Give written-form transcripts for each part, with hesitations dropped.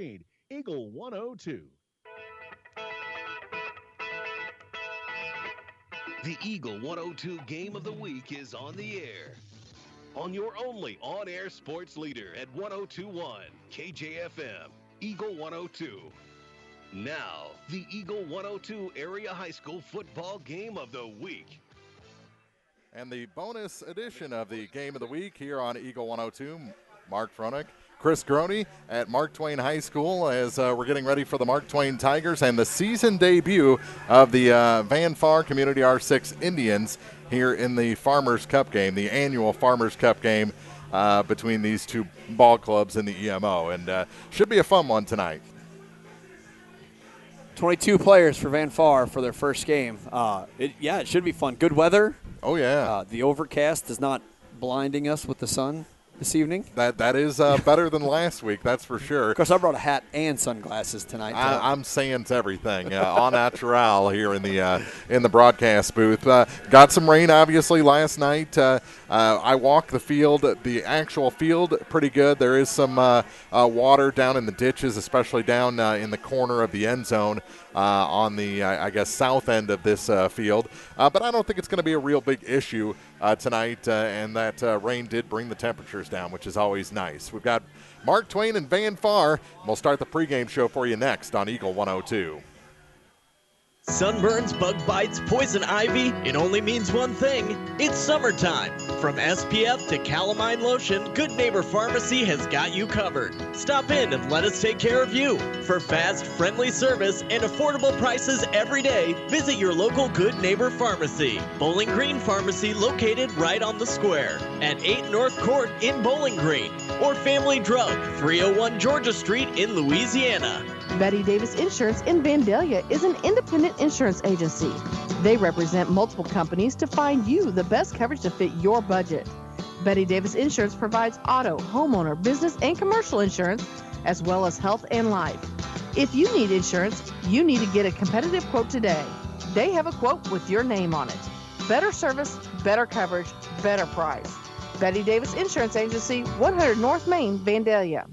Green, Eagle 102. The Eagle 102 Game of the Week is on the air. On your only on-air sports leader at 102.1 KJFM, Eagle 102. Now, the Eagle 102 Area High School Football Game of the Week. And the bonus edition of the Game of the Week here on Eagle 102, Mark Tronick, Chris Groney at Mark Twain High School as we're getting ready for the Mark Twain Tigers and the season debut of the Van Far Community R6 Indians here in the Farmers Cup game, the annual Farmers Cup game between these two ball clubs in the EMO. And should be a fun one tonight. 22 players for Van Far for their first game. It should be fun. Good weather. Oh, yeah. The overcast is not blinding us with the sun this evening. That is better than last week, that's for sure. Of course, I brought a hat and sunglasses tonight. I'm saying everything en natural here in the broadcast booth. Got some rain, obviously, last night. I walked the field, the actual field, pretty good. There is some water down in the ditches, especially down in the corner of the end zone on the, I guess, south end of this field. But I don't think it's going to be a real big issue tonight, and that rain did bring the temperatures down, which is always nice. We've got Mark Twain and Van Far, and we'll start the pregame show for you next on Eagle 102. Sunburns, bug bites, poison ivy, it only means one thing. It's summertime. From SPF to calamine lotion, Good Neighbor Pharmacy has got you covered. Stop in and let us take care of you. For fast, friendly service and affordable prices every day, visit your local Good Neighbor Pharmacy. Bowling Green Pharmacy, located right on the square at 8 North Court in Bowling Green. Or Family Drug, 301 Georgia Street in Louisiana. Betty Davis Insurance in Vandalia is an independent insurance agency. They represent multiple companies to find you the best coverage to fit your budget. Betty Davis Insurance provides auto, homeowner, business, and commercial insurance, as well as health and life. If you need insurance, you need to get a competitive quote today. They have a quote with your name on it. Better service, better coverage, better price. Betty Davis Insurance Agency, 100 North Main, Vandalia.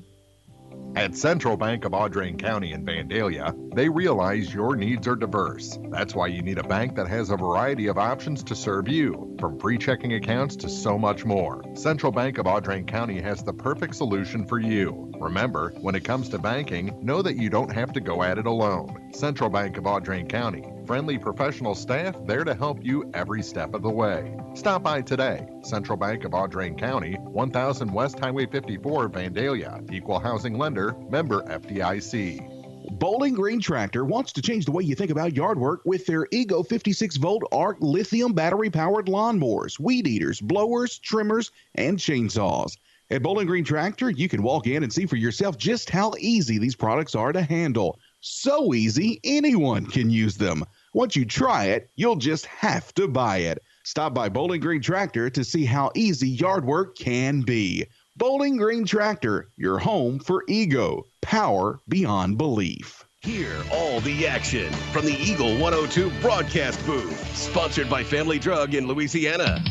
At Central Bank of Audrain County in Vandalia, they realize your needs are diverse. That's why you need a bank that has a variety of options to serve you, from free checking accounts to so much more. Central Bank of Audrain County has the perfect solution for you. Remember, when it comes to banking, know that you don't have to go at it alone. Central Bank of Audrain County, friendly professional staff there to help you every step of the way. Stop by today. Central Bank of Audrain County, 1000 West Highway 54, Vandalia. Equal housing lender, member FDIC. Bowling Green Tractor wants to change the way you think about yard work with their Ego 56-volt ARC lithium battery-powered lawnmowers, weed eaters, blowers, trimmers, and chainsaws. At Bowling Green Tractor, you can walk in and see for yourself just how easy these products are to handle. So easy, anyone can use them. Once you try it, you'll just have to buy it. Stop by Bowling Green Tractor to see how easy yard work can be. Bowling Green Tractor, your home for Ego. Power beyond belief. Hear all the action from the Eagle 102 broadcast booth, sponsored by Family Drug in Louisiana.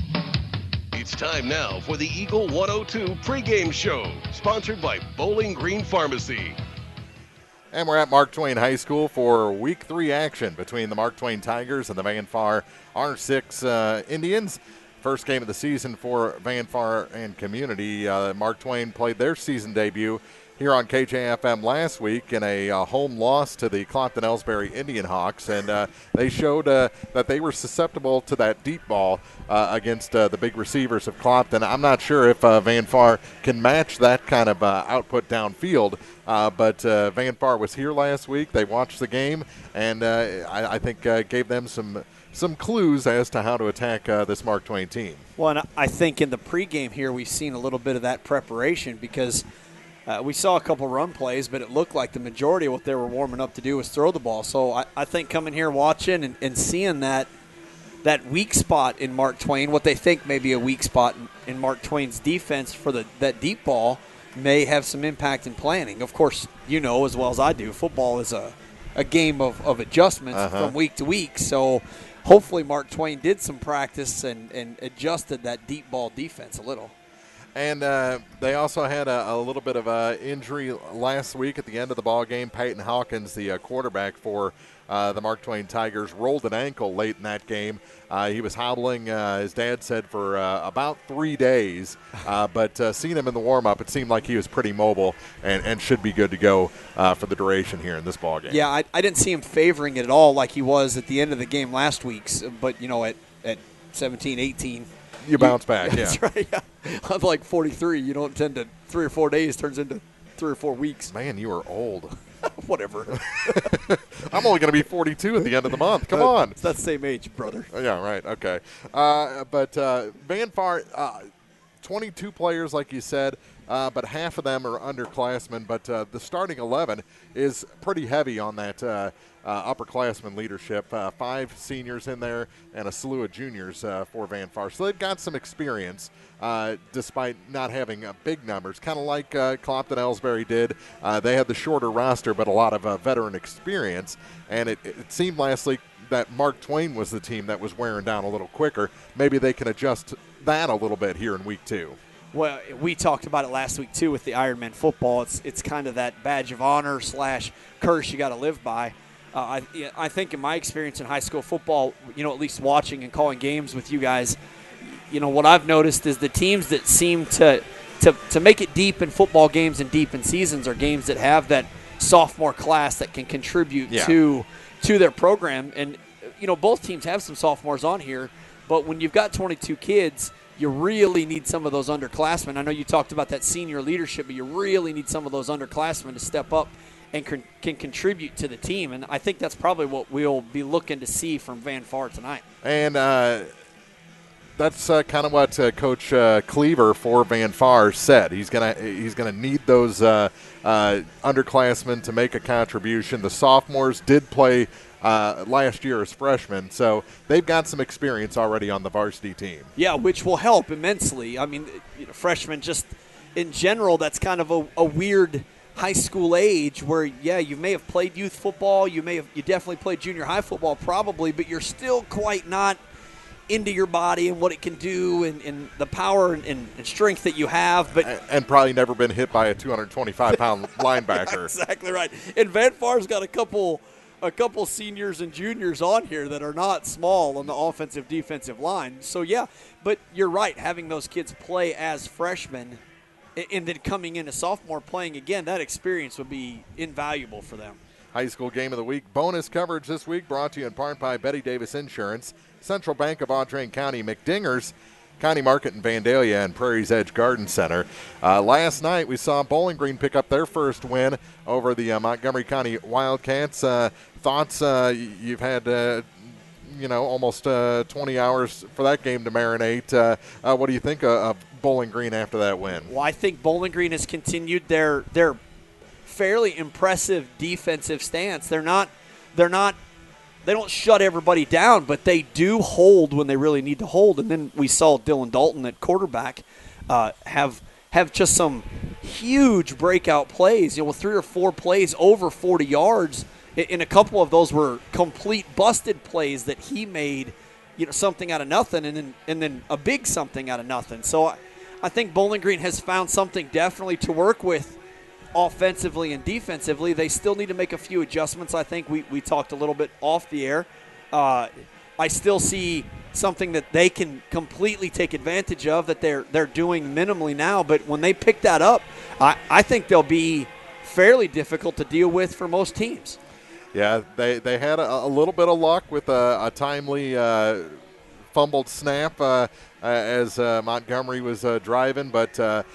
It's time now for the Eagle 102 pregame show, sponsored by Bowling Green Pharmacy. And we're at Mark Twain High School for Week 3 action between the Mark Twain Tigers and the Van Far R6 Indians. First game of the season for Van Far and Community. Mark Twain played their season debut here on KJFM last week in a home loss to the Clopton-Ellsbury Indian Hawks, and they showed that they were susceptible to that deep ball against the big receivers of Clopton. I'm not sure if Van Far can match that kind of output downfield, but Van Far was here last week. They watched the game, and I think gave them some clues as to how to attack this Mark Twain team. Well, and I think in the pregame here we've seen a little bit of that preparation because we saw a couple run plays, but it looked like the majority of what they were warming up to do was throw the ball. So I think coming here watching and seeing that weak spot in Mark Twain, what they think may be a weak spot in Mark Twain's defense for that deep ball may have some impact in planning. Of course, you know as well as I do, football is a game of adjustments from week to week. So hopefully Mark Twain did some practice and adjusted that deep ball defense a little. And they also had a little bit of injury last week at the end of the ball game. Peyton Hawkins, the quarterback for the Mark Twain Tigers, rolled an ankle late in that game. He was hobbling, his dad said, for about 3 days. But seeing him in the warm-up, it seemed like he was pretty mobile and should be good to go for the duration here in this ball game. Yeah, I didn't see him favoring it at all like he was at the end of the game last week's. But, you know, at 17, 18. You bounce back, yeah. That's right, yeah. I'm like 43. You don't tend to 3 or 4 days turns into 3 or 4 weeks. Man, you are old. Whatever. I'm only going to be 42 at the end of the month. Come on. It's that same age, brother. Yeah, right. Okay. But Van Far, 22 players, like you said, but half of them are underclassmen. But the starting 11 is pretty heavy on that upperclassmen leadership. 5 seniors in there and a slew of juniors for Van Far. So they've got some experience despite not having big numbers, kind of like Clopton-Ellsbury did. They had the shorter roster but a lot of veteran experience. And it seemed last week that Mark Twain was the team that was wearing down a little quicker. Maybe they can adjust that a little bit here in week 2. Well, we talked about it last week, too, with the Ironman football. It's kind of that badge of honor / curse you got to live by. I think in my experience in high school football, you know, at least watching and calling games with you guys, you know, what I've noticed is the teams that seem to make it deep in football games and deep in seasons are games that have that sophomore class that can contribute to their program. And, you know, both teams have some sophomores on here, but when you've got 22 kids, you really need some of those underclassmen. I know you talked about that senior leadership, but you really need some of those underclassmen to step up and can contribute to the team. And I think that's probably what we'll be looking to see from Van Far tonight. And that's kind of what Coach Cleaver for Van Far said. He's gonna need those underclassmen to make a contribution. The sophomores did play last year as freshmen, so they've got some experience already on the varsity team. Yeah, which will help immensely. I mean, you know, freshmen just in general, that's kind of a weird high school age where, yeah, you may have played youth football, you definitely played junior high football probably, but you're still quite not into your body and what it can do and the power and strength that you have. And probably never been hit by a 225-pound linebacker. Exactly right. And Van Far's got a couple seniors and juniors on here that are not small on the offensive defensive line. So, yeah, but you're right, having those kids play as freshmen and then coming in as sophomore playing again, that experience would be invaluable for them. High school game of the week bonus coverage this week brought to you in part by Betty Davis Insurance, Central Bank of Audrain County, McDingers, County Market in Vandalia, and Prairie's Edge Garden Center. Last night we saw Bowling Green pick up their first win over the Montgomery County Wildcats. Thoughts? You've had almost 20 hours for that game to marinate. What do you think of Bowling Green after that win? Well, I think Bowling Green has continued their fairly impressive defensive stance. They don't shut everybody down, but they do hold when they really need to hold. And then we saw Dylan Dalton at quarterback have just some huge breakout plays. You know, with 3 or 4 plays over 40 yards, and a couple of those were complete busted plays that he made, you know, something out of nothing, and then a big something out of nothing. So I think Bowling Green has found something definitely to work with offensively and defensively. They still need to make a few adjustments. I think we talked a little bit off the air. I still see something that they can completely take advantage of that they're doing minimally now, but when they pick that up, I think they'll be fairly difficult to deal with for most teams. Yeah, they had a little bit of luck with a timely fumbled snap as Montgomery was driving, but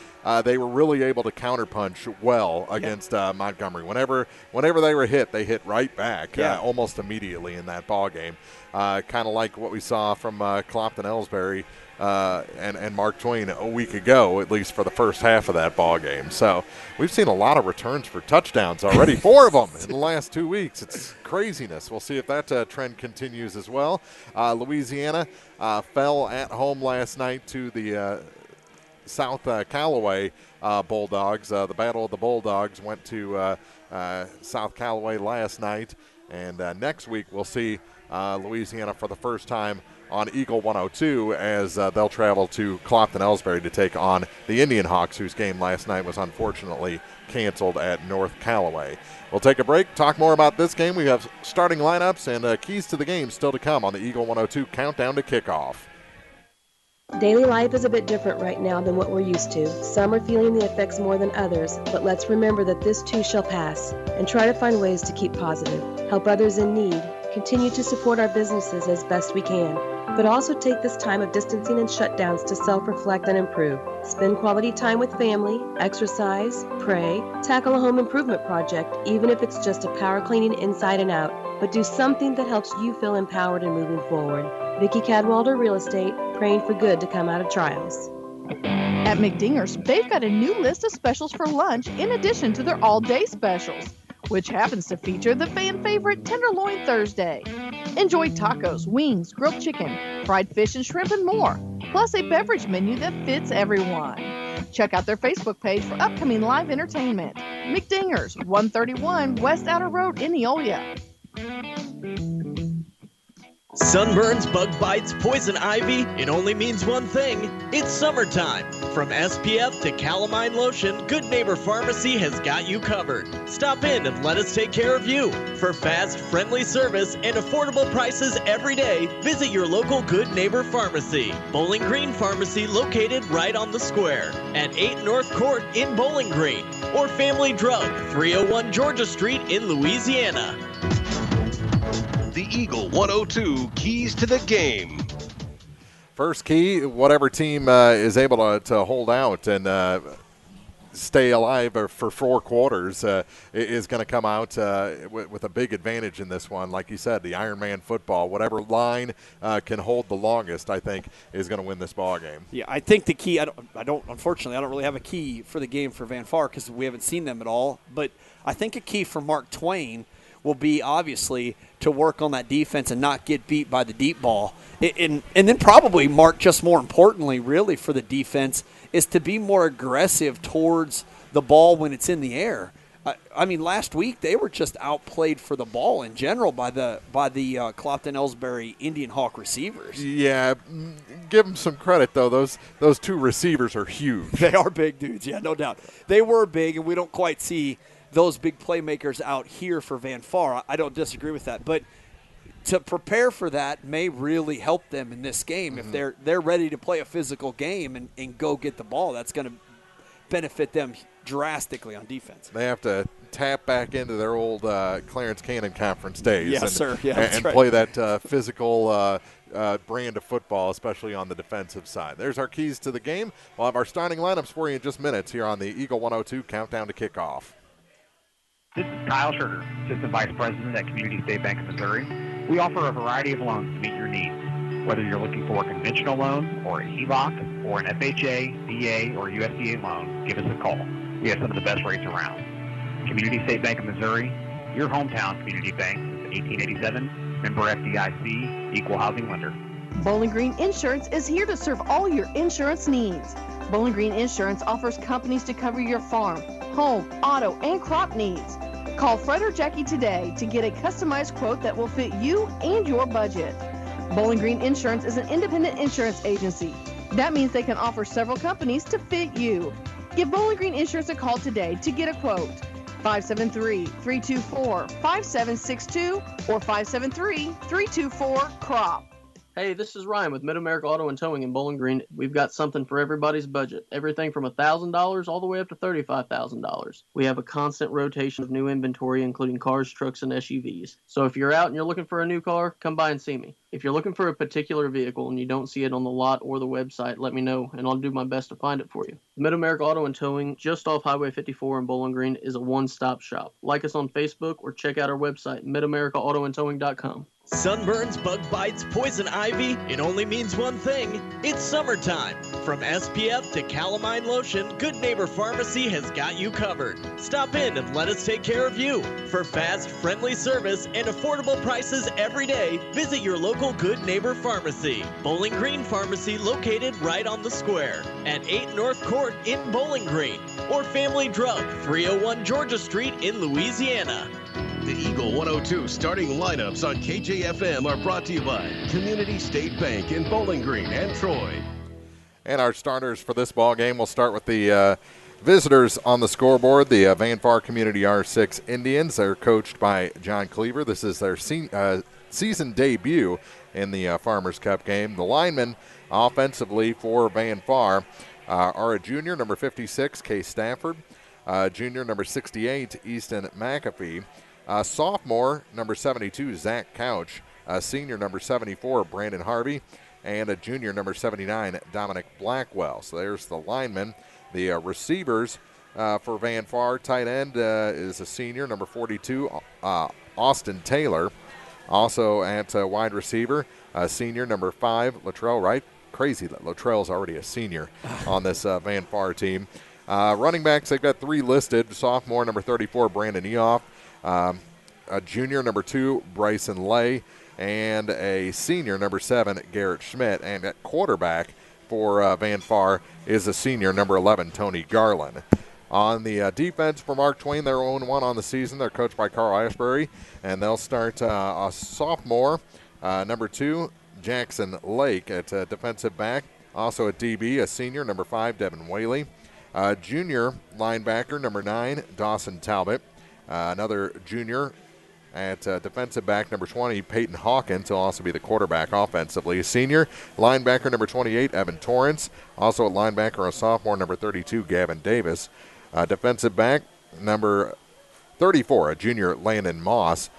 they were really able to counterpunch well against Montgomery. Whenever they were hit, they hit right back almost immediately in that ball game. Kind of like what we saw from Clopton-Ellsbury and Mark Twain a week ago, at least for the first half of that ball game. So we've seen a lot of returns for touchdowns already, 4 of them in the last 2 weeks. It's craziness. We'll see if that trend continues as well. Louisiana fell at home last night to the South Callaway Bulldogs. The Battle of the Bulldogs went to South Callaway last night, and next week we'll see Louisiana for the first time on Eagle 102 as they'll travel to Clopton-Ellsbury to take on the Indian Hawks, whose game last night was unfortunately canceled at North Callaway. We'll take a break, talk more about this game. We have starting lineups and keys to the game still to come on the Eagle 102 Countdown to Kickoff. Daily life is a bit different right now than what we're used to. Some are feeling the effects more than others, but let's remember that this too shall pass and try to find ways to keep positive, help others in need, continue to support our businesses as best we can, but also take this time of distancing and shutdowns to self-reflect and improve. Spend quality time with family, exercise, pray, tackle a home improvement project, even if it's just a power cleaning inside and out, but do something that helps you feel empowered and moving forward. Vicki Cadwalder Real Estate, praying for good to come out of trials. At McDinger's, they've got a new list of specials for lunch in addition to their all-day specials, which happens to feature the fan favorite Tenderloin Thursday. Enjoy tacos, wings, grilled chicken, fried fish and shrimp, and more, plus a beverage menu that fits everyone. Check out their Facebook page for upcoming live entertainment. McDinger's, 131 West Outer Road in Neola. Sunburns, bug bites, poison ivy, it only means one thing. It's summertime. From SPF to calamine lotion, Good Neighbor Pharmacy has got you covered. Stop in and let us take care of you. For fast, friendly service and affordable prices every day, visit your local Good Neighbor Pharmacy. Bowling Green Pharmacy, located right on the square at 8 North Court in Bowling Green. Or Family Drug, 301 Georgia Street in Louisiana. The Eagle 102 keys to the game. First key, whatever team is able to hold out and stay alive for 4 quarters is going to come out with a big advantage in this one. Like you said, the Ironman football, whatever line can hold the longest, I think, is going to win this ball game. Yeah, I think the key, unfortunately, I don't really have a key for the game for Van Far because we haven't seen them at all. But I think a key for Mark Twain will be obviously to work on that defense and not get beat by the deep ball. And then probably, Mark, just more importantly, really for the defense, is to be more aggressive towards the ball when it's in the air. I mean, last week they were just outplayed for the ball in general by the Clopton-Ellsbury Indian Hawk receivers. Yeah, give them some credit, though. Those 2 receivers are huge. They are big dudes, yeah, no doubt. They were big, and we don't quite see those big playmakers out here for Van Far. I don't disagree with that. But to prepare for that may really help them in this game. If they're ready to play a physical game and go get the ball, that's going to benefit them drastically on defense. They have to tap back into their old Clarence Cannon Conference days. Yes, sir. Yeah, and right. Play that physical brand of football, especially on the defensive side. There's our keys to the game. We'll have our starting lineups for you in just minutes here on the Eagle 102 Countdown to Kickoff. This is Kyle Schurter, Assistant Vice President at Community State Bank of Missouri. We offer a variety of loans to meet your needs. Whether you're looking for a conventional loan or a HELOC or an FHA, VA, or USDA loan, give us a call. We have some of the best rates around. Community State Bank of Missouri, your hometown community bank since 1887, member FDIC, equal housing lender. Bowling Green Insurance is here to serve all your insurance needs. Bowling Green Insurance offers companies to cover your farm, home, auto, and crop needs. Call Fred or Jackie today to get a customized quote that will fit you and your budget. Bowling Green Insurance is an independent insurance agency. That means they can offer several companies to fit you. Give Bowling Green Insurance a call today to get a quote. 573-324-5762 or 573-324-CROP. Hey, this is Ryan with Mid-America Auto and Towing in Bowling Green. We've got something for everybody's budget. Everything from $1,000 all the way up to $35,000. We have a constant rotation of new inventory, including cars, trucks, and SUVs. So if you're out and you're looking for a new car, come by and see me. If you're looking for a particular vehicle and you don't see it on the lot or the website, let me know, and I'll do my best to find it for you. Mid-America Auto and Towing, just off Highway 54 in Bowling Green, is a one-stop shop. Like us on Facebook or check out our website, midamericaautoandtowing.com. Sunburns, bug bites, poison ivy, it only means one thing. It's summertime. From SPF to calamine lotion, Good Neighbor Pharmacy has got you covered. Stop in and let us take care of you. For fast, friendly service and affordable prices every day, visit your local Good Neighbor Pharmacy. Bowling Green Pharmacy, located right on the square at 8 North Court in Bowling Green. Or Family Drug, 301 Georgia Street in Louisiana. The Eagle 102 starting lineups on KJFM are brought to you by Community State Bank in Bowling Green and Troy. And our starters for this ball game, we'll start with the visitors on the scoreboard, the Van Far Community R6 Indians. They're coached by John Cleaver. This is their season debut in the Farmers Cup game. The linemen offensively for Van Far are a junior, number 56, Case Stafford, junior, number 68, Easton McAfee, sophomore, number 72, Zach Couch, senior, number 74, Brandon Harvey, and a junior, number 79, Dominic Blackwell. So there's the linemen. The receivers for Van Far, tight end is a senior, number 42, Austin Taylor. Also at wide receiver, senior, number 5, Latrell Wright. Crazy that Latrell's already a senior on this Van Far team. Running backs, they've got 3 listed. Sophomore, number 34, Brandon Eoff. A junior, number 2, Bryson Lay. And a senior, number 7, Garrett Schmidt. And at quarterback for Van Far is a senior, number 11, Tony Garland. On the defense for Mark Twain, they're 0-1 on the season. They're coached by Carl Ashbury. And they'll start a sophomore, number 2, Jackson Lake at defensive back. Also at DB, a senior, number 5, Devin Whaley. Junior linebacker, number 9, Dawson Talbot. Another junior at defensive back, number 20, Peyton Hawkins. He'll also be the quarterback offensively. Senior linebacker, number 28, Evan Torrance. Also at linebacker, a sophomore, number 32, Gavin Davis. Defensive back, number 34, a junior, Landon Moss.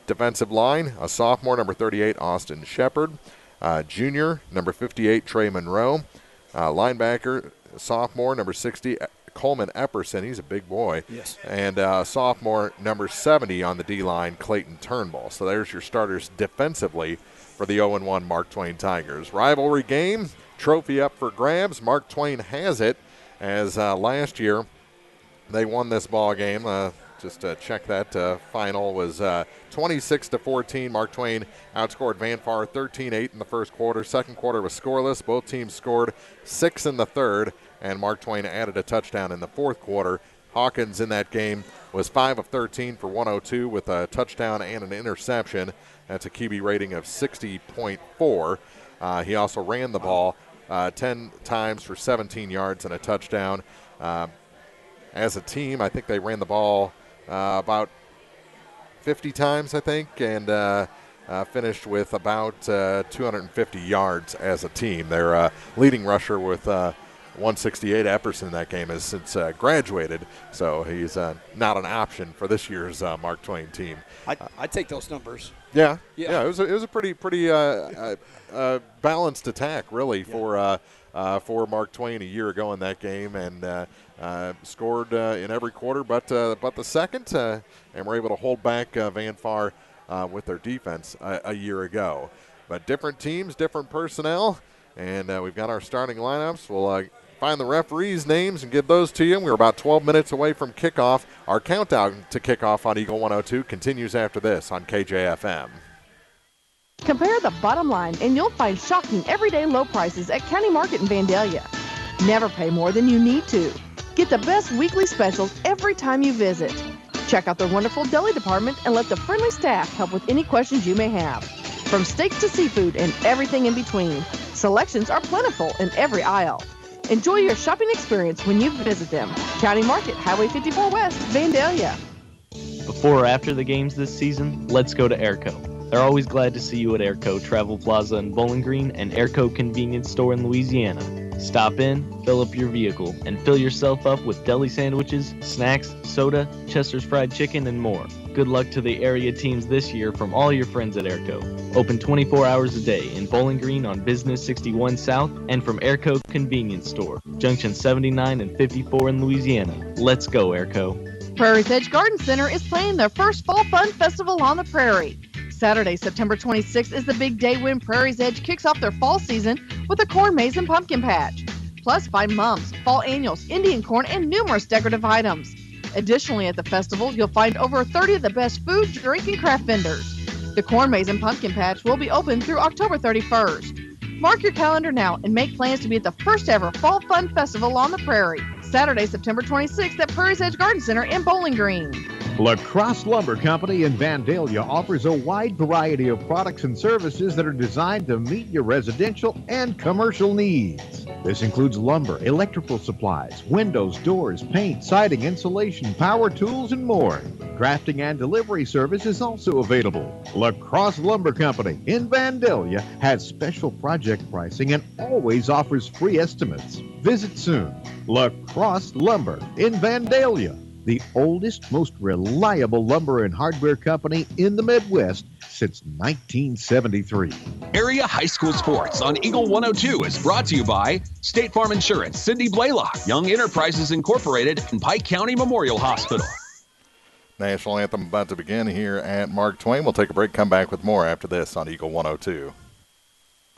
Defensive line, a sophomore, number 38, Austin Shepard. Junior, number 58, Trey Monroe. Linebacker, sophomore, number 60, Coleman Epperson. He's a big boy. Yes. And sophomore, number 70 on the D-line, Clayton Turnbull. So there's your starters defensively for the 0-1 Mark Twain Tigers. Rivalry game, trophy up for grabs. Mark Twain has it, as last year they won this ball game. Just to check that, final was 26-14. Mark Twain outscored Van Far 13-8 in the first quarter. Second quarter was scoreless. Both teams scored 6 in the third, and Mark Twain added a touchdown in the fourth quarter. Hawkins in that game was 5 of 13 for 102 with a touchdown and an interception. That's a QB rating of 60.4. He also ran the ball 10 times for 17 yards and a touchdown. As a team, I think they ran the ball about 50 times, I think, and finished with about 250 yards as a team. Their leading rusher with 168, Epperson, in that game has since graduated, so he's not an option for this year's Mark Twain team. I take those numbers. Yeah. It was a pretty balanced attack, really, for Mark Twain a year ago in that game, and scored in every quarter but the second, and were able to hold back Van Far with their defense a year ago. But different teams, different personnel, and we've got our starting lineups. We'll find the referees' names and give those to you. We're about 12 minutes away from kickoff. Our countdown to kickoff on Eagle 102 continues after this on KJFM. Compare the bottom line, and you'll find shocking everyday low prices at County Market in Vandalia. Never pay more than you need to. Get the best weekly specials every time you visit. Check out their wonderful deli department and let the friendly staff help with any questions you may have. From steaks to seafood and everything in between, selections are plentiful in every aisle. Enjoy your shopping experience when you visit them. County Market, Highway 54 West, Vandalia. Before or after the games this season, let's go to Airco. They're always glad to see you at Airco Travel Plaza in Bowling Green and Airco Convenience Store in Louisiana. Stop in, fill up your vehicle, and fill yourself up with deli sandwiches, snacks, soda, Chester's fried chicken, and more. Good luck to the area teams this year from all your friends at Airco. Open 24 hours a day in Bowling Green on Business 61 South and from Airco Convenience Store, Junction 79 and 54 in Louisiana. Let's go, Airco. Prairie's Edge Garden Center is playing their first Fall Fun Festival on the Prairie. Saturday, September 26th is the big day when Prairie's Edge kicks off their fall season with a corn maze and pumpkin patch. Plus, find mums, fall annuals, Indian corn, and numerous decorative items. Additionally, at the festival, you'll find over 30 of the best food, drink, and craft vendors. The corn maze and pumpkin patch will be open through October 31st. Mark your calendar now and make plans to be at the first ever Fall Fun Festival on the Prairie. Saturday, September 26th at Prairie's Edge Garden Center in Bowling Green. La Crosse Lumber Company in Vandalia offers a wide variety of products and services that are designed to meet your residential and commercial needs. This includes lumber, electrical supplies, windows, doors, paint, siding, insulation, power tools, and more. Drafting and delivery service is also available. La Crosse Lumber Company in Vandalia has special project pricing and always offers free estimates. Visit soon. La Crosse Lumber in Vandalia, the oldest, most reliable lumber and hardware company in the Midwest since 1973. Area High School Sports on Eagle 102 is brought to you by State Farm Insurance, Cindy Blaylock, Young Enterprises Incorporated, and Pike County Memorial Hospital. National anthem about to begin here at Mark Twain. We'll take a break, come back with more after this on Eagle 102.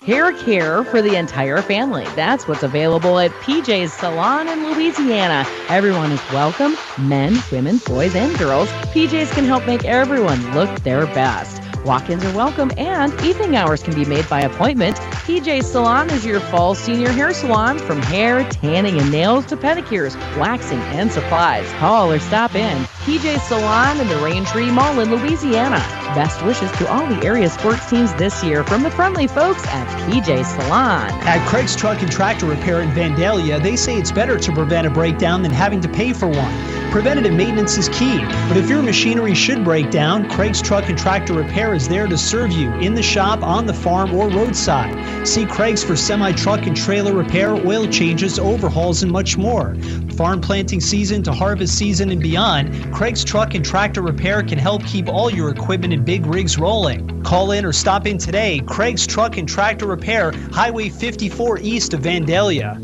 Hair care for the entire family. That's what's available at PJ's Salon in Louisiana. Everyone is welcome. Men, women, boys, and girls. PJ's can help make everyone look their best. Walk-ins are welcome, and evening hours can be made by appointment. PJ's Salon is your fall senior hair salon, from hair, tanning, and nails to pedicures, waxing, and supplies. Call or stop in. PJ's Salon in the Raintree Mall in Louisiana. Best wishes to all the area sports teams this year from the friendly folks at PJ's Salon. At Craig's Truck and Tractor Repair in Vandalia, they say it's better to prevent a breakdown than having to pay for one. Preventative maintenance is key, but if your machinery should break down, Craig's Truck and Tractor Repair is there to serve you in the shop, on the farm, or roadside. See Craig's for semi-truck and trailer repair, oil changes, overhauls, and much more. Farm planting season to harvest season and beyond, Craig's Truck and Tractor Repair can help keep all your equipment and big rigs rolling. Call in or stop in today. Craig's Truck and Tractor Repair, Highway 54 east of Vandalia.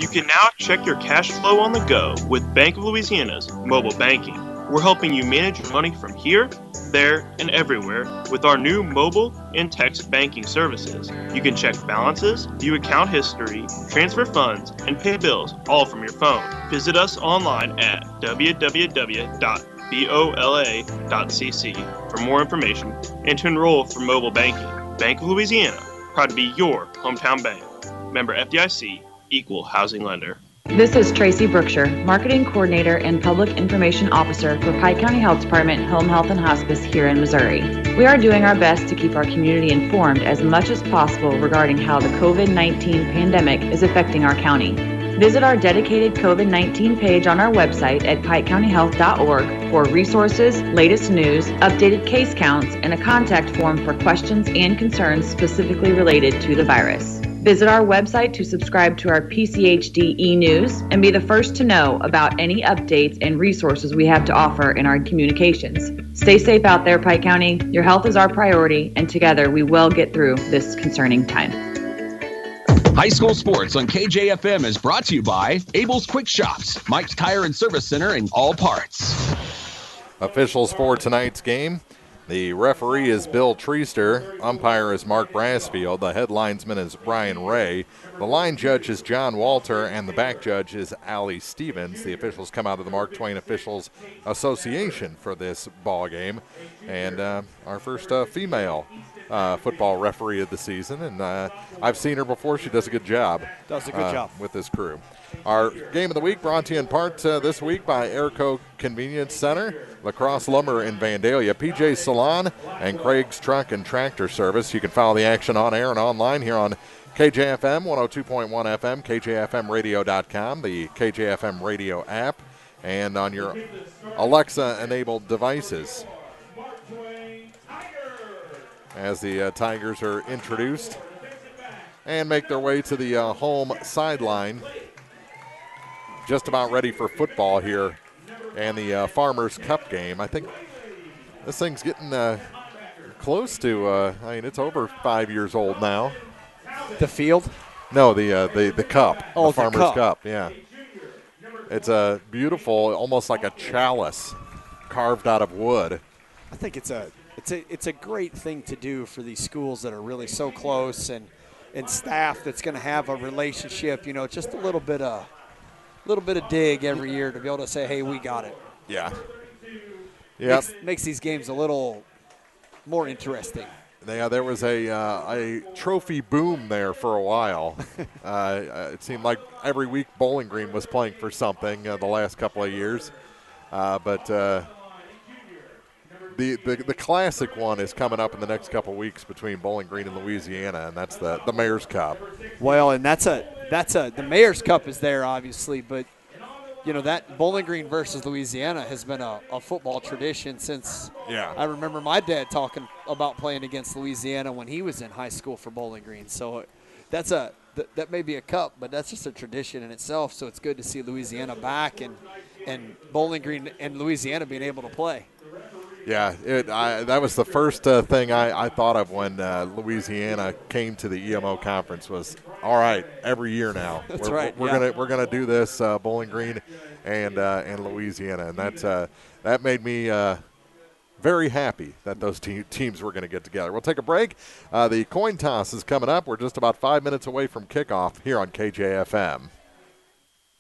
You can now check your cash flow on the go with Bank of Louisiana's mobile banking. We're helping you manage your money from here, there, and everywhere with our new mobile and text banking services. You can check balances, view account history, transfer funds, and pay bills all from your phone. Visit us online at www.bola.cc for more information and to enroll for mobile banking. Bank of Louisiana, proud to be your hometown bank. Member FDIC, Equal Housing Lender. This is Tracy Brookshire, Marketing Coordinator and Public Information Officer for Pike County Health Department Home Health and Hospice here in Missouri. We are doing our best to keep our community informed as much as possible regarding how the COVID-19 pandemic is affecting our county. Visit our dedicated COVID-19 page on our website at pikecountyhealth.org for resources, latest news, updated case counts, and a contact form for questions and concerns specifically related to the virus. Visit our website to subscribe to our PCHD e-news and be the first to know about any updates and resources we have to offer in our communications. Stay safe out there, Pike County. Your health is our priority, and together we will get through this concerning time. High School Sports on KJFM is brought to you by Abel's Quick Shops, Mike's Tire and Service Center, and All Parts. Officials for tonight's game. The referee is Bill Treaster. Umpire is Mark Brassfield. The head linesman is Brian Ray. The line judge is John Walter, and the back judge is Allie Stevens. The officials come out of the Mark Twain Officials Association for this ball game. And our first female football referee of the season. And I've seen her before. She does a good job. Does a good job with this crew. Our game of the week brought to you in part this week by Airco Convenience Center, La Crosse Lumber in Vandalia, PJ's Salon, and Craig's Truck and Tractor Service. You can follow the action on air and online here on KJFM 102.1 FM, KJFMradio.com, the KJFM radio app, and on your Alexa-enabled devices. As the Tigers are introduced and make their way to the home sideline. Just about ready for football here and the Farmers Cup game. I think this thing's getting close to, it's over 5 years old now. The field? No, the cup. Oh, the Farmers Cup, yeah. It's a beautiful, almost like a chalice carved out of wood. I think it's a It's a great thing to do for these schools that are really so close and staff that's going to have a relationship, just a little bit of dig every year to be able to say, hey, we got it. Yeah. Yep. Makes these games a little more interesting. Yeah, there was a trophy boom there for a while. It seemed like every week Bowling Green was playing for something the last couple of years. But the classic one is coming up in the next couple of weeks between Bowling Green and Louisiana, and that's the Mayor's Cup. Well, and the Mayor's Cup is there, obviously, but that Bowling Green versus Louisiana has been a football tradition since I remember my dad talking about playing against Louisiana when he was in high school for Bowling Green. So that may be a cup, but that's just a tradition in itself. So it's good to see Louisiana back and Bowling Green and Louisiana being able to play. Yeah, that was the first thing I thought of when Louisiana came to the EMO conference was, all right, every year now. That's we're gonna do this, Bowling Green and Louisiana, and that made me very happy that those teams were going to get together. We'll take a break. The coin toss is coming up. We're just about 5 minutes away from kickoff here on KJFM.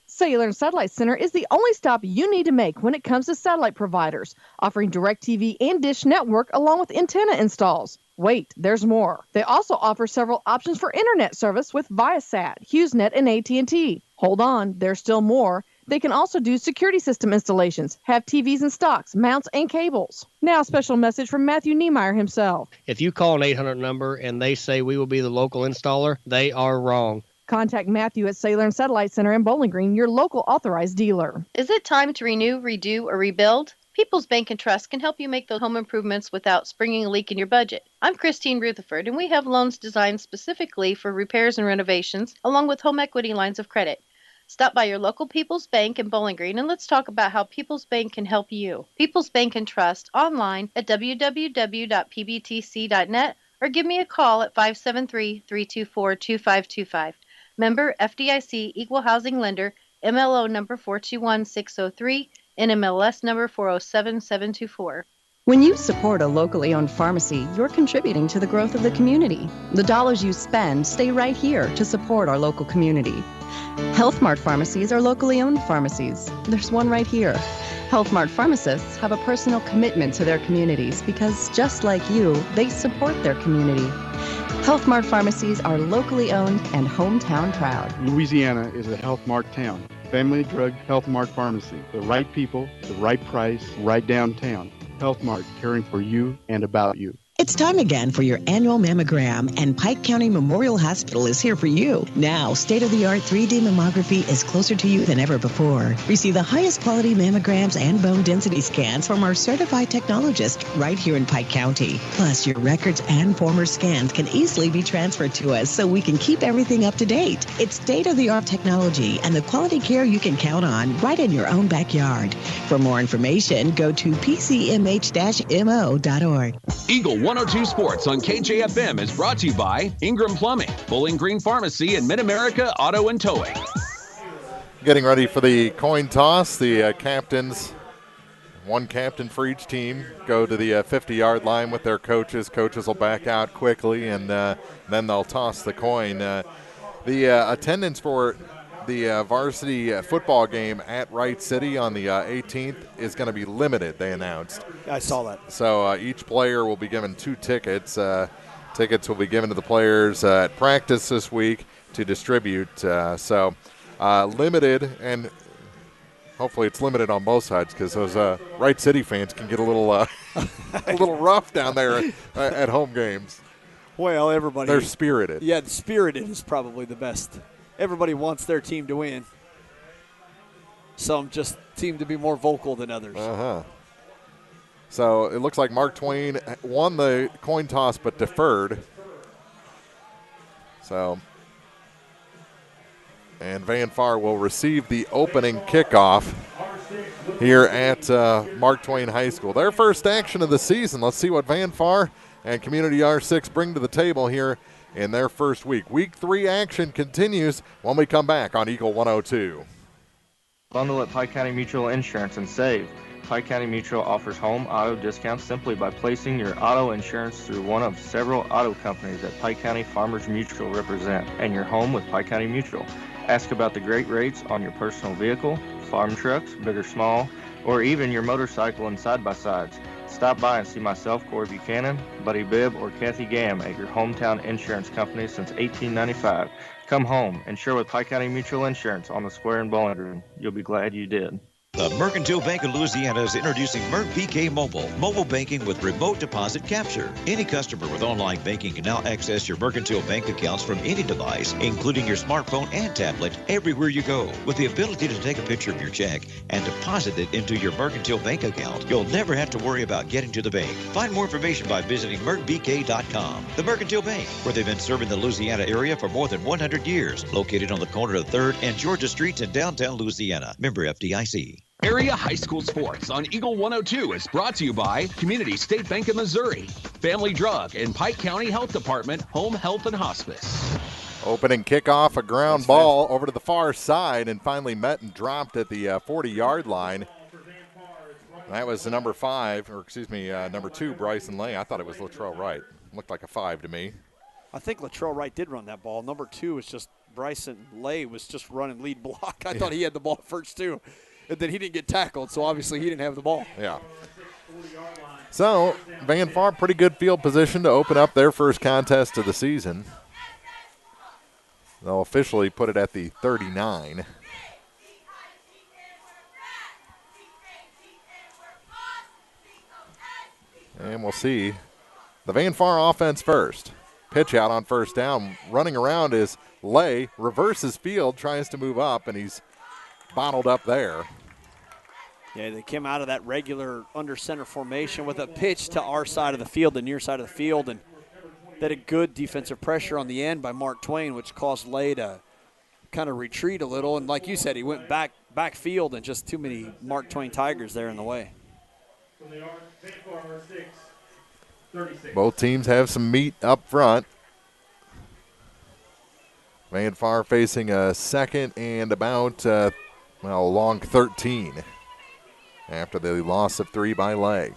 Cellular and Satellite Center is the only stop you need to make when it comes to satellite providers, offering DirecTV and Dish Network along with antenna installs. Wait, there's more. They also offer several options for internet service with Viasat, HughesNet, and AT&T. Hold on, there's still more. They can also do security system installations, have TVs in stocks, mounts, and cables. Now, a special message from Matthew Niemeyer himself. If you call an 800 number and they say we will be the local installer, they are wrong. Contact Matthew at Cellular and Satellite Center in Bowling Green, your local authorized dealer. Is it time to renew, redo, or rebuild? People's Bank and Trust can help you make those home improvements without springing a leak in your budget. I'm Christine Rutherford, and we have loans designed specifically for repairs and renovations, along with home equity lines of credit. Stop by your local People's Bank in Bowling Green and let's talk about how People's Bank can help you. People's Bank and Trust online at www.pbtc.net or give me a call at 573-324-2525. Member FDIC Equal Housing Lender, MLO number 421603, NMLS number 407724. When you support a locally owned pharmacy, you're contributing to the growth of the community. The dollars you spend stay right here to support our local community. Health Mart pharmacies are locally owned pharmacies. There's one right here. Health Mart pharmacists have a personal commitment to their communities because, just like you, they support their community. Health Mart pharmacies are locally owned and hometown proud. Louisiana is a Health Mart town. Family Drug Health Mart Pharmacy. The right people, the right price, right downtown. Health Mart, caring for you and about you. It's time again for your annual mammogram, and Pike County Memorial Hospital is here for you. Now, state-of-the-art 3D mammography is closer to you than ever before. Receive the highest quality mammograms and bone density scans from our certified technologist right here in Pike County. Plus, your records and former scans can easily be transferred to us so we can keep everything up to date. It's state-of-the-art technology and the quality care you can count on right in your own backyard. For more information, go to pcmh-mo.org. Eagle 102 Sports on KJFM is brought to you by Ingram Plumbing, Bowling Green Pharmacy, and Mid-America Auto and Towing. Getting ready for the coin toss. The captains, one captain for each team, go to the 50-yard line with their coaches. Coaches will back out quickly, and then they'll toss the coin. The attendance for the varsity football game at Wright City on the 18th is going to be limited, they announced. I saw that. So each player will be given 2 tickets. Tickets will be given to the players at practice this week to distribute. So limited, and hopefully it's limited on both sides because those Wright City fans can get a little a little rough down there at home games. Well, everybody. They're spirited. Yeah, spirited is probably the best. Everybody wants their team to win. Some just seem to be more vocal than others. So it looks like Mark Twain won the coin toss but deferred. So, and Van Far will receive the opening kickoff here at Mark Twain High School. Their first action of the season. Let's see what Van Far and Community R6 bring to the table here in their first week. Week 3 action continues when we come back on Eagle 102. Bundle at Pike County Mutual Insurance and save. Pike County Mutual offers home auto discounts simply by placing your auto insurance through one of several auto companies that Pike County Farmers Mutual represent, and you're home with Pike County Mutual. Ask about the great rates on your personal vehicle, farm trucks, big or small, or even your motorcycle and side-by-sides. Stop by and see myself, Corey Buchanan, Buddy Bibb, or Kathy Gam at your hometown insurance company since 1895. Come home, insure with Pike County Mutual Insurance on the square in Bowling Green. You'll be glad you did. The Mercantile Bank of Louisiana is introducing MercPK mobile banking with remote deposit capture. Any customer with online banking can now access your Mercantile bank accounts from any device, including your smartphone and tablet, everywhere you go. With the ability to take a picture of your check and deposit it into your Mercantile bank account, you'll never have to worry about getting to the bank. Find more information by visiting mercbk.com. The Mercantile Bank, where they've been serving the Louisiana area for more than 100 years, located on the corner of 3rd and Georgia Streets in downtown Louisiana. Member FDIC. Area High School Sports on Eagle 102 is brought to you by Community State Bank of Missouri, Family Drug, and Pike County Health Department, Home Health and Hospice. Opening kickoff, a ground ball over to the far side and finally met and dropped at the 40-yard line. That was number 2, Bryson Lay. I thought it was Latrell Wright. Looked like a 5 to me. I think Latrell Wright did run that ball. Number 2 was just Bryson Lay was just running lead block. I thought he had the ball first, too. And then he didn't get tackled, so obviously he didn't have the ball. Yeah. So, Van Far, pretty good field position to open up their first contest of the season. They'll officially put it at the 39. And we'll see the Van Far offense first. Pitch out on first down. Running around is Lay, reverses field, tries to move up, and he's bottled up there. Yeah, they came out of that regular under center formation with a pitch to our side of the field, the near side of the field, and they had a good defensive pressure on the end by Mark Twain, which caused Lay to kind of retreat a little. And like you said, he went backfield, and just too many Mark Twain Tigers there in the way. Both teams have some meat up front. Van Far facing a second and about long 13 after the loss of 3 by Lay.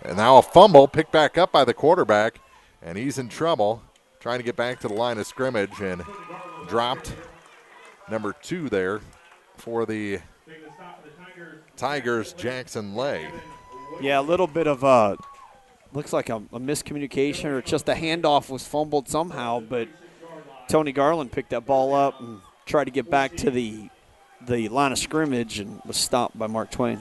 And now a fumble picked back up by the quarterback, and he's in trouble trying to get back to the line of scrimmage and dropped number 2 there for the Tigers, Jackson Lay. Yeah, a little bit of looks like a miscommunication, or just the handoff was fumbled somehow, but Tony Garland picked that ball up and tried to get back to the line of scrimmage and was stopped by Mark Twain.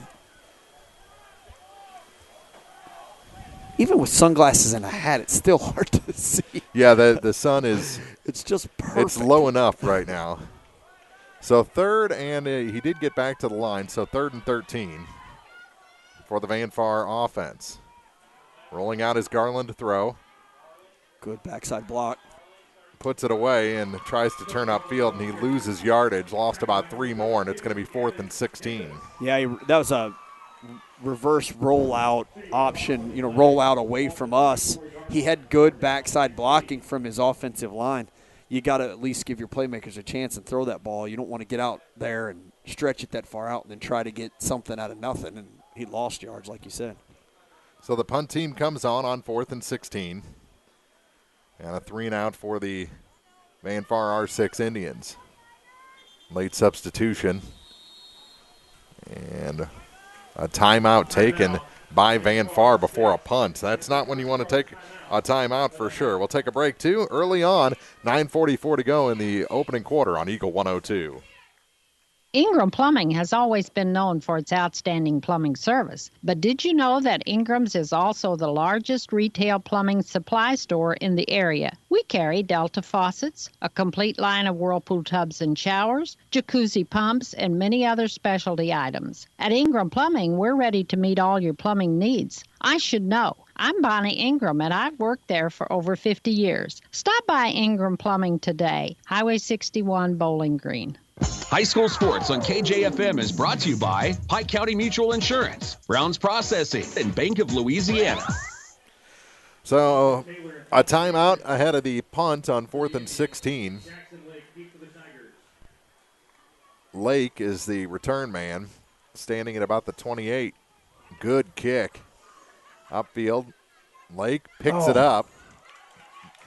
Even with sunglasses and a hat, it's still hard to see. Yeah, the sun is it's just perfect. It's low enough right now. So third, and he did get back to the line, so 3rd and 13 for the Van Far offense. Rolling out his Garland to throw. Good backside block. Puts it away and tries to turn upfield, and he loses yardage, lost about 3 more, and it's going to be 4th and 16. Yeah, that was a reverse rollout option, rollout away from us. He had good backside blocking from his offensive line. You got to at least give your playmakers a chance and throw that ball. You don't want to get out there and stretch it that far out and then try to get something out of nothing, and he lost yards, like you said. So the punt team comes on 4th and 16. And a 3-and-out for the Van Far R6 Indians. Late substitution. And a timeout taken by Van Far before a punt. That's not when you want to take a timeout for sure. We'll take a break, too, early on. 9:44 to go in the opening quarter on Eagle 102. Ingram Plumbing has always been known for its outstanding plumbing service. But did you know that Ingram's is also the largest retail plumbing supply store in the area? We carry Delta faucets, a complete line of Whirlpool tubs and showers, jacuzzi pumps, and many other specialty items. At Ingram Plumbing, we're ready to meet all your plumbing needs. I should know. I'm Bonnie Ingram, and I've worked there for over 50 years. Stop by Ingram Plumbing today, Highway 61, Bowling Green. High School Sports on KJFM is brought to you by Pike County Mutual Insurance, Brown's Processing, and Bank of Louisiana. So a timeout ahead of the punt on 4th and 16. Lake is the return man. standing at about the 28. Good kick. Upfield. Lake picks it up.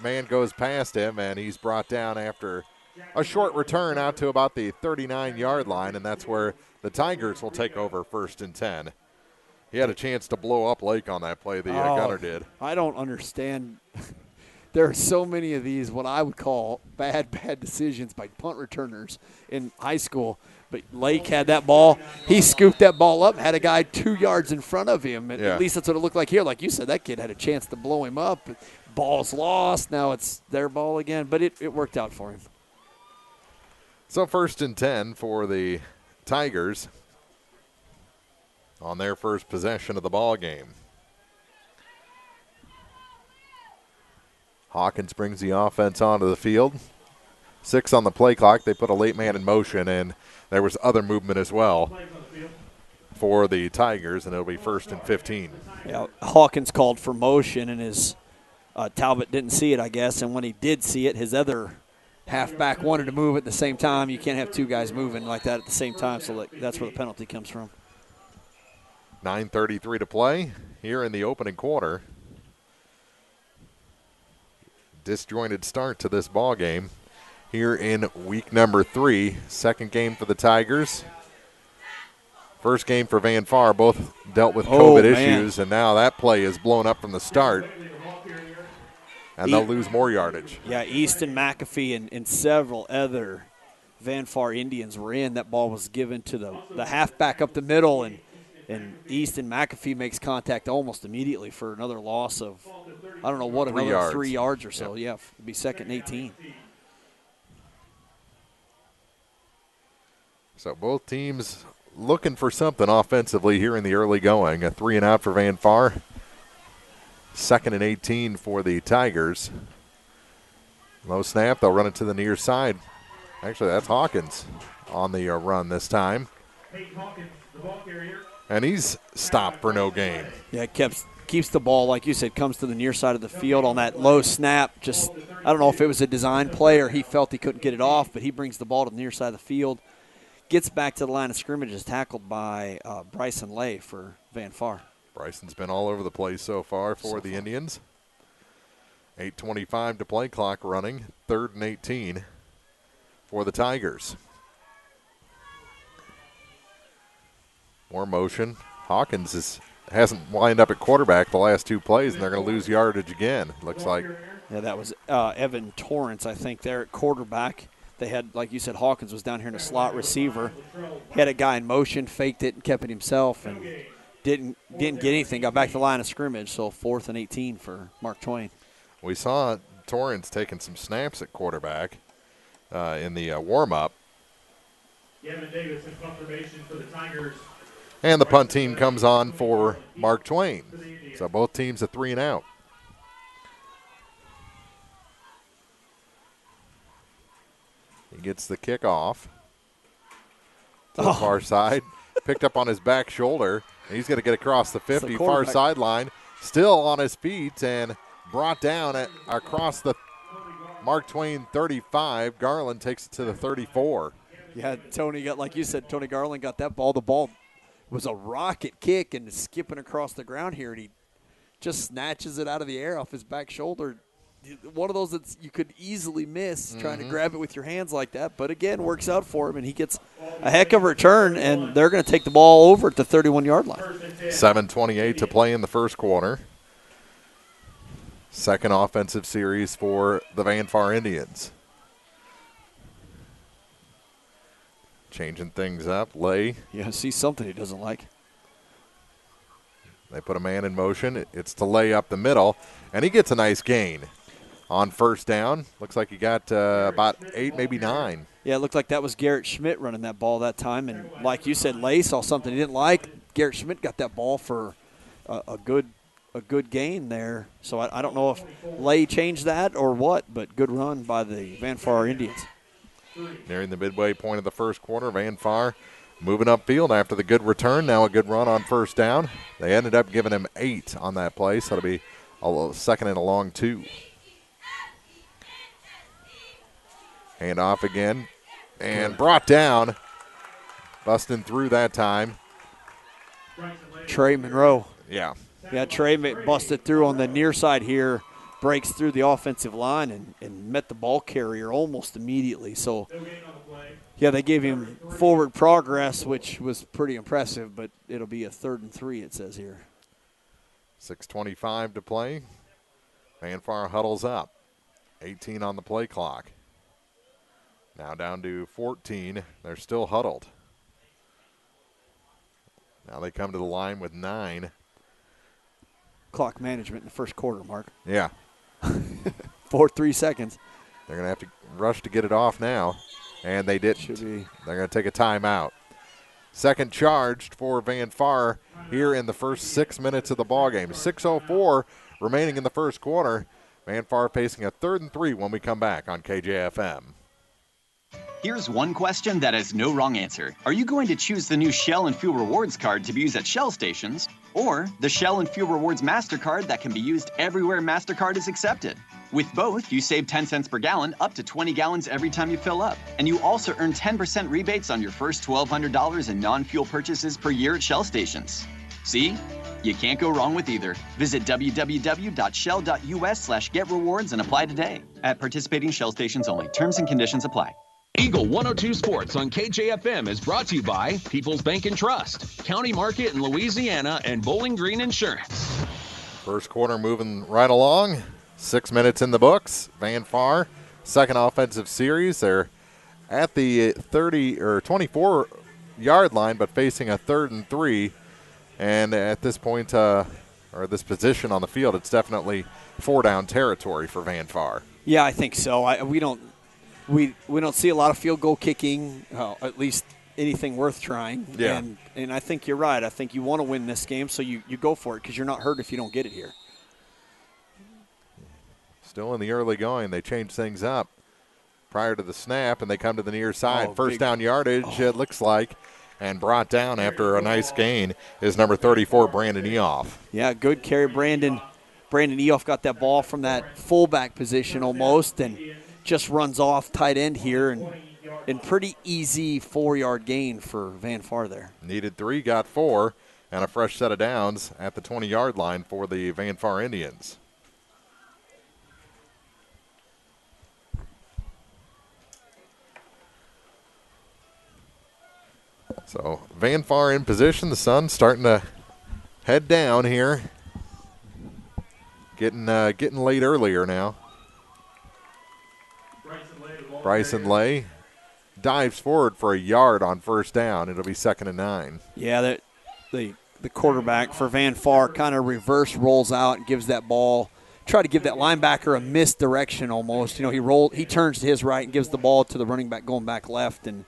Man goes past him, and he's brought down after a short return out to about the 39-yard line, and that's where the Tigers will take over 1st and 10. He had a chance to blow up Lake on that play, the gunner did. I don't understand. There are so many of these, what I would call bad decisions by punt returners in high school. But Lake had that ball. He scooped that ball up, had a guy 2 yards in front of him. And at least that's what it looked like here. Like you said, that kid had a chance to blow him up. Ball's lost. Now it's their ball again. But it worked out for him. So 1st and 10 for the Tigers on their first possession of the ball game. Hawkins brings the offense onto the field. 6 on the play clock. They put a late man in motion, and there was other movement as well for the Tigers, and it'll be 1st and 15. Yeah, Hawkins called for motion, and his Talbot didn't see it, I guess, and when he did see it, his other halfback wanted to move at the same time. You can't have 2 guys moving like that at the same time, so that's where the penalty comes from. 9:33 to play here in the opening quarter. Disjointed start to this ball game here in week number 3. Second game for the Tigers. First game for Van Far. Both dealt with COVID issues, and now that play is blown up from the start. And they'll lose more yardage. Yeah, Easton McAfee and several other Van Far Indians were in. That ball was given to the halfback up the middle, and Easton McAfee makes contact almost immediately for another loss of, I don't know what, another 3 yards or so. Yeah, it'd be 2nd and 18. So both teams looking for something offensively here in the early going. A 3 and out for Van Far. 2nd and 18 for the Tigers. Low snap. They'll run it to the near side. Actually, that's Hawkins on the run this time. And he's stopped for no gain. Yeah, keeps the ball, like you said, comes to the near side of the field on that low snap. Just, I don't know if it was a design play or he felt he couldn't get it off, but he brings the ball to the near side of the field. Gets back to the line of scrimmage, is tackled by Bryson Lay for Van Far. Bryson's been all over the place so far for the Indians. 8:25 to play, clock running. 3rd and 18 for the Tigers. More motion. Hawkins hasn't lined up at quarterback the last 2 plays, and they're going to lose yardage again, looks like. Yeah, that was Evan Torrance, I think, there at quarterback. They had, like you said, Hawkins was down here in a slot receiver. Had a guy in motion, faked it, and kept it himself, and didn't get anything. Got back to the line of scrimmage, so 4th and 18 for Mark Twain. We saw Torrance taking some snaps at quarterback in the warm-up. Davis in confirmation for the Tigers. And the punt team comes on for Mark Twain. So both teams are 3 and out. He gets the kickoff to the far side. Picked up on his back shoulder. And he's going to get across the 50, far sideline. Still on his feet and brought down across the Mark Twain 35. Garland takes it to the 34. Yeah, Tony got, like you said, Tony Garland got that ball. The ball was a rocket kick and skipping across the ground here, and he just snatches it out of the air off his back shoulder. One of those that you could easily miss trying to grab it with your hands like that, but again, works out for him, and he gets a heck of a return, and they're going to take the ball over at the 31-yard line. 7:28 to play in the first quarter. Second offensive series for the Van Far Indians. Changing things up. Lay. Yeah, see something he doesn't like. They put a man in motion. It's to Lay up the middle, and he gets a nice gain on first down. Looks like he got about 8, maybe 9. Yeah, it looked like that was Garrett Schmidt running that ball that time, and like you said, Lay saw something he didn't like. Garrett Schmidt got that ball for a good gain there. So I don't know if Lay changed that or what, but good run by the Van Far Indians. Nearing the midway point of the first quarter, Van Far moving upfield after the good return. Now a good run on first down. They ended up giving him 8 on that play, so it'll be a second and a long 2. Hand off again and brought down. Busting through that time Trey Monroe. Yeah. Yeah, Trey busted through on the near side here, breaks through the offensive line and met the ball carrier almost immediately. So, yeah, they gave him forward progress, which was pretty impressive, but it'll be a 3rd and 3, it says here. 6:25 to play. Vanfar huddles up. 18 on the play clock. Now down to 14. They're still huddled. Now they come to the line with 9. Clock management in the first quarter, Mark. Yeah. 3 seconds. They're going to have to rush to get it off now, and they didn't. Should be. They're going to take a timeout. Second charged for Vanfar here in the first 6 minutes of the ballgame. 6:04 remaining in the first quarter. Vanfar facing a 3rd and 3 when we come back on KJFM. Here's one question that has no wrong answer. Are you going to choose the new Shell and Fuel Rewards card to be used at Shell stations, or the Shell and Fuel Rewards MasterCard that can be used everywhere MasterCard is accepted? With both, you save 10 cents per gallon, up to 20 gallons every time you fill up. And you also earn 10% rebates on your first $1,200 in non-fuel purchases per year at Shell stations. See? You can't go wrong with either. Visit www.shell.us/getrewards and apply today. At participating Shell stations only. Terms and conditions apply. Eagle 102 Sports on KJFM is brought to you by People's Bank and Trust, County Market in Louisiana, and Bowling Green Insurance. First quarter moving right along. 6 minutes in the books. Vanfar, second offensive series. They're at the 30 or 24-yard line, but facing a 3rd and 3. And at this point, or this position on the field, it's definitely 4-down territory for Vanfar. Yeah, I think so. We don't see a lot of field goal kicking, at least anything worth trying. Yeah. And I think you're right. I think you want to win this game, so you go for it because you're not hurt if you don't get it here. Still in the early going. They change things up prior to the snap, and they come to the near side. First down yardage, it looks like, and brought down after a nice gain is number 34, Brandon Eoff. Yeah, good carry, Brandon. Brandon Eoff got that ball from that fullback position almost and just runs off tight end here and pretty easy 4-yard gain for Vanfar there. Needed 3, got 4, and a fresh set of downs at the 20-yard line for the Vanfar Indians. So Vanfar in position. The sun's starting to head down here. Getting late earlier now. Bryson Lay dives forward for a yard on first down. It'll be 2nd and 9. Yeah, the quarterback for Vanfar kind of reverse rolls out and gives that ball. Try to give that linebacker a misdirection almost. You know, he turns to his right and gives the ball to the running back going back left, and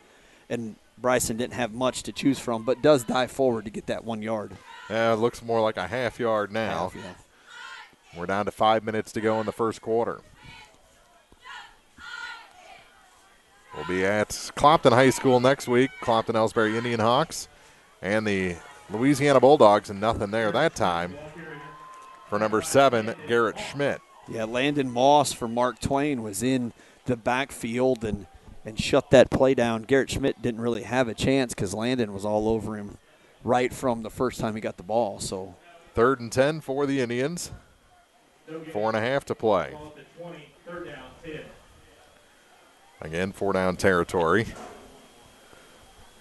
Bryson didn't have much to choose from, but does dive forward to get that 1 yard. Yeah, it looks more like a half yard now. We're down to 5 minutes to go in the first quarter. We'll be at Clopton High School next week. Clopton-Ellsbury Indian Hawks and the Louisiana Bulldogs, and nothing there that time for number 7, Garrett Schmidt. Yeah, Landon Moss for Mark Twain was in the backfield and shut that play down. Garrett Schmidt didn't really have a chance because Landon was all over him right from the first time he got the ball. So 3rd and 10 for the Indians. 4.5 to play. Again, 4-down territory.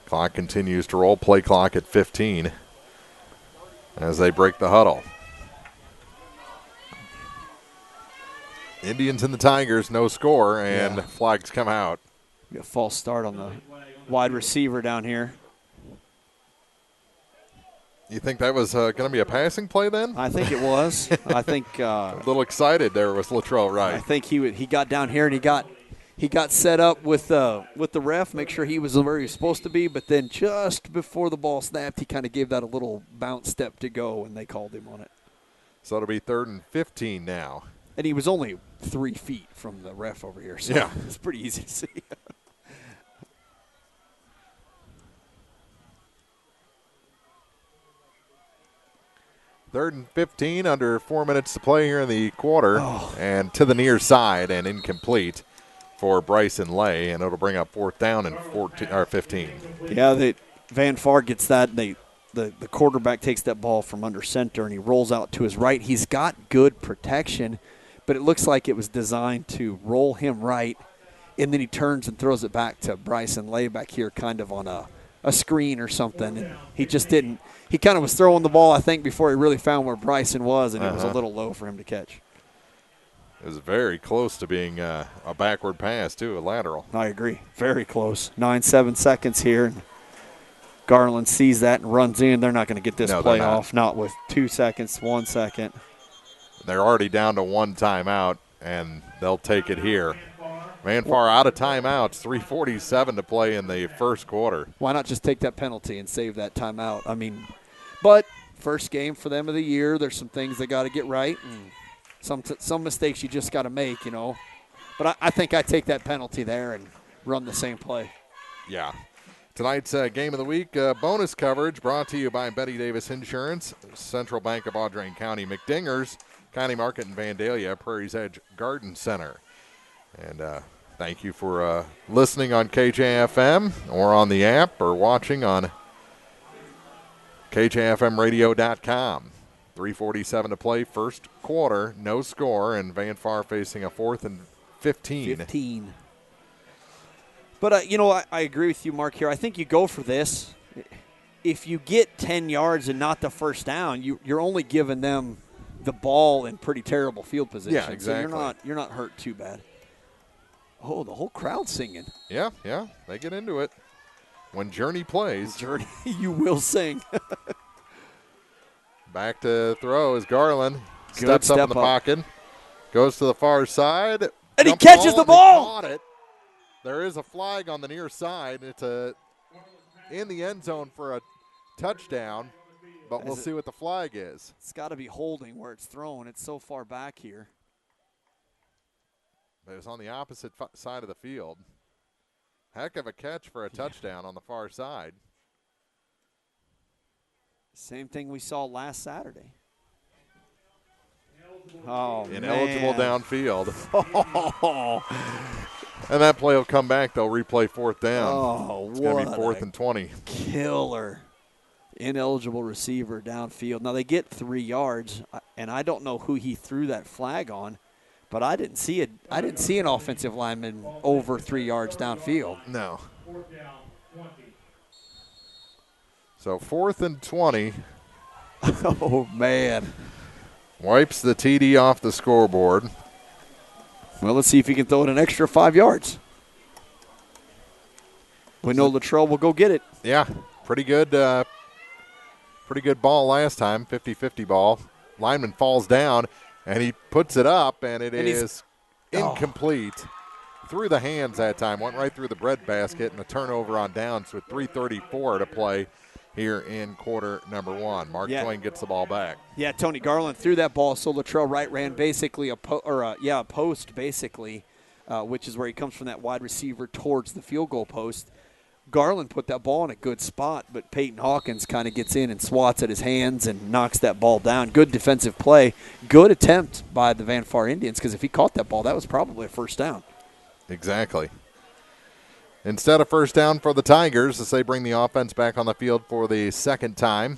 Clock continues to roll. Play clock at 15 as they break the huddle. Indians and the Tigers, no score, and flags come out. A false start on the wide receiver down here. You think that was going to be a passing play then? I think it was. I think a little excited there was Latrell Wright. I think he got down here and he got set up with the ref, make sure he was where he was supposed to be, but then just before the ball snapped, he kind of gave that a little bounce step to go, and they called him on it. So it'll be 3rd and 15 now. And he was only 3 feet from the ref over here, so it's pretty easy to see. 3rd and 15, under 4 minutes to play here in the quarter, and to the near side and incomplete for Bryson Lay, and it'll bring up 4th down and 15. Yeah, Vanfar gets that. They the quarterback takes that ball from under center and he rolls out to his right. He's got good protection, but it looks like it was designed to roll him right, and then he turns and throws it back to Bryson Lay back here kind of on a screen or something. And he just didn't. He kind of was throwing the ball, I think, before he really found where Bryson was, and it was a little low for him to catch. It was very close to being a backward pass, too, a lateral. I agree. Very close. 9-7 seconds here. And Garland sees that and runs in. They're not going to get this play off, not with 2 seconds, 1 second. They're already down to one timeout, and they'll take it here. Vanfar out of timeouts, 3:47 to play in the first quarter. Why not just take that penalty and save that timeout? I mean, but first game for them of the year. There's some things they got to get right, and some mistakes you just got to make, you know. But I think I take that penalty there and run the same play. Yeah. Tonight's game of the week, bonus coverage brought to you by Betty Davis Insurance, Central Bank of Audrain County, McDingers, County Market in Vandalia, Prairie's Edge Garden Center. And thank you for listening on KJFM or on the app or watching on KJFMradio.com. 3:47 to play, first quarter, no score, and Vanfar facing a 4th and 15. But, I agree with you, Mark, here. I think you go for this. If you get 10 yards and not the first down, you're only giving them the ball in pretty terrible field position. Yeah, exactly. So you're not hurt too bad. Oh, the whole crowd's singing. Yeah, they get into it. When Journey plays. Journey, you will sing. Back to throw is Garland. Steps up in the pocket. Goes to the far side. And he catches the ball. He caught it. There is a flag on the near side. It's in the end zone for a touchdown, but we'll see what the flag is. It's got to be holding where it's thrown. It's so far back here. But it was on the opposite side of the field. Heck of a catch for a touchdown on the far side. Same thing we saw last Saturday. Oh, ineligible downfield. And that play will come back. They'll replay 4th down. Oh, it's going to be 4th and 20. Killer. Ineligible receiver downfield. Now, they get 3 yards, and I don't know who he threw that flag on, but I didn't see it. I didn't see an offensive lineman over 3 yards downfield. No. So 4th and 20. Oh, man. Wipes the TD off the scoreboard. Well, let's see if he can throw it an extra 5 yards. We know Luttrell will go get it. Yeah, pretty good ball last time, 50-50 ball. Lineman falls down, and he puts it up, and it is incomplete. Through the hands that time, went right through the breadbasket, and a turnover on downs with 3:34 to play here in quarter number 1. Mark Twain gets the ball back. Yeah, Tony Garland threw that ball, so Luttrell Wright ran basically a post, basically, which is where he comes from that wide receiver towards the field goal post. Garland put that ball in a good spot, but Peyton Hawkins kind of gets in and swats at his hands and knocks that ball down. Good defensive play. Good attempt by the Vanfar Indians, because if he caught that ball, that was probably a first down. Exactly. Instead of first down for the Tigers, as they bring the offense back on the field for the second time.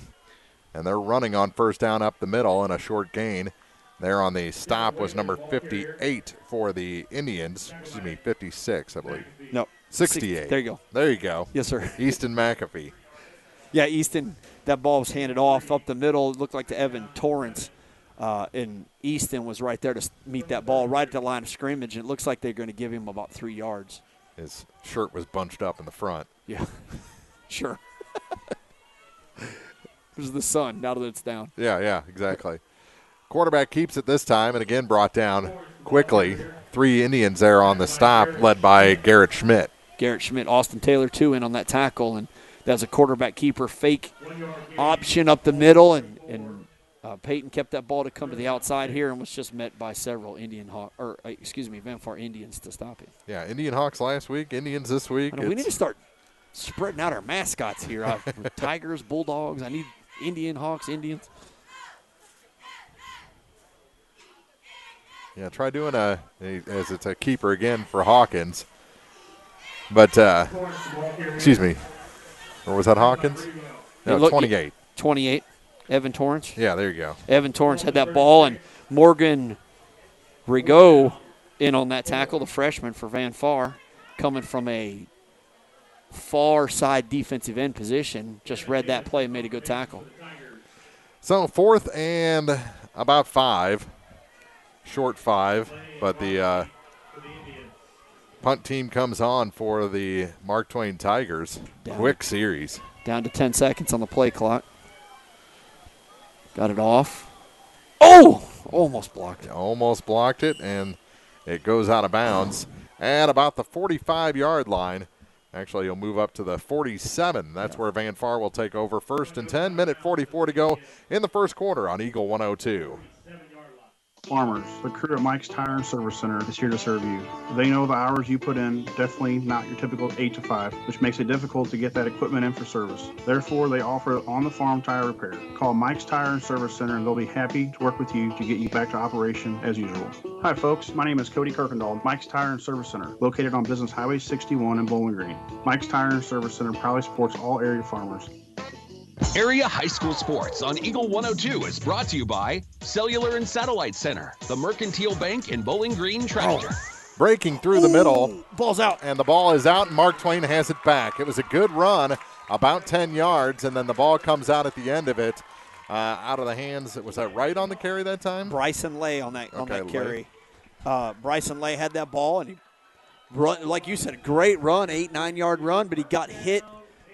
And they're running on first down up the middle in a short gain. There on the stop was number 58 for the Indians. 56, I believe. No. 68. There you go. There you go. Yes, sir. Easton McAfee. Yeah, Easton, that ball was handed off up the middle. It looked like to Evan Torrance. And Easton was right there to meet that ball right at the line of scrimmage. And it looks like they're going to give him about 3 yards. His shirt was bunched up in the front. Yeah, sure. This is the sun now that it's down. Yeah, exactly. Quarterback keeps it this time and again brought down quickly. 3 Indians there on the stop, led by Garrett Schmidt. Austin Taylor, too, in on that tackle. And that was a quarterback keeper fake option up the middle. And Peyton kept that ball to come to the outside here and was just met by several Vanfar Indians to stop him. Yeah, Indian Hawks last week, Indians this week. We need to start spreading out our mascots here. Tigers, Bulldogs. I need Indian Hawks, Indians. Yeah, try doing as it's a keeper again for Hawkins. But, excuse me. Or was that Hawkins? No, 28. 28, Evan Torrance. Yeah, there you go. Evan Torrance had that ball, and Morgan Rigaud in on that tackle, the freshman for Van Far, coming from a far side defensive end position. Just read that play and made a good tackle. So 4th and about 5, short 5, but the punt team comes on for the Mark Twain Tigers. Quick series. Down to 10 seconds on the play clock. Got it off. Oh! Almost blocked it. Almost blocked it, and it goes out of bounds at about the 45-yard line. Actually, you'll move up to the 47. That's where Van Far will take over. 1st and 10, minute 44 to go in the first quarter on Eagle 102. Farmers, the crew at Mike's Tire and Service Center is here to serve you. They know the hours you put in, definitely not your typical 8 to 5, which makes it difficult to get that equipment in for service. Therefore, they offer on-the-farm tire repair. Call Mike's Tire and Service Center and they'll be happy to work with you to get you back to operation as usual. Hi folks, my name is Cody Kirkendall, Mike's Tire and Service Center, located on Business Highway 61 in Bowling Green. Mike's Tire and Service Center proudly supports all area farmers. Area High School Sports on Eagle 102 is brought to you by Cellular and Satellite Center, the Mercantile Bank in Bowling Green Tractor. Breaking through the middle. Ball's out. And the ball is out, and Mark Twain has it back. It was a good run, about 10 yards, and then the ball comes out at the end of it, out of the hands. Was that right on the carry that time? Bryson Lay on that carry. Bryson Lay had that ball, and he run, like you said, a great run, 8-9 yard run, but he got hit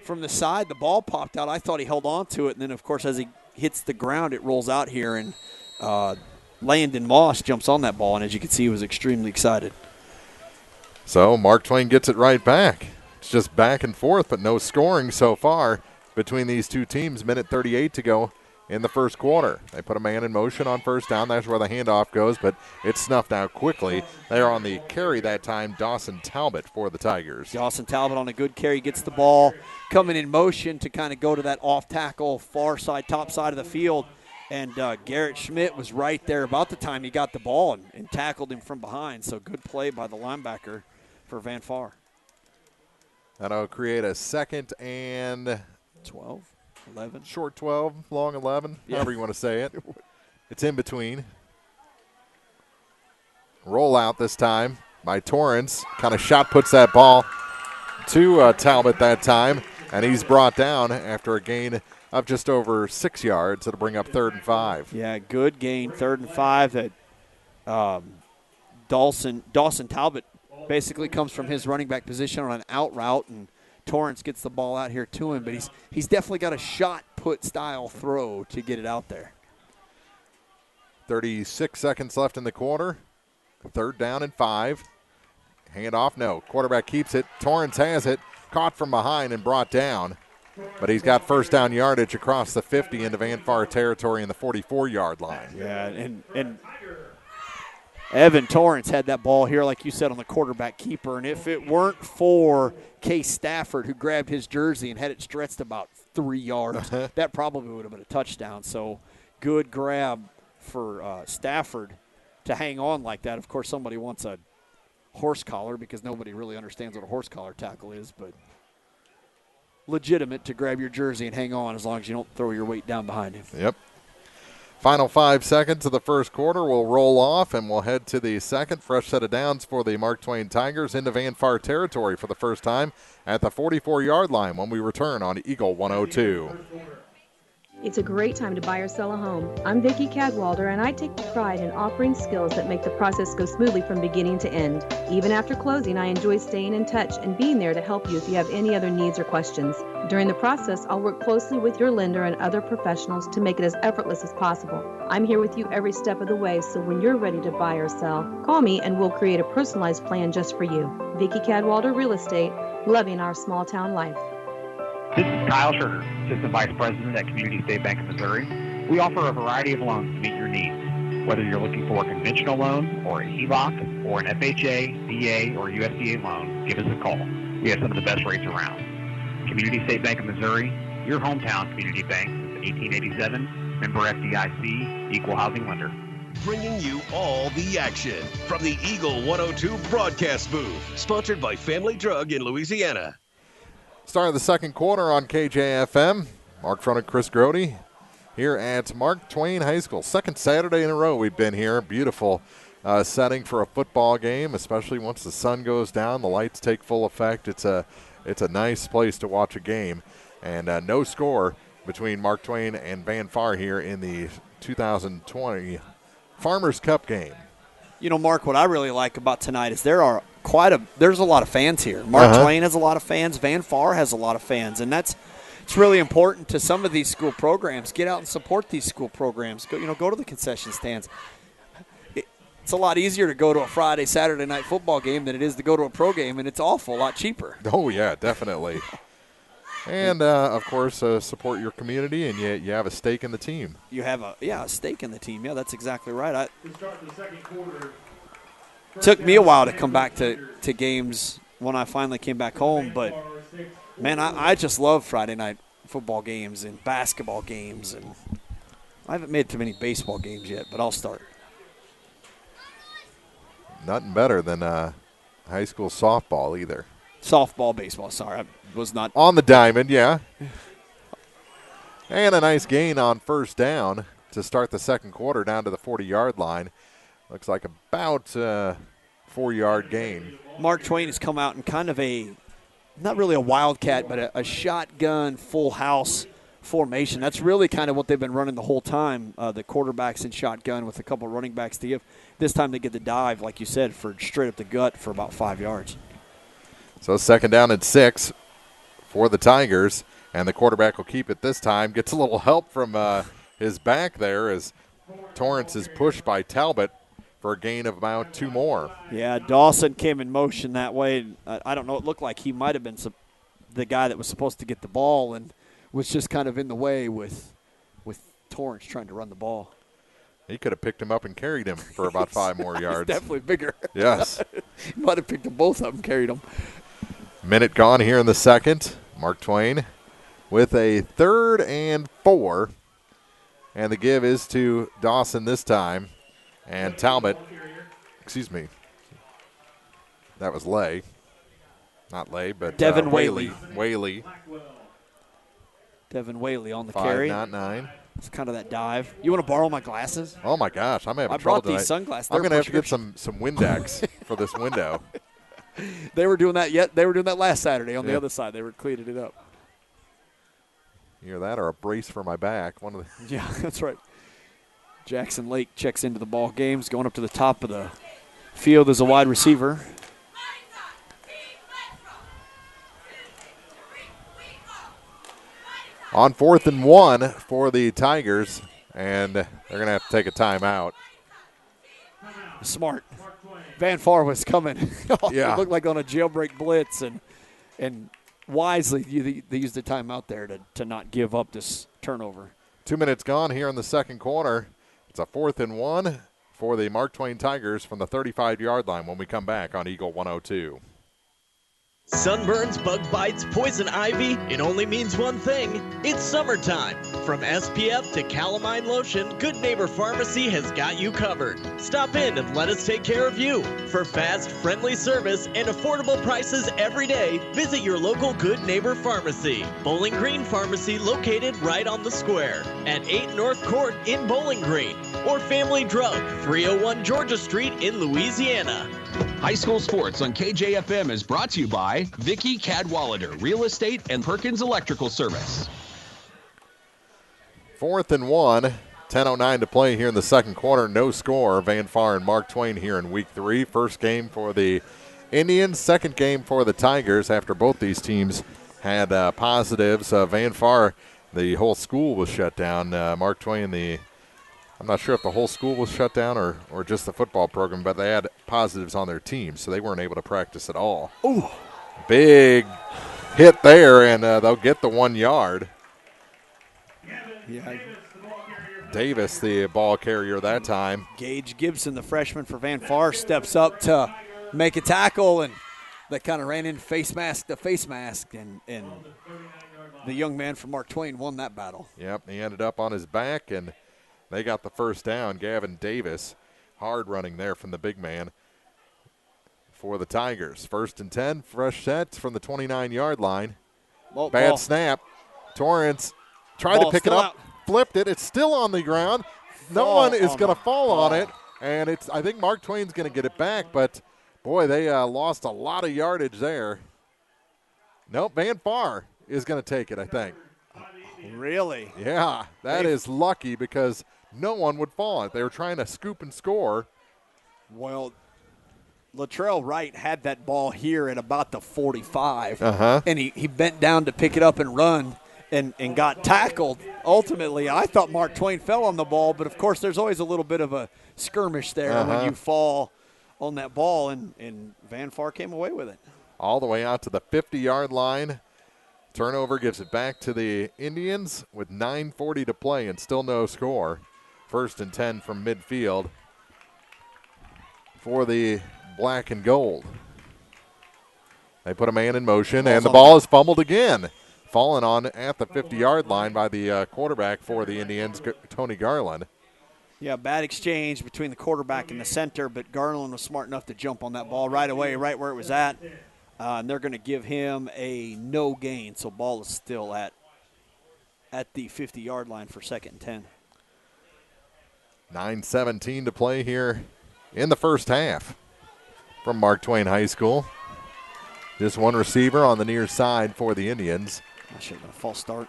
from the side. The ball popped out. I thought he held on to it, and then, of course, as he hits the ground, it rolls out here, and Landon Moss jumps on that ball, and as you can see, he was extremely excited. So Mark Twain gets it right back. It's just back and forth, but no scoring so far between these two teams. Minute 38 to go in the first quarter. They put a man in motion on first down. That's where the handoff goes, but it's snuffed out quickly. They're on the carry that time, Dawson Talbot for the Tigers. Dawson Talbot on a good carry, gets the ball coming in motion to kind of go to that off tackle, far side, top side of the field. And Garrett Schmidt was right there about the time he got the ball and tackled him from behind. So good play by the linebacker for Van Far. That'll create a 2nd and 12. 11. Short 12, long 11, however you want to say it. It's in between. Roll out this time by Torrance. Kind of shot puts that ball to Talbot that time, and he's brought down after a gain of just over 6 yards. It'll bring up 3rd and 5. Yeah, good gain, 3rd and 5. That Dawson Talbot basically comes from his running back position on an out route, and Torrance gets the ball out here to him, but he's definitely got a shot put style throw to get it out there. 36 seconds left in the quarter. 3rd down and 5. Hand off, no. Quarterback keeps it. Torrance has it. Caught from behind and brought down. But he's got first down yardage across the 50 into Van Far territory in the 44-yard line. Yeah, and Evan Torrance had that ball here, like you said, on the quarterback keeper. And if it weren't for Case Stafford, who grabbed his jersey and had it stretched about 3 yards, that probably would have been a touchdown. So good grab for Stafford to hang on like that. Of course, somebody wants a horse collar because nobody really understands what a horse collar tackle is, but legitimate to grab your jersey and hang on as long as you don't throw your weight down behind him. Yep. Final 5 seconds of the first quarter will roll off, and we'll head to the second. Fresh set of downs for the Mark Twain Tigers into Van Far territory for the first time at the 44-yard line when we return on Eagle 102. It's a great time to buy or sell a home. I'm Vicki Cadwalder, and I take pride in offering skills that make the process go smoothly from beginning to end. Even after closing, I enjoy staying in touch and being there to help you if you have any other needs or questions. During the process, I'll work closely with your lender and other professionals to make it as effortless as possible. I'm here with you every step of the way, so when you're ready to buy or sell, call me and we'll create a personalized plan just for you. Vicki Cadwalder Real Estate, loving our small town life. This is Kyle Schurter, Assistant Vice President at Community State Bank of Missouri. We offer a variety of loans to meet your needs. Whether you're looking for a conventional loan or a HELOC or an FHA, VA, or USDA loan, give us a call. We have some of the best rates around. Community State Bank of Missouri, your hometown community bank since 1887, member FDIC, equal housing lender. Bringing you all the action from the Eagle 102 broadcast booth, sponsored by Family Drug in Louisiana. Start of the second quarter on KJFM. Mark Fronted, Chris Grody here at Mark Twain High School. Second Saturday in a row we've been here. Beautiful setting for a football game, especially once the sun goes down, the lights take full effect. It's a nice place to watch a game. And no score between Mark Twain and Van Far here in the 2020 Farmers Cup game. You know, Mark, what I really like about tonight is there's a lot of fans here. Mark Twain has a lot of fans. Van Far has a lot of fans, and it's really important to some of these school programs. Get out and support these school programs. Go to the concession stands. It's a lot easier to go to a Friday, Saturday night football game than it is to go to a pro game, and it's awful a lot cheaper. Oh, yeah, definitely. And, of course, support your community, and you have a stake in the team. You have a stake in the team. Yeah, that's exactly right. Took me a while to come back to games when I finally came back home, but, man, I just love Friday night football games and basketball games. And I haven't made too many baseball games yet, but I'll start. Nothing better than high school softball either. Softball, baseball, sorry. I was not. On the diamond, yeah. And a nice gain on first down to start the second quarter down to the 40-yard line. Looks like about 4-yard gain. Mark Twain has come out in kind of not really a wildcat, but a shotgun full house formation. That's really kind of what they've been running the whole time, the quarterbacks in shotgun with a couple running backs to give. This time they get the dive, like you said, for straight up the gut for about 5 yards. So second down and 6 for the Tigers, and the quarterback will keep it this time. Gets a little help from his back there as Torrance is pushed by Talbot for a gain of about 2 more. Yeah, Dawson came in motion that way. I don't know. It looked like he might have been the guy that was supposed to get the ball and was just kind of in the way with Torrance trying to run the ball. He could have picked him up and carried him for about 5 more yards. He's definitely bigger. Yes. He might have picked them both up and carried them. Minute gone here in the second. Mark Twain with a 3rd and 4. And the give is to Dawson this time. And Talbot, excuse me, that was Lay. Not Lay, but Devin Whaley. Whaley. Devin Whaley on the 5, carry. not 9. It's kind of that dive. You want to borrow my glasses? Oh, my gosh. I'm having I trouble brought these tonight. sunglasses. I'm going to have to get some Windex for this window. They were doing that They were doing that last Saturday on the other side. They were cleaning it up. Either that or a brace for my back. Yeah, that's right. Jackson Lake checks into the ball games, going up to the top of the field as a wide receiver. On 4th and 1 for the Tigers, and they're going to have to take a timeout. Smart. Van Far was coming. Yeah. It looked like on a jailbreak blitz, and wisely they used the timeout there to not give up this turnover. 2 minutes gone here in the second quarter. It's a 4th and 1 for the Mark Twain Tigers from the 35-yard line when we come back on Eagle 102. Sunburns, bug bites, poison ivy, it only means one thing. It's summertime. From SPF to calamine lotion, Good Neighbor Pharmacy has got you covered. Stop in and let us take care of you. For fast, friendly service and affordable prices every day, visit your local Good Neighbor Pharmacy. Bowling Green Pharmacy located right on the square at 8 North Court in Bowling Green. Or Family Drug, 301 Georgia Street in Louisiana. High school sports on KJFM is brought to you by Vicky Cadwallader Real Estate and Perkins Electrical Service. 4th and 1, 10:09 to play here in the second quarter. No score. Van Far and Mark Twain here in week 3. First game for the Indians, second game for the Tigers after both these teams had positives. Van Far, the whole school was shut down. Mark Twain, I'm not sure if the whole school was shut down or just the football program, but they had positives on their team, so they weren't able to practice at all. Ooh. Big hit there, and they'll get the 1 yard. Yeah. Davis, the ball carrier that time. Gage Gibson, the freshman for Van Far, steps up to make a tackle, and they kind of ran in face mask to face mask, and the young man from Mark Twain won that battle. Yep, he ended up on his back, and they got the first down. Gavin Davis, hard running there from the big man for the Tigers. 1st and 10, fresh set from the 29-yard line. Bad snap. Torrance tried to pick it up, flipped it. It's still on the ground. No one is going to fall on it. And I think Mark Twain's going to get it back, but boy, they lost a lot of yardage there. Nope, Van Far is going to take it, I think. Really? Yeah, that is lucky because no one would fall on it. They were trying to scoop and score. Well, Latrell Wright had that ball here at about the 45, and he bent down to pick it up and run and got tackled. Ultimately, I thought Mark Twain fell on the ball, but, of course, there's always a little bit of a skirmish there when you fall on that ball, and Van Far came away with it. All the way out to the 50-yard line. Turnover gives it back to the Indians with 9:40 to play and still no score. 1st and 10 from midfield for the black and gold. They put a man in motion, and the ball is fumbled again. Fallen on at the 50-yard line by the quarterback for the Indians, Tony Garland. Yeah, bad exchange between the quarterback and the center, but Garland was smart enough to jump on that ball right away, right where it was at. And they're going to give him a no gain, so ball is still at the 50-yard line for 2nd and 10. 9:17 to play here in the first half from Mark Twain High School. Just one receiver on the near side for the Indians. I should have been a false start.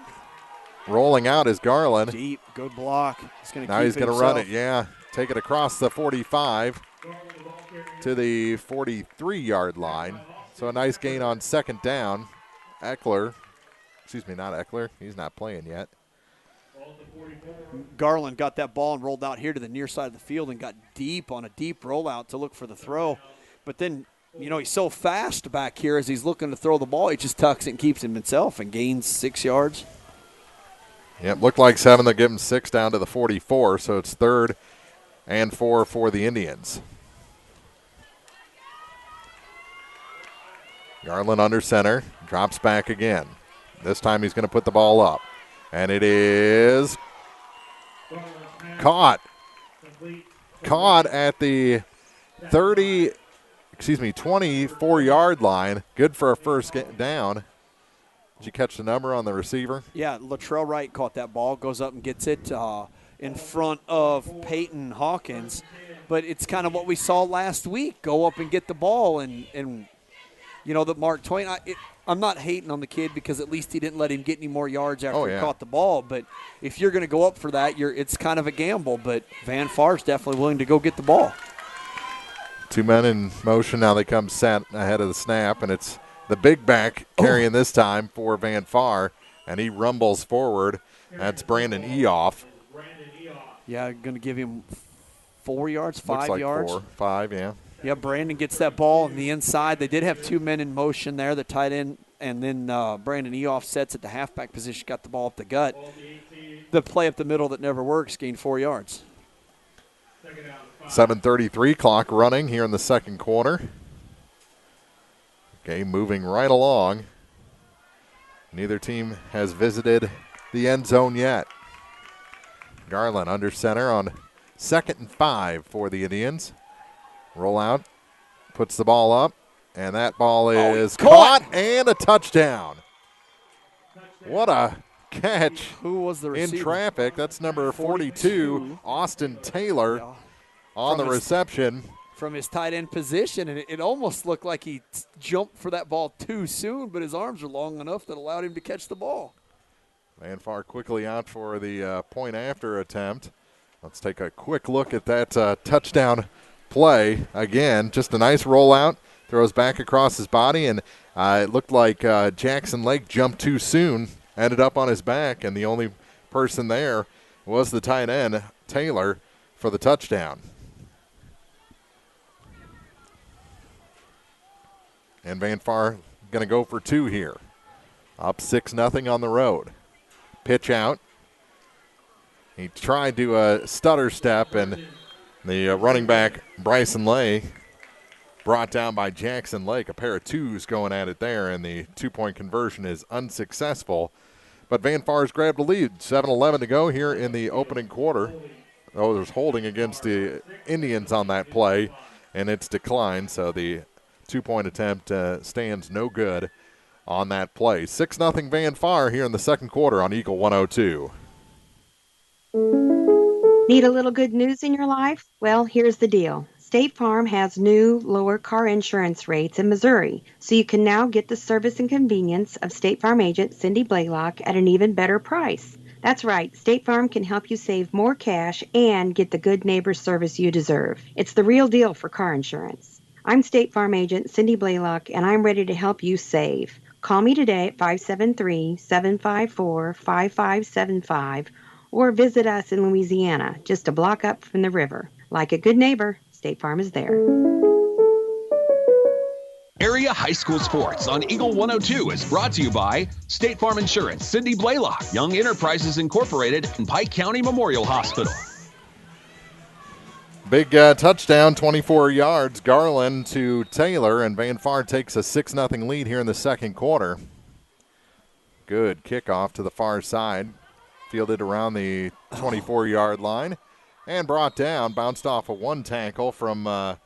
Rolling out is Garland. Deep, good block. Now he's going to run it, yeah. Take it across the 45 to the 43-yard line. So a nice gain on 2nd down. Not Eckler. He's not playing yet. Garland got that ball and rolled out here to the near side of the field and got deep on a deep rollout to look for the throw. But then, he's so fast back here as he's looking to throw the ball, he just tucks it and keeps him himself and gains 6 yards. Yep, looked like 7. They'll give him 6 down to the 44, so it's 3rd and 4 for the Indians. Garland under center, drops back again. This time he's going to put the ball up. And it is caught. Caught at the 24-yard line. Good for a first down. Did you catch the number on the receiver? Yeah, Latrell Wright caught that ball, goes up and gets it in front of Peyton Hawkins. But it's kind of what we saw last week. Go up and get the ball and that Mark Twain, I'm not hating on the kid because at least he didn't let him get any more yards after he caught the ball. But if you're going to go up for that, it's kind of a gamble. But Van Far's definitely willing to go get the ball. 2 men in motion. Now they come set ahead of the snap, and it's the big back carrying this time for Van Far, and he rumbles forward. That's Brandon Eoff. Yeah, going to give him 4 yards, 5 Looks yards. 4, 5, yeah. Yeah, Brandon gets that ball on the inside. They did have 2 men in motion there, the tight end, and then Brandon Eoff sets at the halfback position, got the ball up the gut. The play up the middle that never works, gained 4 yards. 7:33 clock running here in the second quarter. Game moving right along. Neither team has visited the end zone yet. Garland under center on 2nd and 5 for the Indians. Roll out, puts the ball up, and that ball is caught and a touchdown. What a catch. Who was the receiver? In traffic. That's number 42, Austin Taylor, on the reception. From his tight end position, and it almost looked like he jumped for that ball too soon, but his arms are long enough that allowed him to catch the ball. Van Far quickly out for the point after attempt. Let's take a quick look at that touchdown play. Again, just a nice rollout. Throws back across his body, and it looked like Jackson Lake jumped too soon, ended up on his back, and the only person there was the tight end, Taylor, for the touchdown. And Van Far going to go for 2 here. Up 6-0 on the road. Pitch out. He tried to stutter step, and the running back, Bryson Lay, brought down by Jackson Lake. A pair of 2s going at it there, and the 2-point conversion is unsuccessful. But Van Far's grabbed a lead. 7:11 to go here in the opening quarter. There's holding against the Indians on that play, and it's declined, so the 2-point attempt stands no good on that play. 6-0 Van Far here in the second quarter on Eagle 102. Need a little good news in your life? Well, here's the deal. State Farm has new, lower car insurance rates in Missouri, so you can now get the service and convenience of State Farm agent Cindy Blaylock at an even better price. That's right, State Farm can help you save more cash and get the good neighbor service you deserve. It's the real deal for car insurance. I'm State Farm agent Cindy Blaylock, and I'm ready to help you save. Call me today at 573-754-5575 or visit us in Louisiana, just a block up from the river. Like a good neighbor, State Farm is there. Area High School Sports on Eagle 102 is brought to you by State Farm Insurance, Cindy Blaylock, Young Enterprises Incorporated, and Pike County Memorial Hospital. Big touchdown, 24 yards, Garland to Taylor, and Van Far takes a 6-0 lead here in the second quarter. Good kickoff to the far side. Fielded around the 24-yard line and brought down, bounced off of one tackle from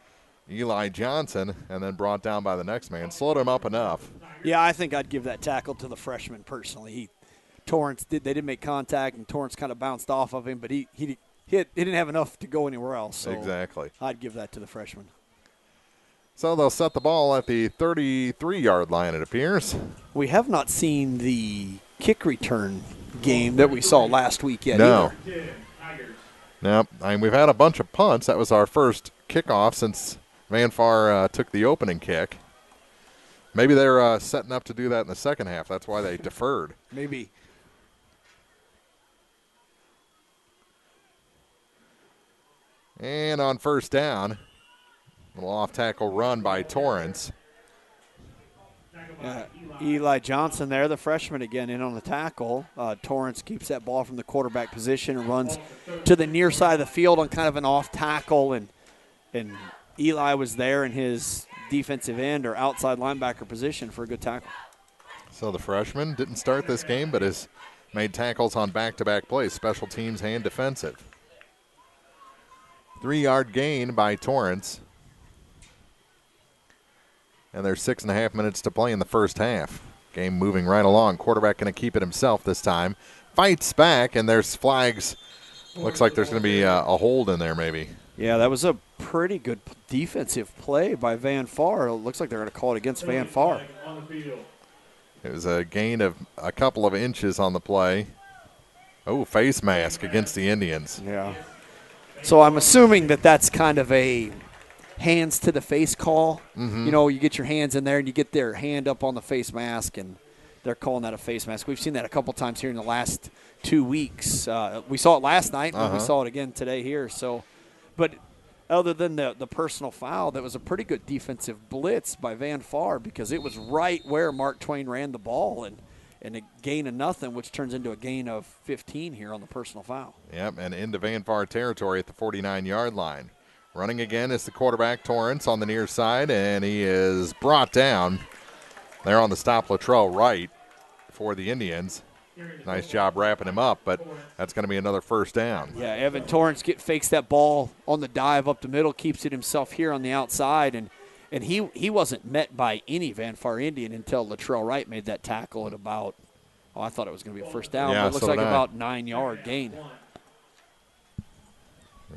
Eli Johnson and then brought down by the next man. Slowed him up enough. Yeah, I think I'd give that tackle to the freshman personally. Torrance they didn't make contact, and Torrance kind of bounced off of him, but he didn't have enough to go anywhere else. So exactly. I'd give that to the freshman. So they'll set the ball at the 33-yard line, it appears. We have not seen the kick return game that we saw last week yet either. No. I mean, we've had a bunch of punts. That was our first kickoff since Van Far took the opening kick. Maybe they're setting up to do that in the second half. That's why they deferred. Maybe. And on first down, a little off-tackle run by Torrance. Eli Johnson there, the freshman again in on the tackle. Torrance keeps that ball from the quarterback position and runs to the near side of the field on kind of an off tackle, and Eli was there in his defensive end or outside linebacker position for a good tackle. So the freshman didn't start this game, but has made tackles on back-to-back plays, special teams and defensive. 3-yard gain by Torrance. And there's 6.5 minutes to play in the first half. Game moving right along. Quarterback going to keep it himself this time. Fights back, and there's flags. Looks like there's going to be a hold in there maybe. Yeah, that was a pretty good defensive play by Van Far. It looks like they're going to call it against Van Far. It was a gain of a couple of inches on the play. Oh, face mask against the Indians. Yeah. So I'm assuming that that's kind of a hands to the face call. Mm-hmm. You know, you get your hands in there and you get their hand up on the face mask, and they're calling that a face mask. We've seen that a couple times here in the last 2 weeks. We saw it last night, and we saw it again today here. So, but other than the personal foul, that was a pretty good defensive blitz by Van Far because it was right where Mark Twain ran the ball, and a gain of nothing, which turns into a gain of 15 here on the personal foul. Yep, and into Van Far territory at the 49-yard line. Running again is the quarterback, Torrance, on the near side, and he is brought down there on the stop, Latrell Wright for the Indians. Nice job wrapping him up, but that's going to be another first down. Yeah, Evan Torrance fakes that ball on the dive up the middle, keeps it himself here on the outside, and he wasn't met by any Van Far Indian until Latrell Wright made that tackle at about, I thought it was going to be a first down, but it looks like about 9-yard gain.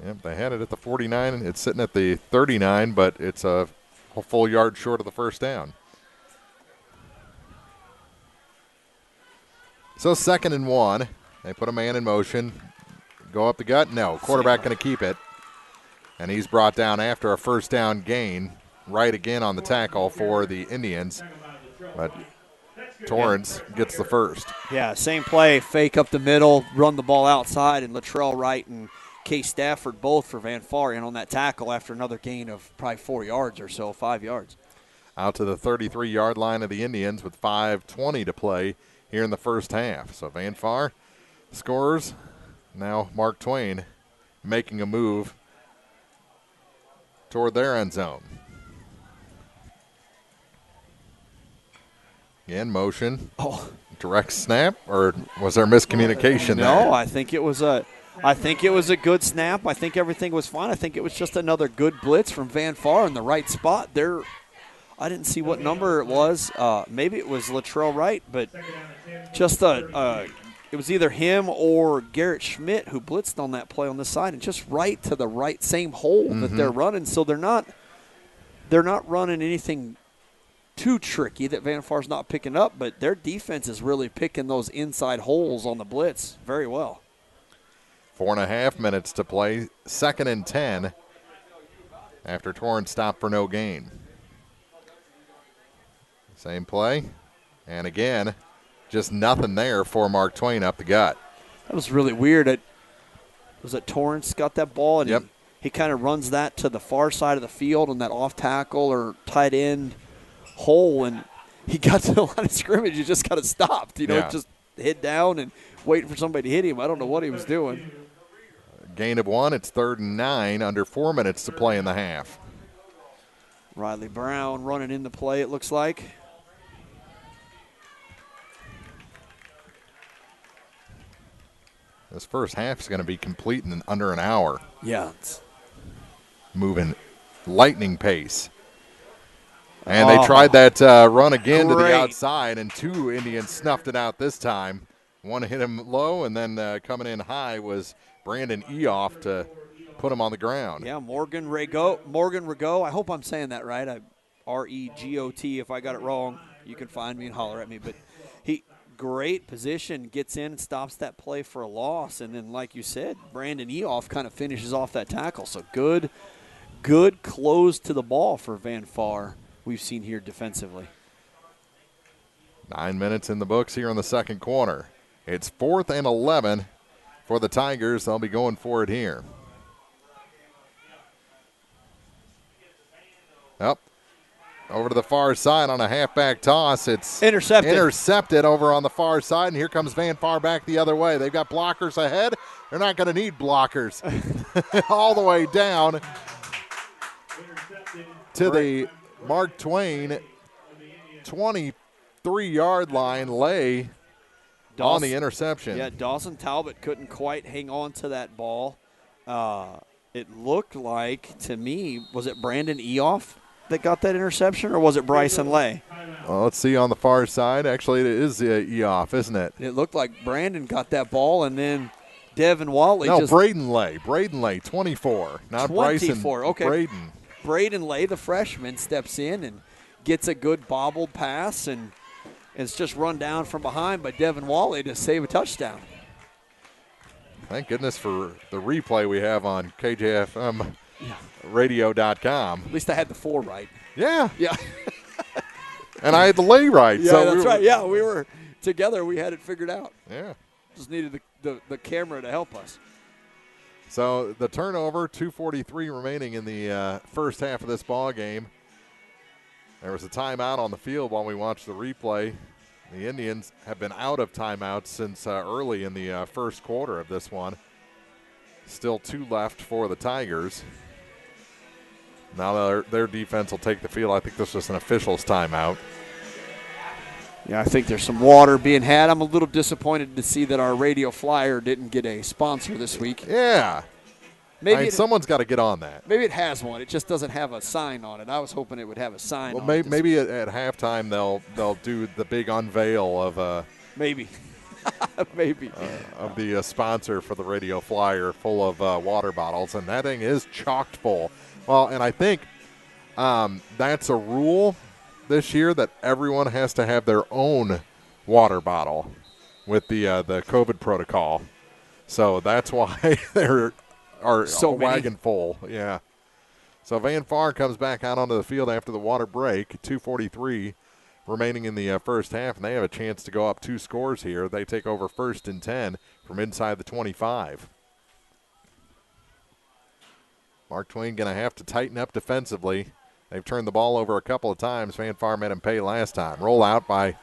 Yep, they had it at the 49. It's sitting at the 39, but it's a full yard short of the first down. So 2nd and 1. They put a man in motion. Go up the gut? No. Quarterback going to keep it. And he's brought down after a first down gain. Right again on the tackle for the Indians. But Torrance gets the first. Yeah, same play. Fake up the middle, run the ball outside, and Latrell Wright and Case Stafford both for Van Far in on that tackle after another gain of probably 4 yards or so, 5 yards. Out to the 33-yard line of the Indians with 5:20 to play here in the first half. So Van Far scores. Now Mark Twain making a move toward their end zone. Again, motion. Direct snap, or was there miscommunication there? No, I think it was a good snap. I think everything was fine. I think it was just another good blitz from Van Far in the right spot. I didn't see what number it was. Maybe it was Latrell Wright, but just it was either him or Garrett Schmidt who blitzed on that play on this side, and just right to the right same hole that they're running. So they're not running anything too tricky that Van Far's not picking up, but their defense is really picking those inside holes on the blitz very well. 4.5 minutes to play. 2nd and 10 after Torrance stopped for no gain. Same play. And again, just nothing there for Mark Twain up the gut. That was really weird. Was it Torrance got that ball? And yep. He kind of runs that to the far side of the field on that off tackle or tight end hole, and he got to the line of scrimmage. He just got to stop. Just hit down and waiting for somebody to hit him. I don't know what he was doing. Gain of 1. It's 3rd and 9. Under 4 minutes to play in the half. Riley Brown running in the play, it looks like. This first half is going to be complete in under an hour. Yeah. Moving lightning pace. And they tried that run again to the outside, and 2 Indians snuffed it out this time. One hit him low, and then coming in high was Brandon Eoff to put him on the ground. Yeah, Morgan Rigaud. I hope I'm saying that right. R-E-G-O-T. If I got it wrong, you can find me and holler at me. But great position, gets in and stops that play for a loss. And then, like you said, Brandon Eoff kind of finishes off that tackle. So good close to the ball for Van Far we've seen here defensively. 9 minutes in the books here in the second quarter. It's 4th and 11 for the Tigers. They'll be going for it here. Up. Over to the far side on a halfback toss. It's intercepted over on the far side, and here comes Van Far back the other way. They've got blockers ahead. They're not going to need blockers. All the way down to the Mark Twain 23-yard line. Lay on the interception. Yeah, Dawson Talbot couldn't quite hang on to that ball. It looked like, to me, was it Brandon Eoff that got that interception, or was it Bryson Lay? Well, let's see on the far side. Actually, it is Eoff, isn't it? It looked like Brandon got that ball, and then Devin Whatley. No, Braden Lay, 24. Not 24, Bryson. Okay. Braden Lay, the freshman, steps in and gets a good bobbled pass, and it's just run down from behind by Devin Whatley to save a touchdown. Thank goodness for the replay we have on KJFM. Radio.com. At least I had the 4 right. Yeah. Yeah. And I had the lay right. Yeah, so that's right. Yeah, we were together. We had it figured out. Yeah. Just needed the camera to help us. So the turnover, 2:43 remaining in the first half of this ball game. There was a timeout on the field while we watched the replay. The Indians have been out of timeouts since early in the first quarter of this one. Still 2 left for the Tigers. Now their defense will take the field. I think this was an official's timeout. Yeah, I think there's some water being had. I'm a little disappointed to see that our radio flyer didn't get a sponsor this week. Yeah. Maybe someone's got to get on that. Maybe it has one. It just doesn't have a sign on it. I was hoping it would have a sign on it. Maybe at halftime they'll do the big unveil of maybe. Maybe. Of the sponsor for the radio flyer full of water bottles, and that thing is chocked full. Well, and I think that's a rule this year that everyone has to have their own water bottle with the COVID protocol. So that's why there are so a wagon full. Yeah. So Van Far comes back out onto the field after the water break, 2:43 remaining in the first half, and they have a chance to go up 2 scores here. They take over 1st and 10 from inside the 25. Mark Twain going to have to tighten up defensively. They've turned the ball over a couple of times. Van Far made him pay last time. Roll out by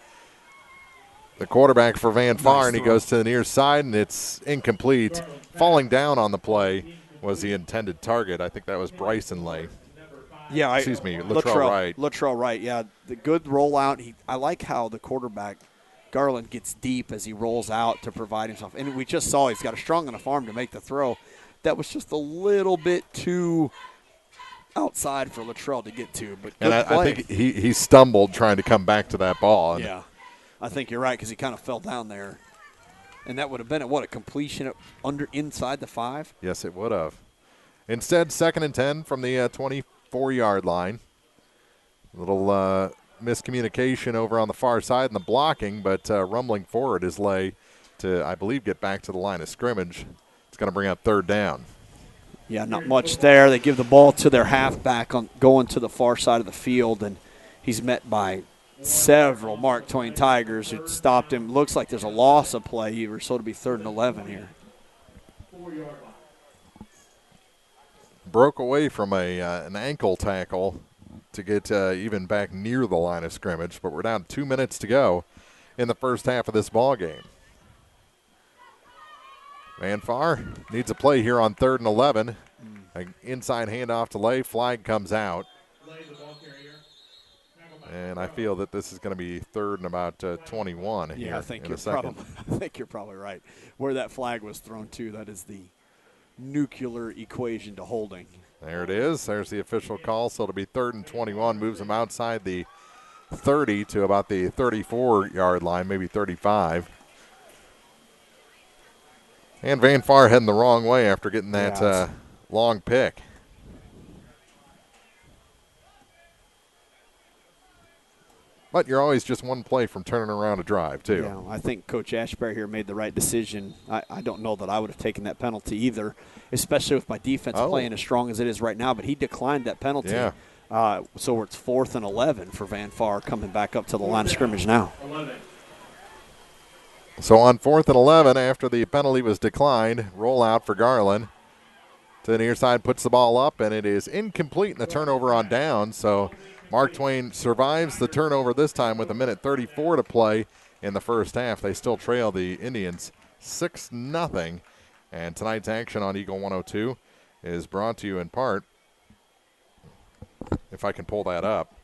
the quarterback for Van Far, and he goes to the near side, and it's incomplete. Falling down on the play was the intended target. I think that was Bryson Lay. Yeah, Latrell Wright. Yeah, the good rollout. I like how the quarterback Garland gets deep as he rolls out to provide himself. And we just saw he's got a strong enough arm to make the throw. That was just a little bit too. outside for Luttrell to get to. But and good I play. think he stumbled trying to come back to that ball. And Yeah, I think you're right because he kind of fell down there. And that would have been, a completion inside the 5? Yes, it would have. Instead, 2nd and 10 from the 24-yard line. A little miscommunication over on the far side in the blocking, but rumbling forward is Lay to, I believe, get back to the line of scrimmage. It's going to bring up 3rd down. Yeah, not much there. They give the ball to their halfback going to the far side of the field, and he's met by several Mark Twain Tigers who stopped him. Looks like there's a loss of play here, so it'll be 3rd and 11 here. Broke away from an ankle tackle to get even back near the line of scrimmage, but we're down 2 minutes to go in the first half of this ball game. Van Far needs a play here on 3rd and 11. An inside handoff to Lay. Flag comes out. And I feel that this is going to be 3rd and about 21 here. Yeah, I think you're probably right. Where that flag was thrown to, that is the nuclear equation to holding. There it is. There's the official call. So it'll be 3rd and 21. Moves them outside the 30 to about the 34-yard line, maybe 35. And Van Far heading the wrong way after getting that long pick. But you're always just one play from turning around a drive, too. Yeah, I think Coach Ashbury here made the right decision. I don't know that I would have taken that penalty either, especially with my defense playing as strong as it is right now. But he declined that penalty. Yeah. So it's 4th and 11 for Van Far coming back up to the line of scrimmage now. So on 4th and 11, after the penalty was declined, roll out for Garland. To the near side, puts the ball up, and it is incomplete in the turnover on down. So Mark Twain survives the turnover this time with 1:34 to play in the first half. They still trail the Indians 6-0. And tonight's action on Eagle 102 is brought to you in part, if I can pull that up.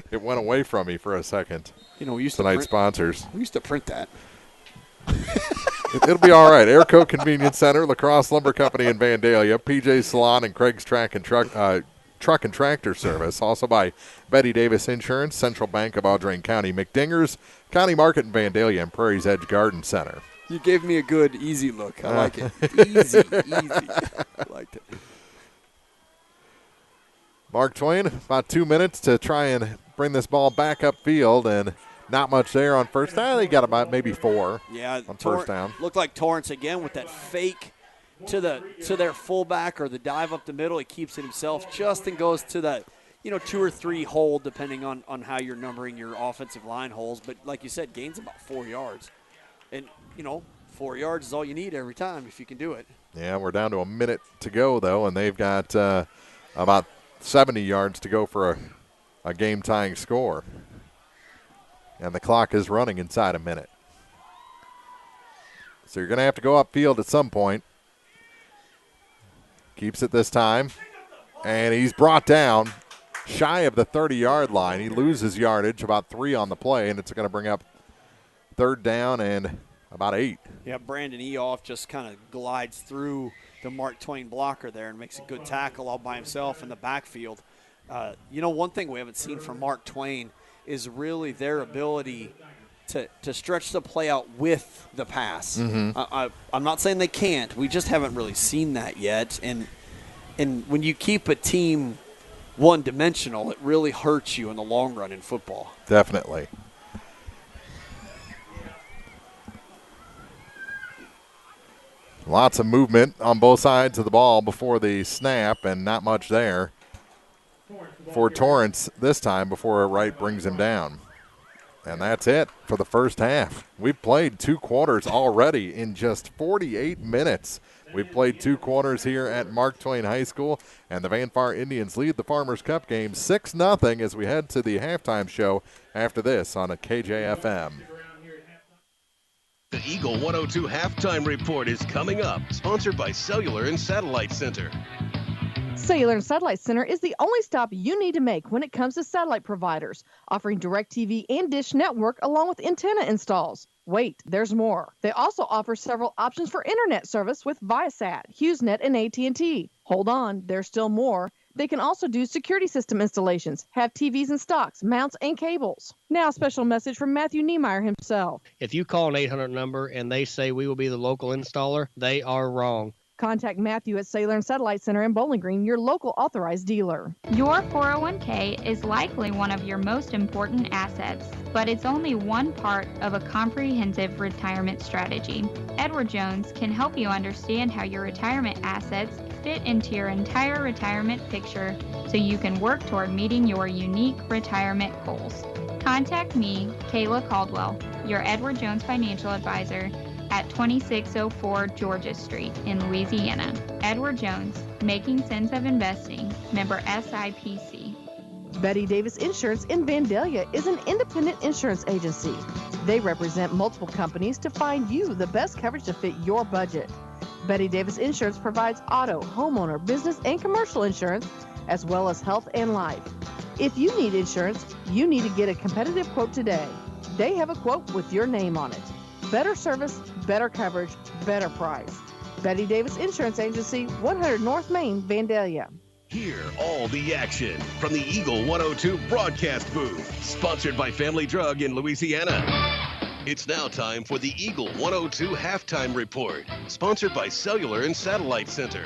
It went away from me for a second. You know, we used tonight's to sponsors. We used to print that. It'll be all right. Airco Convenience Center, La Crosse Lumber Company in Vandalia, PJ Salon, and Craig's Truck and Tractor Service. Also by Betty Davis Insurance, Central Bank of Audrain County, McDingers, County Market in Vandalia, and Prairie's Edge Garden Center. You gave me a good, easy look. I like it. Easy. I liked it. Mark Twain, about 2 minutes to try and bring this ball back upfield, and not much there on first down. They got about maybe 4 on first down. Looked like Torrance again with that fake to their fullback or the dive up the middle. He keeps it himself just and goes to that, 2 or 3 hold depending on how you're numbering your offensive line holes. But like you said, gains about 4 yards. And, 4 yards is all you need every time if you can do it. Yeah, we're down to a minute to go, though, and they've got about 70 yards to go for a game-tying score. And the clock is running inside a minute. So you're going to have to go upfield at some point. Keeps it this time. And he's brought down shy of the 30-yard line. He loses yardage, about 3 on the play, and it's going to bring up 3rd down and about 8. Yeah, Brandon Eoff just kind of glides through the Mark Twain blocker there and makes a good tackle all by himself in the backfield. One thing we haven't seen from Mark Twain is really their ability to stretch the play out with the pass. Mm-hmm. I'm not saying they can't. We just haven't really seen that yet. And when you keep a team one-dimensional, it really hurts you in the long run in football. Definitely. Lots of movement on both sides of the ball before the snap, and not much there for Torrance this time before Wright brings him down. And that's it for the first half. We've played 2 quarters already in just 48 minutes. We've played 2 quarters here at Mark Twain High School, and the Van Far Indians lead the Farmers Cup game 6-0 as we head to the halftime show after this on a KJFM. The Eagle 102 Halftime Report is coming up, sponsored by Cellular and Satellite Center. Cellular and Satellite Center is the only stop you need to make when it comes to satellite providers, offering DirecTV and Dish Network along with antenna installs. Wait, there's more. They also offer several options for internet service with Viasat, HughesNet, and AT&T. Hold on, there's still more. They can also do security system installations, have TVs in stocks, mounts, and cables. Now, a special message from Matthew Niemeyer himself. If you call an 800 number and they say we will be the local installer, they are wrong. Contact Matthew at Sailor and Satellite Center in Bowling Green, your local authorized dealer. Your 401k is likely one of your most important assets, but it's only one part of a comprehensive retirement strategy. Edward Jones can help you understand how your retirement assets fit into your entire retirement picture so you can work toward meeting your unique retirement goals. Contact me, Kayla Caldwell, your Edward Jones financial advisor, at 2604 Georgia Street in Louisiana. Edward Jones, Making Sense of Investing, member SIPC. Betty Davis Insurance in Vandalia is an independent insurance agency. They represent multiple companies to find you the best coverage to fit your budget. Betty Davis Insurance provides auto, homeowner, business, and commercial insurance, as well as health and life. If you need insurance, you need to get a competitive quote today. They have a quote with your name on it. Better service, better coverage, better price. Betty Davis Insurance Agency, 100 North Main, Vandalia. Hear all the action from the Eagle 102 broadcast booth, sponsored by Family Drug in Louisiana. It's now time for the Eagle 102 halftime report, sponsored by Cellular and Satellite Center.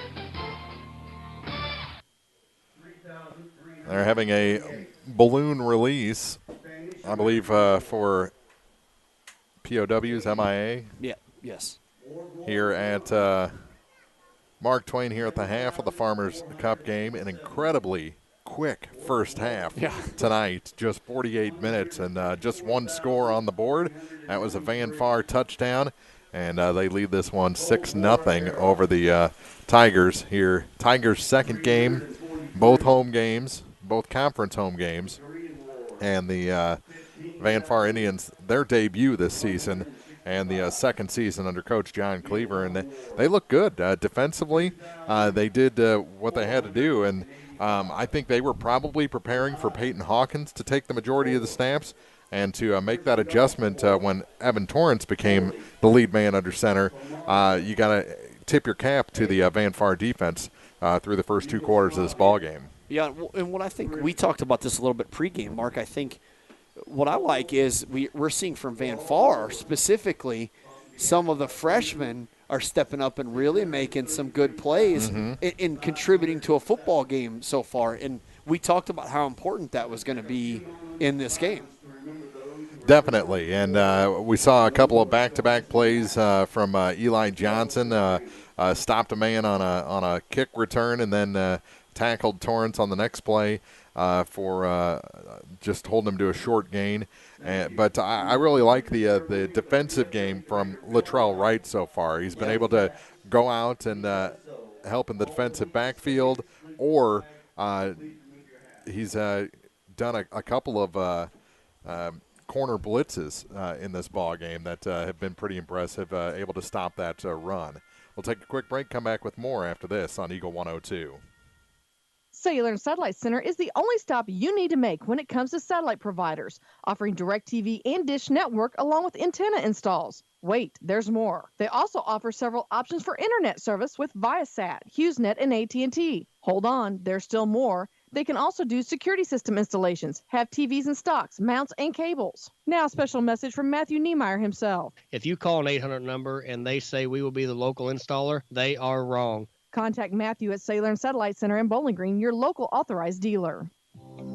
They're having a balloon release, I believe, for POWs, MIA. Yeah, yes. Here at Mark Twain here at the half of the Farmers Cup game. An incredibly quick first half tonight, just 48 minutes and just one score on the board. That was a Van Far touchdown, and they lead this one 6-0 over the Tigers here. Tigers' second game, both home games, both conference home games, and the Van Far Indians, their debut this season, and the second season under Coach John Cleaver, and they look good defensively. They did what they had to do, and I think they were probably preparing for Peyton Hawkins to take the majority of the snaps and to make that adjustment when Evan Torrance became the lead man under center. You got to tip your cap to the Van Far defense through the first two quarters of this ball game. Yeah, and what I think, we talked about this a little bit pregame, Mark. I think what I like is we're seeing from Van Far specifically, some of the freshmen are stepping up and really making some good plays in contributing to a football game so far. And we talked about how important that was going to be in this game. Definitely, and we saw a couple of back-to-back plays from Eli Johnson. Stopped a man on a kick return and then tackled Torrance on the next play for just holding him to a short gain. But I really like the defensive game from Latrell Wright so far. He's been able to go out and help in the defensive backfield, or he's done a couple of corner blitzes in this ball game that have been pretty impressive, able to stop that run. We'll take a quick break, come back with more after this on Eagle 102. Cellular and Satellite Center is the only stop you need to make when it comes to satellite providers, offering DirecTV and Dish Network along with antenna installs. Wait, there's more. They also offer several options for internet service with Viasat, HughesNet, and AT&T. Hold on, there's still more. They can also do security system installations, have TVs in stocks, mounts, and cables. Now, a special message from Matthew Niemeyer himself. If you call an 800 number and they say we will be the local installer, they are wrong. Contact Matthew at Sailor and Satellite Center in Bowling Green, your local authorized dealer.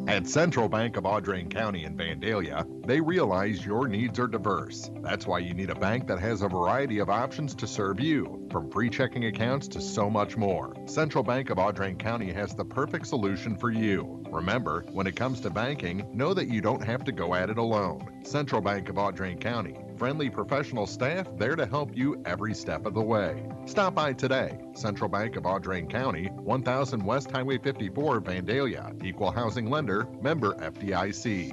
At Central Bank of Audrain County in Vandalia, they realize your needs are diverse. That's why you need a bank that has a variety of options to serve you, from free checking accounts to so much more. Central Bank of Audrain County has the perfect solution for you. Remember, when it comes to banking, know that you don't have to go at it alone. Central Bank of Audrain County. Friendly professional staff there to help you every step of the way. Stop by today. Central Bank of Audrain County, 1000 West Highway 54, Vandalia. Equal housing lender, member FDIC.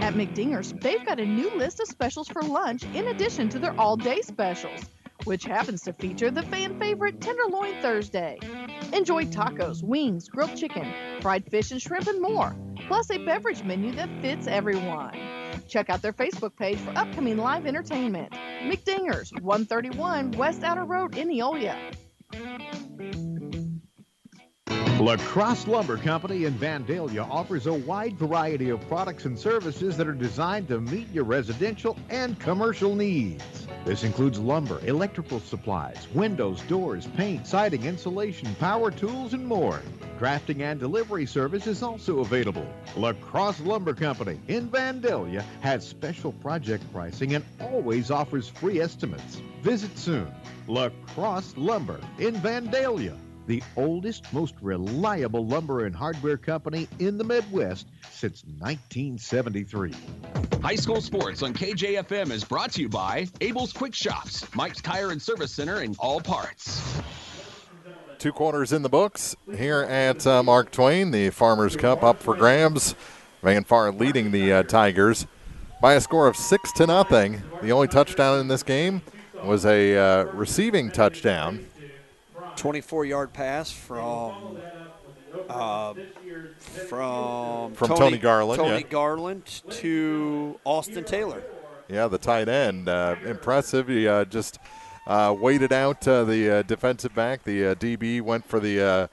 At McDinger's, they've got a new list of specials for lunch in addition to their all-day specials, which happens to feature the fan favorite Tenderloin Thursday. Enjoy tacos, wings, grilled chicken, fried fish and shrimp, and more, plus a beverage menu that fits everyone. Check out their Facebook page for upcoming live entertainment. McDinger's, 131 West Outer Road in Neolia. La Crosse Lumber Company in Vandalia offers a wide variety of products and services that are designed to meet your residential and commercial needs. This includes lumber, electrical supplies, windows, doors, paint, siding, insulation, power tools, and more. Drafting and delivery service is also available. La Crosse Lumber Company in Vandalia has special project pricing and always offers free estimates. Visit soon. La Crosse Lumber in Vandalia, the oldest, most reliable lumber and hardware company in the Midwest since 1973. High school sports on KJFM is brought to you by Abel's Quick Shops, Mike's Tire and Service Center, and All Parts. 2 quarters in the books here at Mark Twain. The Farmers Cup up for grabs. Van Far leading the Tigers by a score of 6-0. The only touchdown in this game was a receiving touchdown. 24-yard pass from Tony Garland. Tony Garland to Austin Taylor. Yeah, the tight end. Impressive. He just waited out the defensive back. The DB went for the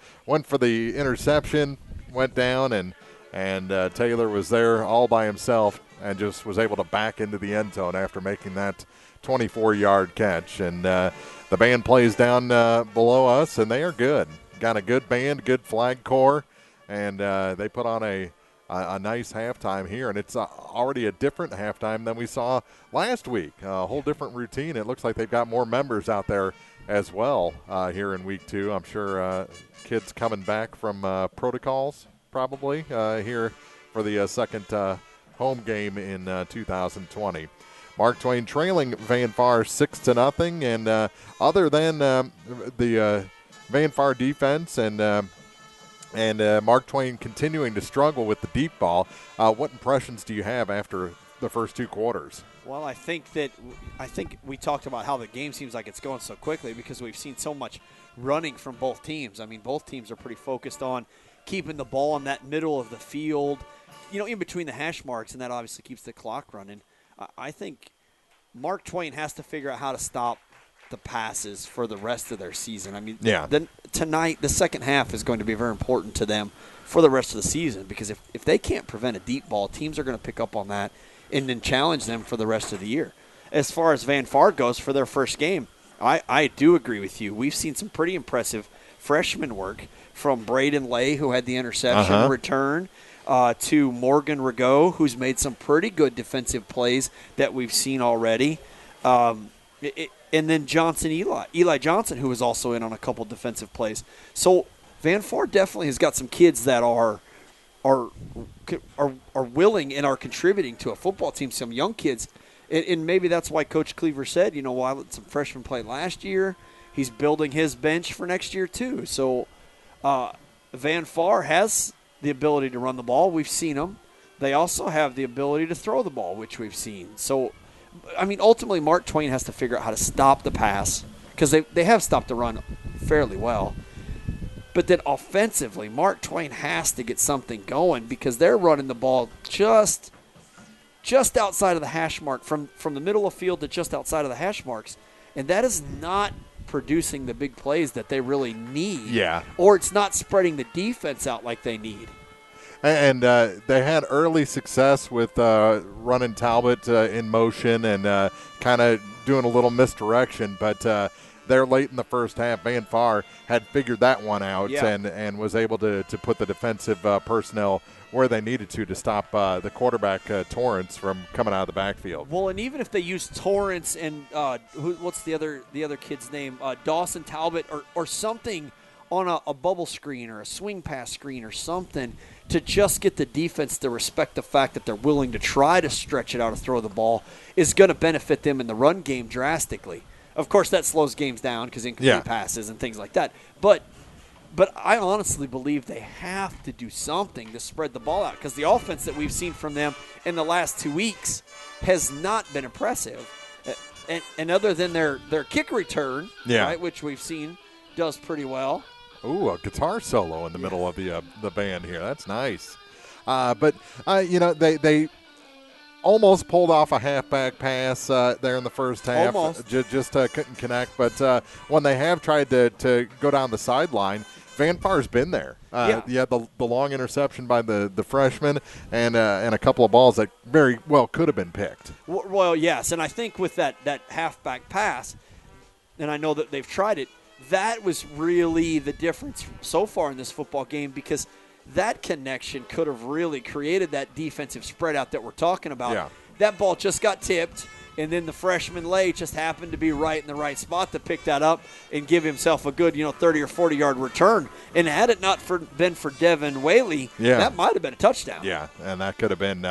interception, went down, and Taylor was there all by himself and just was able to back into the end zone after making that 24-yard catch. And the band plays down below us, and they are good. Got a good band, good flag corps, and they put on a nice halftime here. And it's already a different halftime than we saw last week. A whole different routine. It looks like they've got more members out there as well here in week 2. I'm sure kids coming back from protocols probably here for the second home game in 2020. Mark Twain trailing Van Far 6-0, and other than the Van Far defense and Mark Twain continuing to struggle with the deep ball, what impressions do you have after the first 2 quarters? Well, I think we talked about how the game seems like it's going so quickly because we've seen so much running from both teams. I mean, both teams are pretty focused on keeping the ball in that middle of the field, in between the hash marks, and that obviously keeps the clock running. I think Mark Twain has to figure out how to stop the passes for the rest of their season. I mean, tonight, the second half is going to be very important to them for the rest of the season because if they can't prevent a deep ball, teams are going to pick up on that and then challenge them for the rest of the year. As far as Van Far goes for their first game, I do agree with you. We've seen some pretty impressive freshman work from Braden Lay, who had the interception return, to Morgan Rigaud, who's made some pretty good defensive plays that we've seen already. And then Eli Johnson, who was also in on a couple defensive plays. So Van Far definitely has got some kids that are willing and are contributing to a football team, some young kids. And maybe that's why Coach Cleaver said, while I let some freshmen play last year, he's building his bench for next year too. So Van Far has the ability to run the ball. We've seen them. They also have the ability to throw the ball, which we've seen. So, I mean, ultimately Mark Twain has to figure out how to stop the pass because they have stopped the run fairly well. But then offensively, Mark Twain has to get something going because they're running the ball just outside of the hash mark, from the middle of field to just outside of the hash marks. And that is not producing the big plays that they really need. Yeah. Or it's not spreading the defense out like they need. And they had early success with running Talbot in motion and kind of doing a little misdirection, but there late in the first half, Van Far had figured that one out and was able to put the defensive personnel where they needed to stop the quarterback Torrance from coming out of the backfield. Well, and even if they use Torrance and what's the other kid's name, Dawson Talbot or something on a bubble screen or a swing pass screen or something to just get the defense to respect the fact that they're willing to try to stretch it out and throw the ball is going to benefit them in the run game drastically. Of course, that slows games down because incomplete passes and things like that. But I honestly believe they have to do something to spread the ball out because the offense that we've seen from them in the last 2 weeks has not been impressive. And other than their kick return, right, which we've seen does pretty well. Ooh, a guitar solo in the middle of the band here. That's nice. But they almost pulled off a halfback pass there in the first half. Almost. Just couldn't connect. But when they have tried to go down the sideline, Van Far's been there. The long interception by the freshman and a couple of balls that very well could have been picked. Well, yes, and I think with that halfback pass, and I know that they've tried it, that was really the difference so far in this football game, because that connection could have really created that defensive spread out that we're talking about. Yeah. That ball just got tipped, and then the freshman Lay just happened to be right in the right spot to pick that up and give himself a good 30 or 40-yard return. And had it not been for Devin Whaley, that might have been a touchdown. Yeah, and that could have been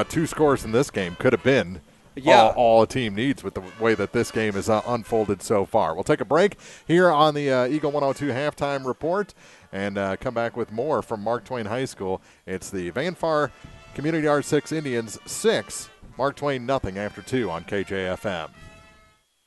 2 scores in this game. Could have been all a team needs with the way that this game has unfolded so far. We'll take a break here on the Eagle 102 halftime report and come back with more from Mark Twain High School. It's the Van Far Community R6 Indians 6, Mark Twain nothing after 2 on KJFM.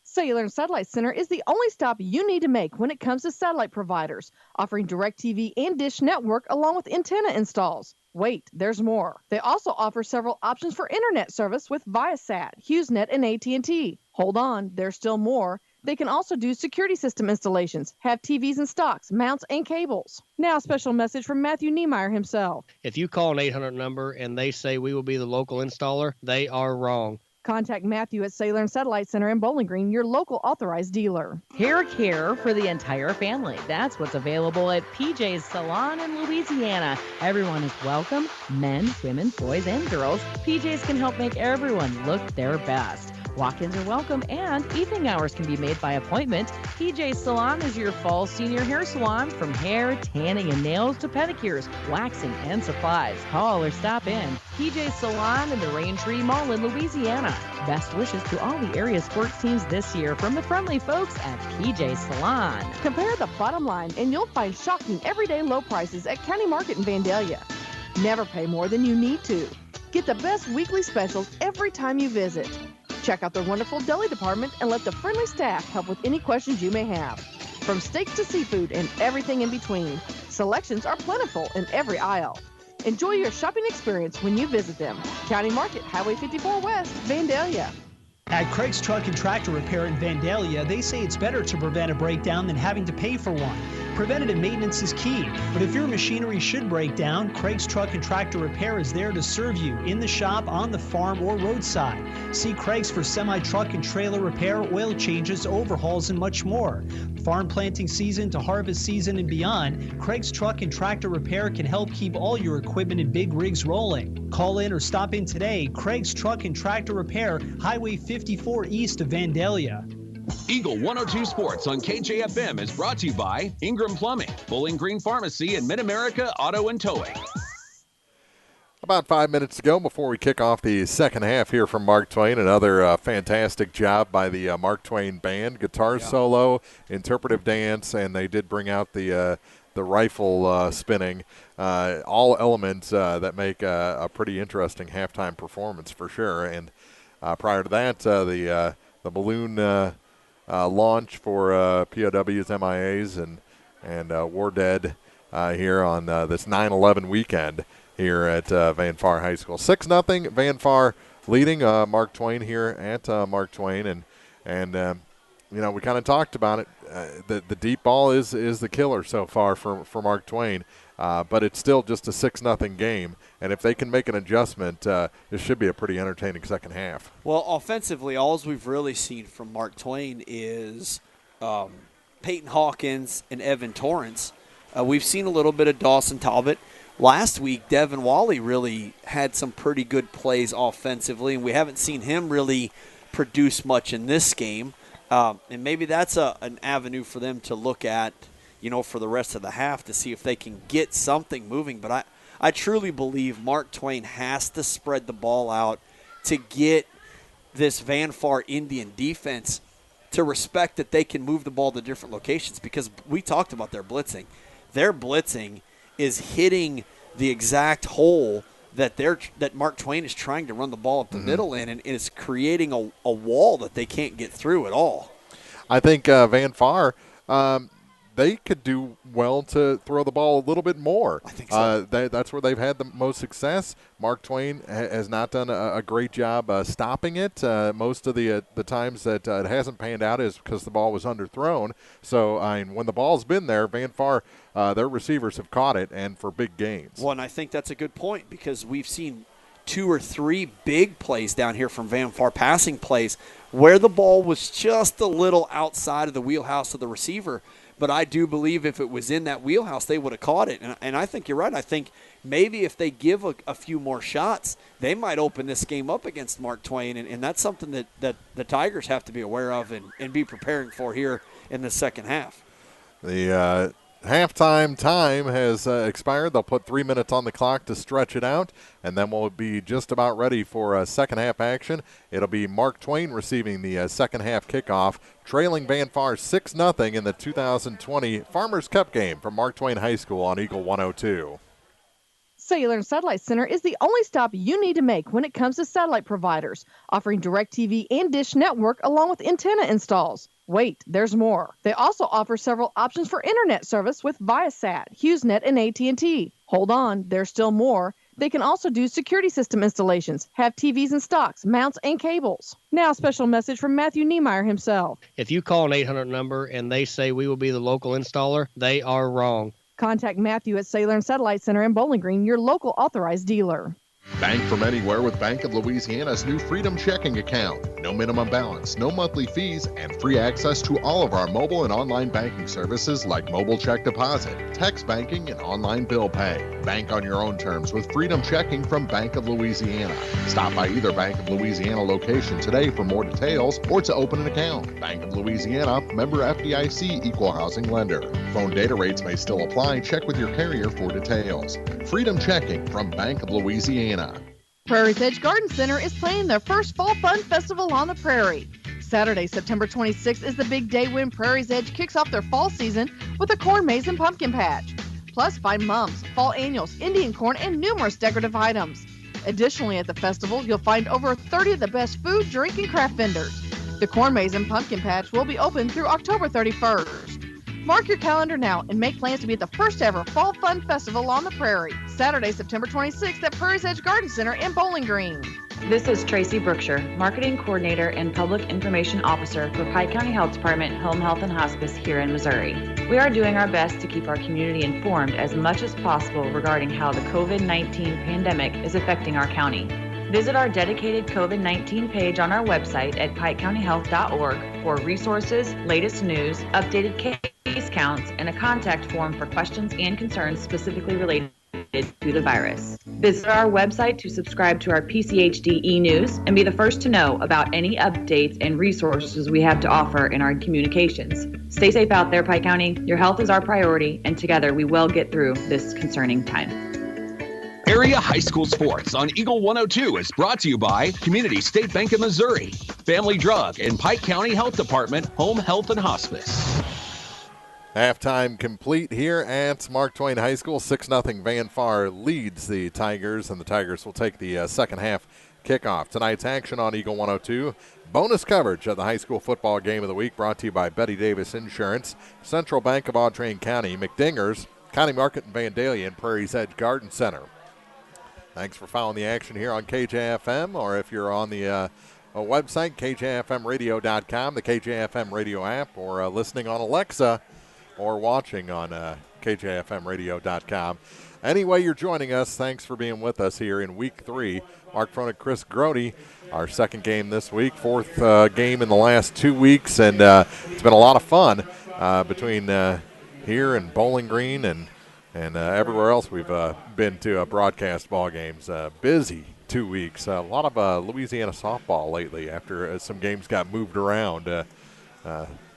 Cellular and Satellite Center is the only stop you need to make when it comes to satellite providers, offering DirecTV and Dish Network along with antenna installs. Wait, there's more. They also offer several options for internet service with Viasat, HughesNet, and AT&T. Hold on, there's still more. They can also do security system installations, have TVs in stocks, mounts, and cables. Now a special message from Matthew Niemeyer himself. If you call an 800 number and they say we will be the local installer, they are wrong. Contact Matthew at Cellular and Satellite Center in Bowling Green, your local authorized dealer. Hair care for the entire family. That's what's available at PJ's Salon in Louisiana. Everyone is welcome. Men, women, boys, and girls. PJ's can help make everyone look their best. Walk-ins are welcome, and evening hours can be made by appointment. PJ's Salon is your fall senior hair salon, from hair, tanning, and nails to pedicures, waxing, and supplies. Call or stop in. PJ's Salon in the Raintree Mall in Louisiana. Best wishes to all the area sports teams this year from the friendly folks at PJ's Salon. Compare the bottom line, and you'll find shocking everyday low prices at County Market in Vandalia. Never pay more than you need to. Get the best weekly specials every time you visit. Check out their wonderful deli department and let the friendly staff help with any questions you may have. From steaks to seafood and everything in between, selections are plentiful in every aisle. Enjoy your shopping experience when you visit them. County Market, Highway 54 West, Vandalia. At Craig's Truck and Tractor Repair in Vandalia, they say it's better to prevent a breakdown than having to pay for one. Preventative maintenance is key, but if your machinery should break down, Craig's Truck and Tractor Repair is there to serve you in the shop, on the farm, or roadside. See Craig's for semi-truck and trailer repair, oil changes, overhauls, and much more. Farm planting season to harvest season and beyond, Craig's Truck and Tractor Repair can help keep all your equipment and big rigs rolling. Call in or stop in today. Craig's Truck and Tractor Repair, Highway 54 east of Vandalia. Eagle 102 Sports on KJFM is brought to you by Ingram Plumbing, Bowling Green Pharmacy, and Mid-America Auto and Towing. About 5 minutes to go before we kick off the second half here from Mark Twain. Another fantastic job by the Mark Twain Band. Guitar solo, interpretive dance, and they did bring out the rifle spinning. All elements that make a pretty interesting halftime performance for sure. And prior to that, the balloon launch for POWs, MIAs, and War Dead here on this 9/11 weekend here at Van Far High School. 6-0 Van Far leading Mark Twain here at Mark Twain, and we kind of talked about it. The deep ball is the killer so far for Mark Twain, but it's still just a 6-0 game. And if they can make an adjustment, this should be a pretty entertaining second half. Well, offensively, all we've really seen from Mark Twain is Peyton Hawkins and Evan Torrance. We've seen a little bit of Dawson Talbot. Last week, Devin Wally really had some pretty good plays offensively, and we haven't seen him really produce much in this game. And maybe that's an avenue for them to look at, for the rest of the half to see if they can get something moving. But I truly believe Mark Twain has to spread the ball out to get this Van Far Indian defense to respect that they can move the ball to different locations, because we talked about their blitzing. Their blitzing is hitting the exact hole that Mark Twain is trying to run the ball up the middle in, and it's creating a wall that they can't get through at all. I think Van Far, they could do well to throw the ball a little bit more. I think so. That's where they've had the most success. Mark Twain has not done a great job stopping it. Most of the times that it hasn't panned out is because the ball was underthrown. So when the ball's been there, Van Far, their receivers have caught it, and for big gains. Well, and I think that's a good point because we've seen 2 or 3 big plays down here from Van Far, passing plays, where the ball was just a little outside of the wheelhouse of the receiver. But I do believe if it was in that wheelhouse, they would have caught it. And I think you're right. I think maybe if they give a few more shots, they might open this game up against Mark Twain. And that's something that the Tigers have to be aware of and be preparing for here in the second half. The halftime time has expired. They'll put 3 minutes on the clock to stretch it out, and then we'll be just about ready for second half action. It'll be Mark Twain receiving the second half kickoff, trailing Van Far 6-0 in the 2020 Farmers Cup game from Mark Twain High School on Eagle 102. Cellular and Satellite Center is the only stop you need to make when it comes to satellite providers, offering DirecTV and Dish Network along with antenna installs. Wait, there's more. They also offer several options for internet service with Viasat, HughesNet, and AT&T. Hold on, there's still more. They can also do security system installations, have TVs in stocks, mounts, and cables. Now, a special message from Matthew Niemeyer himself. If you call an 800 number and they say we will be the local installer, they are wrong. Contact Matthew at Cellular and Satellite Center in Bowling Green, your local authorized dealer. Bank from anywhere with Bank of Louisiana's new Freedom Checking account. No minimum balance, no monthly fees, and free access to all of our mobile and online banking services like mobile check deposit, text banking, and online bill pay. Bank on your own terms with Freedom Checking from Bank of Louisiana. Stop by either Bank of Louisiana location today for more details or to open an account. Bank of Louisiana, member FDIC, equal housing lender. Phone data rates may still apply. Check with your carrier for details. Freedom Checking from Bank of Louisiana. Prairie's Edge Garden Center is planning their first Fall Fun Festival on the Prairie. Saturday, September 26th is the big day when Prairie's Edge kicks off their fall season with a corn maze and pumpkin patch. Plus, find mums, fall annuals, Indian corn, and numerous decorative items. Additionally, at the festival, you'll find over 30 of the best food, drink, and craft vendors. The corn maze and pumpkin patch will be open through October 31st. Mark your calendar now and make plans to be at the first ever Fall Fun Festival on the Prairie, Saturday, September 26th at Prairie's Edge Garden Center in Bowling Green. This is Tracy Brookshire, Marketing Coordinator and Public Information Officer for Pike County Health Department Home Health and Hospice here in Missouri. We are doing our best to keep our community informed as much as possible regarding how the COVID-19 pandemic is affecting our county. Visit our dedicated COVID-19 page on our website at pikecountyhealth.org for resources, latest news, updated case counts, and a contact form for questions and concerns specifically related to the virus. Visit our website to subscribe to our PCHD e-news and be the first to know about any updates and resources we have to offer in our communications. Stay safe out there, Pike County. Your health is our priority, and together we will get through this concerning time. Area High School Sports on Eagle 102 is brought to you by Community State Bank of Missouri, Family Drug, and Pike County Health Department Home Health and Hospice. Halftime complete here at Mark Twain High School. 6-0 Van Far leads the Tigers, and the Tigers will take the second half kickoff. Tonight's action on Eagle 102. Bonus coverage of the high school football game of the week brought to you by Betty Davis Insurance, Central Bank of Audrain County, McDingers, County Market in Vandalia, and Prairie's Edge Garden Center. Thanks for following the action here on KJFM, or if you're on the website, KJFMradio.com, the KJFM radio app, or listening on Alexa, or watching on KJFMradio.com. Anyway, you're joining us. Thanks for being with us here in Week 3. Mark Twain, Chris Grody, our second game this week, fourth game in the last 2 weeks, and it's been a lot of fun between here and Bowling Green and everywhere else we've been to broadcast ball games. Busy 2 weeks. A lot of Louisiana softball lately after some games got moved around.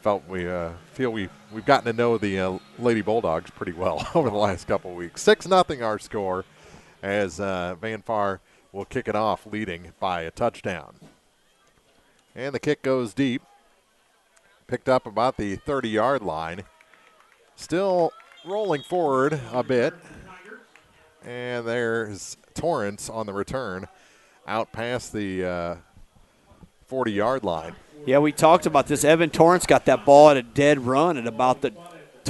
Feel we've gotten to know the Lady Bulldogs pretty well over the last couple of weeks. 6-0 our score as Van Far will kick it off leading by a touchdown. And the kick goes deep. Picked up about the 30-yard line. Still rolling forward a bit. And there's Torrance on the return out past the 40-yard line. Yeah, we talked about this. Evan Torrance got that ball at a dead run at about the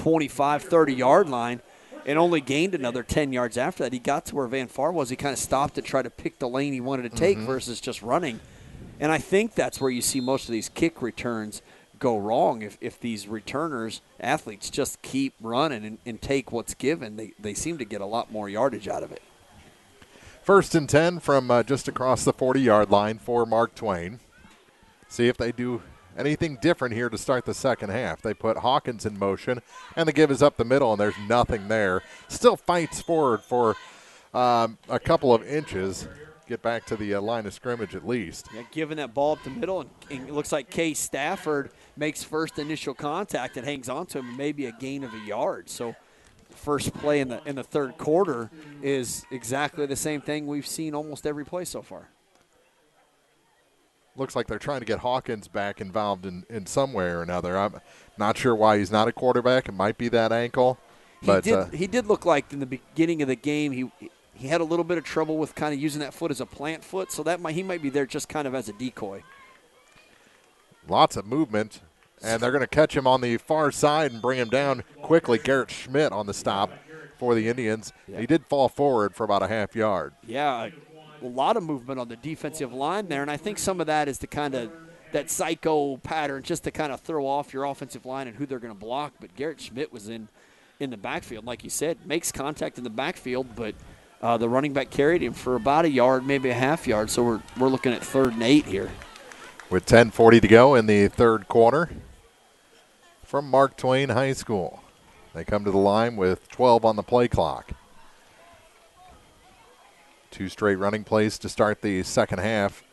25, 30-yard line and only gained another 10 yards after that. He got to where Van Far was. He kind of stopped to try to pick the lane he wanted to take versus just running. And I think that's where you see most of these kick returns go wrong. If these returners, athletes, just keep running and take what's given, they seem to get a lot more yardage out of it. 1st and 10 from just across the 40-yard line for Mark Twain. See if they do anything different here to start the second half. They put Hawkins in motion, and the give is up the middle, and there's nothing there. Still fights forward for a couple of inches. Get back to the line of scrimmage at least. Yeah, giving that ball up the middle, and it looks like Case Stafford makes first initial contact and hangs on to him, maybe a gain of a yard. So first play in the third quarter is exactly the same thing we've seen almost every play so far. Looks like they're trying to get Hawkins back involved in some way or another. I'm not sure why he's not a quarterback. It might be that ankle. But he did look like in the beginning of the game he had a little bit of trouble with kind of using that foot as a plant foot, so he might be there just kind of as a decoy. Lots of movement, and they're going to catch him on the far side and bring him down quickly. Garrett Schmidt on the stop for the Indians. Yeah. He did fall forward for about a half yard. Yeah, a lot of movement on the defensive line there, and I think some of that is the kind of that psycho pattern just to kind of throw off your offensive line and who they're going to block. But Garrett Schmidt was in the backfield, like you said, makes contact in the backfield, but the running back carried him for about a yard, maybe a half yard, so we're looking at 3rd and 8 here. With 10:40 to go in the third quarter from Mark Twain High School. They come to the line with 12 on the play clock. 2 straight running plays to start the second half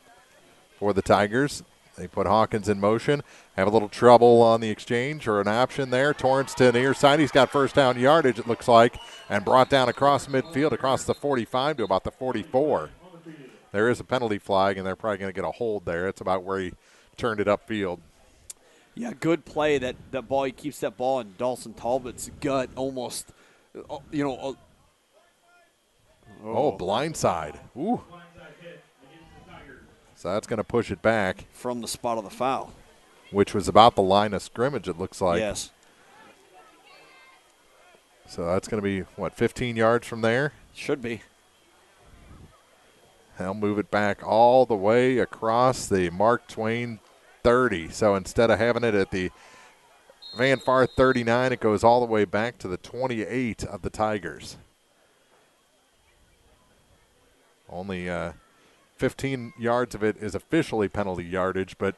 for the Tigers. They put Hawkins in motion. Have a little trouble on the exchange or an option there. Torrance to the near side. He's got first down yardage, it looks like, and brought down across midfield, across the 45 to about the 44. There is a penalty flag, and they're probably going to get a hold there. It's about where he turned it upfield. Yeah, good play. That ball, he keeps that ball in Dawson Talbot's gut almost, blindside. Ooh. So that's going to push it back. From the spot of the foul. Which was about the line of scrimmage, it looks like. Yes. So that's going to be, 15 yards from there? Should be. They'll move it back all the way across the Mark Twain 30. So instead of having it at the Van Far 39, it goes all the way back to the 28 of the Tigers. Only 15 yards of it is officially penalty yardage, but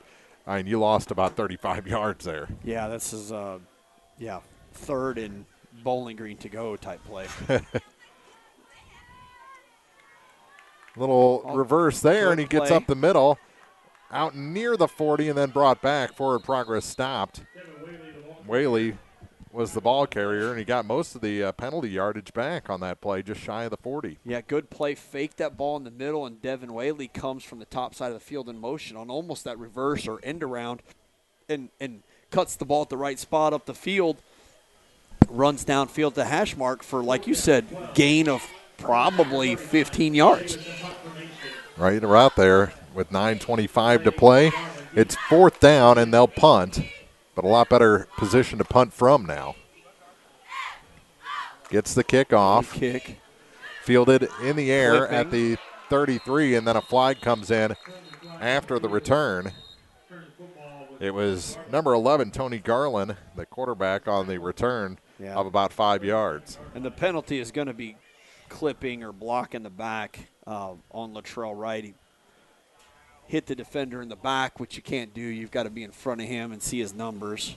you lost about 35 yards there. Yeah, this is 3rd and Bowling Green to go type play. Little reverse there, and he gets up the middle, out near the 40, and then brought back. Forward progress stopped. Whaley was the ball carrier, and he got most of the penalty yardage back on that play, just shy of the 40. Yeah, good play. Faked that ball in the middle, and Devin Whaley comes from the top side of the field in motion on almost that reverse or end around and cuts the ball at the right spot up the field, runs downfield to hash mark for, like you said, gain of probably 15 yards. Right out there with 9:25 to play. It's 4th down, and they'll punt. But a lot better position to punt from now. Gets the kick off. Kick. Fielded in the air at the 33, and then a flag comes in after the return. It was number 11, Tony Garland, the quarterback, on the return of about 5 yards. And the penalty is going to be clipping or blocking the back on Latrell Wright. He hit the defender in the back, which you can't do. You've got to be in front of him and see his numbers.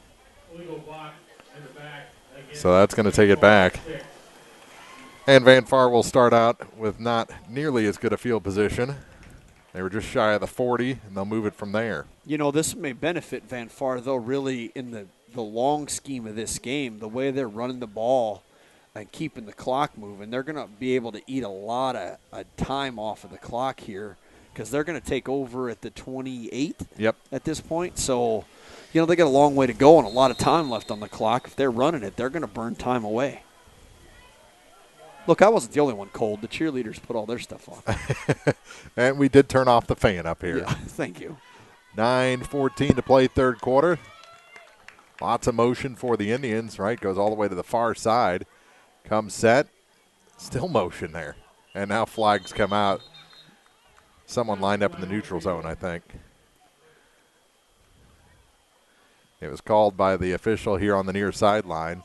So that's going to take it back. And Van Far will start out with not nearly as good a field position. They were just shy of the 40, and they'll move it from there. This may benefit Van Far, though, really in the long scheme of this game, the way they're running the ball and keeping the clock moving. They're going to be able to eat a lot of time off of the clock here, because they're going to take over at the 28 at this point. So, they got a long way to go and a lot of time left on the clock. If they're running it, they're going to burn time away. Look, I wasn't the only one cold. The cheerleaders put all their stuff on. And we did turn off the fan up here. Yeah, thank you. 9:14 to play third quarter. Lots of motion for the Indians, right? Goes all the way to the far side. Comes set. Still motion there. And now flags come out. Someone lined up in the neutral zone, I think. It was called by the official here on the near sideline.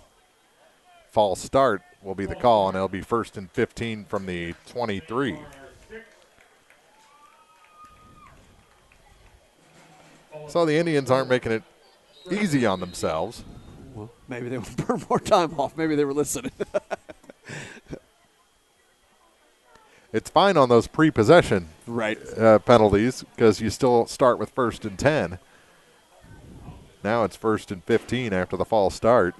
False start will be the call, and it'll be 1st and 15 from the 23. So the Indians aren't making it easy on themselves. Well, maybe they would burn more time off. Maybe they were listening. It's fine on those pre-possession penalties because you still start with 1st and 10. Now it's 1st and 15 after the false start.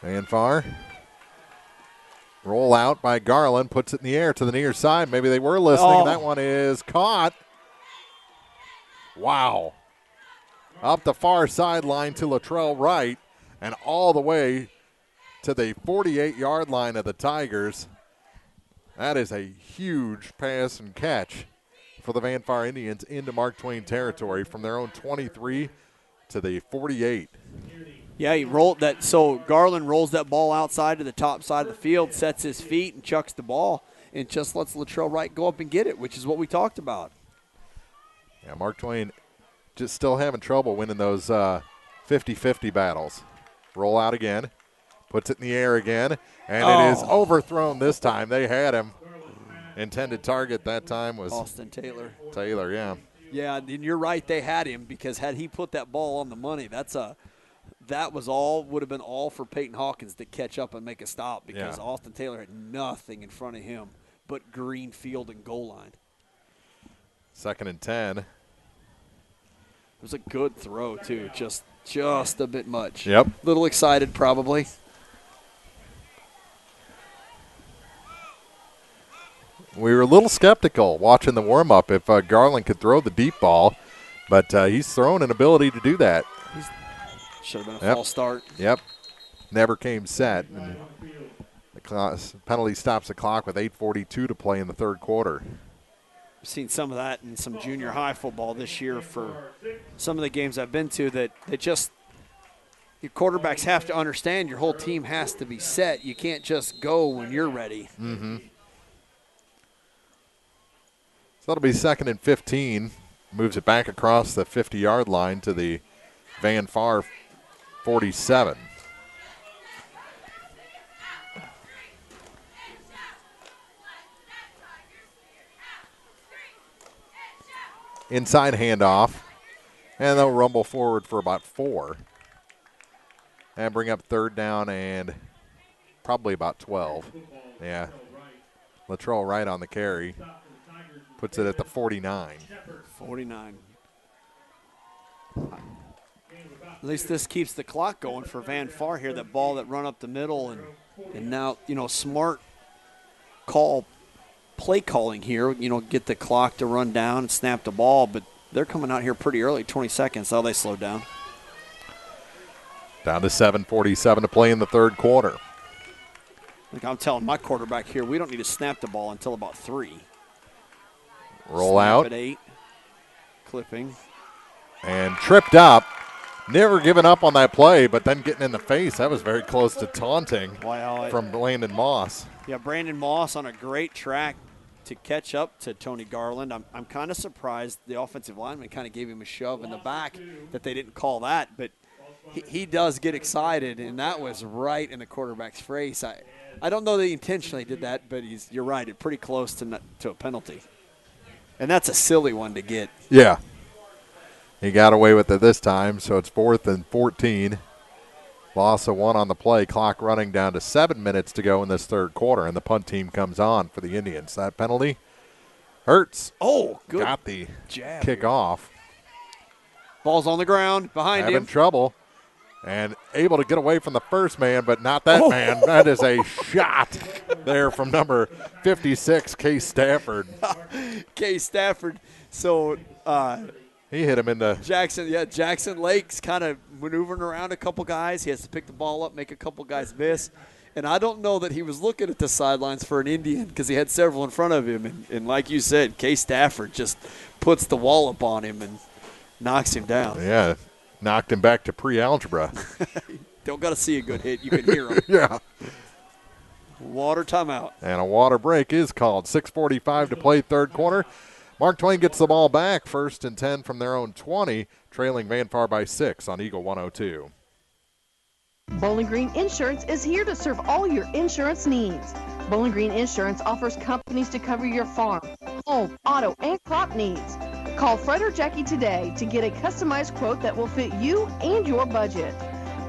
And far. Roll out by Garland, puts it in the air to the near side. Maybe they were listening. Oh. That one is caught. Wow. Up the far sideline to Latrell Wright and all the way to the 48-yard line of the Tigers. That is a huge pass and catch for the Van Far Indians into Mark Twain territory from their own 23 to the 48. Yeah, he rolled that. So Garland rolls that ball outside to the top side of the field, sets his feet, and chucks the ball, and just lets Latrell Wright go up and get it, which is what we talked about. Yeah, Mark Twain just still having trouble winning those 50-50 battles. Roll out again, puts it in the air again, and it is overthrown this time. They had him. Intended target that time was Austin Taylor. Taylor, yeah. Yeah, and you're right. They had him because had he put that ball on the money, that would have been all for Peyton Hawkins to catch up and make a stop because Austin Taylor had nothing in front of him but green field and goal line. 2nd and 10. It was a good throw too, just a bit much. Yep. Little excited probably. We were a little skeptical watching the warm-up if Garland could throw the deep ball, but he's thrown an ability to do that. Should have been a false start. Yep. Never came set. And the penalty stops the clock with 8:42 to play in the 3rd quarter. I've seen some of that in some junior high football this year for some of the games I've been to that just your quarterbacks have to understand your whole team has to be set. You can't just go when you're ready. Mm-hmm. So that'll be 2nd and 15. Moves it back across the 50-yard line to the Van Far 47. Inside handoff, and they'll rumble forward for about 4. And bring up 3rd down and probably about 12. Yeah. Latrell Wright on the carry. Puts it at the 49. 49. At least this keeps the clock going for Van Far here, that ball that run up the middle. And now, smart play calling here, get the clock to run down and snap the ball. But they're coming out here pretty early, 20 seconds. So they slowed down. Down to 7:47 to play in the 3rd quarter. Like I'm telling my quarterback here, we don't need to snap the ball until about 3. Roll Snap out. At 8. Clipping. And tripped up. Never giving up on that play, but then getting in the face. That was very close to taunting from Landon Moss. Yeah, Brandon Moss on a great track to catch up to Tony Garland. I'm kind of surprised the offensive lineman kind of gave him a shove in the back that they didn't call that, but he does get excited, and that was right in the quarterback's face. I don't know that he intentionally did that, but you're right, it's pretty close to a penalty. And that's a silly one to get. Yeah. He got away with it this time, so it's 4th and 14. Loss of 1 on the play. Clock running down to 7 minutes to go in this 3rd quarter, and the punt team comes on for the Indians. That penalty hurts. Oh, good. Got the jab. kick off. Ball's on the ground behind him. Having trouble. And able to get away from the first man, but not that man. That is a shot there from number 56, Case Stafford. Case Stafford. So he hit him in the Jackson Lake's kind of maneuvering around a couple guys. He has to pick the ball up, make a couple guys miss. And I don't know that he was looking at the sidelines for an Indian because he had several in front of him. And like you said, Kay Stafford just puts the wallop on him and knocks him down. Yeah, knocked him back to pre-algebra. Don't got to see a good hit. You can hear him. Yeah. Water timeout. And a water break is called. 6:45 to play, third quarter. Mark Twain gets the ball back, 1st and 10 from their own 20, trailing Vanfar by 6 on Eagle 102. Bowling Green Insurance is here to serve all your insurance needs. Bowling Green Insurance offers companies to cover your farm, home, auto, and crop needs. Call Fred or Jackie today to get a customized quote that will fit you and your budget.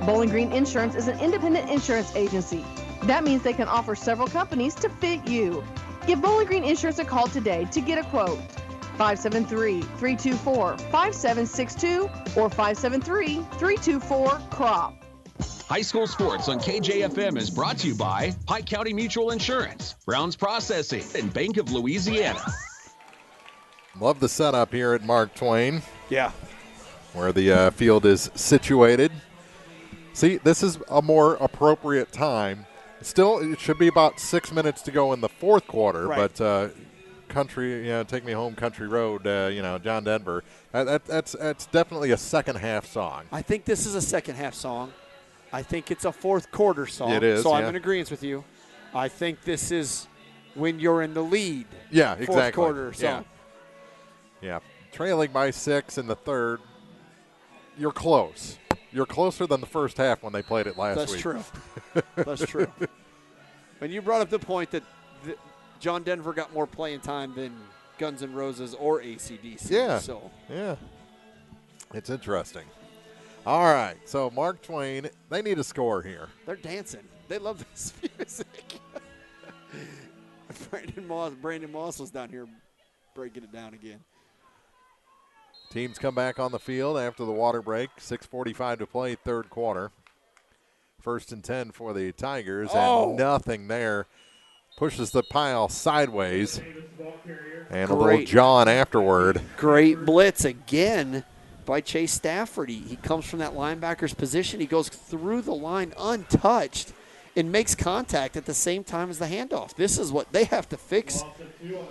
Bowling Green Insurance is an independent insurance agency. That means they can offer several companies to fit you. Give Bowling Green Insurance a call today to get a quote. 573-324-5762 or 573-324-CROP. High School Sports on KJFM is brought to you by Pike County Mutual Insurance, Browns Processing, and Bank of Louisiana. Love the setup here at Mark Twain. Yeah. Where the field is situated. See, this is a more appropriate time. Still, it should be about 6 minutes to go in the fourth quarter, right. But country, Take Me Home Country Road, John Denver, that's definitely a second half song. I think this is a second half song. I think it's a fourth quarter song. It is, so I'm in agreement with you. I think this is when you're in the lead. Yeah, fourth exactly. quarter song. Yeah, trailing by 6 in the third. You're close. You're closer than the first half when they played it last week. That's true. That's true. And you brought up the point that John Denver got more playing time than Guns N' Roses or AC/DC. Yeah. So. Yeah. It's interesting. All right. So Mark Twain, they need a score here. They're dancing. They love this music. Brandon Moss was down here breaking it down again. Teams come back on the field after the water break. 6:45 to play, third quarter. 1st and 10 for the Tigers, and nothing there. Pushes the pile sideways, and a little John afterward. Great blitz again by Chase Stafford. He comes from that linebacker's position. He goes through the line untouched and makes contact at the same time as the handoff. This is what they have to fix,